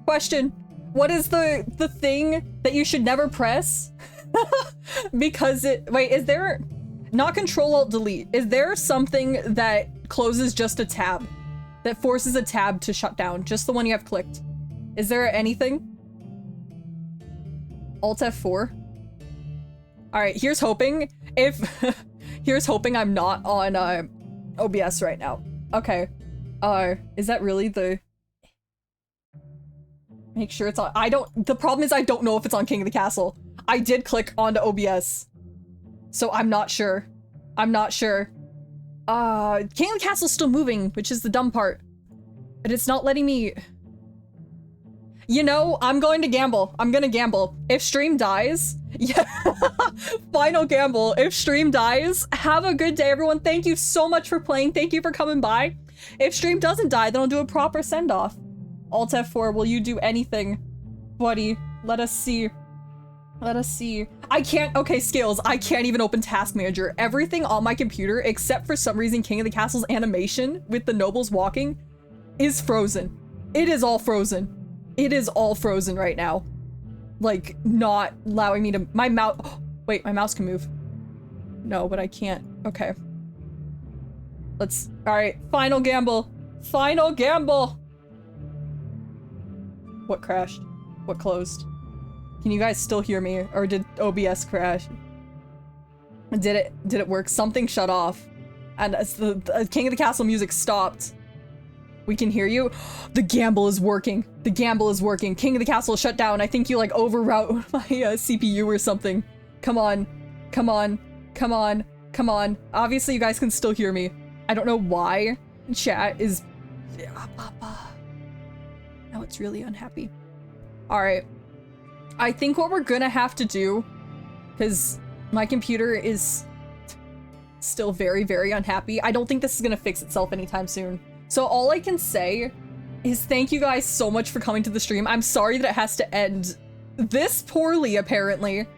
[SPEAKER 1] Question. What is the thing that you should never press? Because wait, is there, not Control-Alt-Delete, is there something that closes just a tab, that forces a tab to shut down, just the one you have clicked? Is there anything? Alt F4? Alright, here's hoping here's hoping I'm not on OBS right now. Okay, is that really the, make sure it's on, the problem is I don't know if it's on King of the Castle. I did click onto OBS, so I'm not sure. I'm not sure. King of the Castle's still moving, which is the dumb part. But it's not letting me... You know, I'm going to gamble. I'm gonna gamble. If stream dies... Yeah, final gamble. If stream dies, have a good day, everyone. Thank you so much for playing. Thank you for coming by. If stream doesn't die, then I'll do a proper send-off. Alt F4, will you do anything? Buddy, let us see. Let us see. I can't, okay, Scales, I can't even open Task Manager. Everything on my computer, except for some reason King of the Castle's animation with the nobles walking, is frozen. It is all frozen. It is all frozen right now. Like, not allowing me to, my mouse, oh, wait, my mouse can move. No, but I can't. Okay. Let's, all right, final gamble. Final gamble. What crashed? What closed? Can you guys still hear me, or did OBS crash? Did it work? Something shut off, and as the King of the Castle music stopped. We can hear you. The gamble is working. The gamble is working. King of the Castle shut down. I think you like overroute my CPU or something. Come on, come on, come on, come on. Obviously, you guys can still hear me. I don't know why chat is. Now it's really unhappy. All right. I think what we're gonna have to do, because my computer is still very, very unhappy. I don't think this is gonna fix itself anytime soon. So all I can say is thank you guys so much for coming to the stream. I'm sorry that it has to end this poorly, apparently.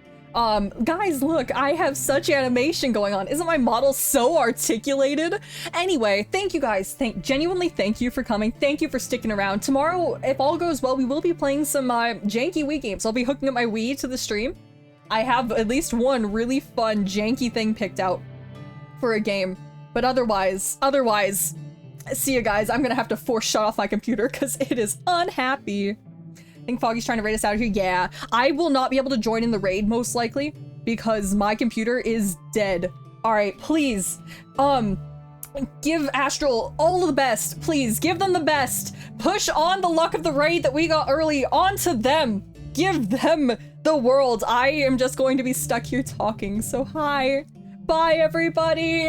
[SPEAKER 1] Guys, look, I have such animation going on. Isn't my model so articulated? Anyway, thank you guys. Genuinely thank you for coming. Thank you for sticking around. Tomorrow, if all goes well, we will be playing some janky Wii games. I'll be hooking up my Wii to the stream. I have at least one really fun janky thing picked out for a game. But otherwise, see you guys. I'm gonna have to force shut off my computer because it is unhappy. I think Foggy's trying to raid us out of here. Yeah, I will not be able to join in the raid most likely because my computer is dead. All right, please, give Astral all the best. Please give them the best. Push on the luck of the raid that we got early onto them. Give them the world. I am just going to be stuck here talking, so hi. Bye, everybody.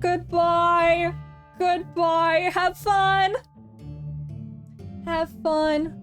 [SPEAKER 1] Goodbye. Goodbye. Have fun. Have fun.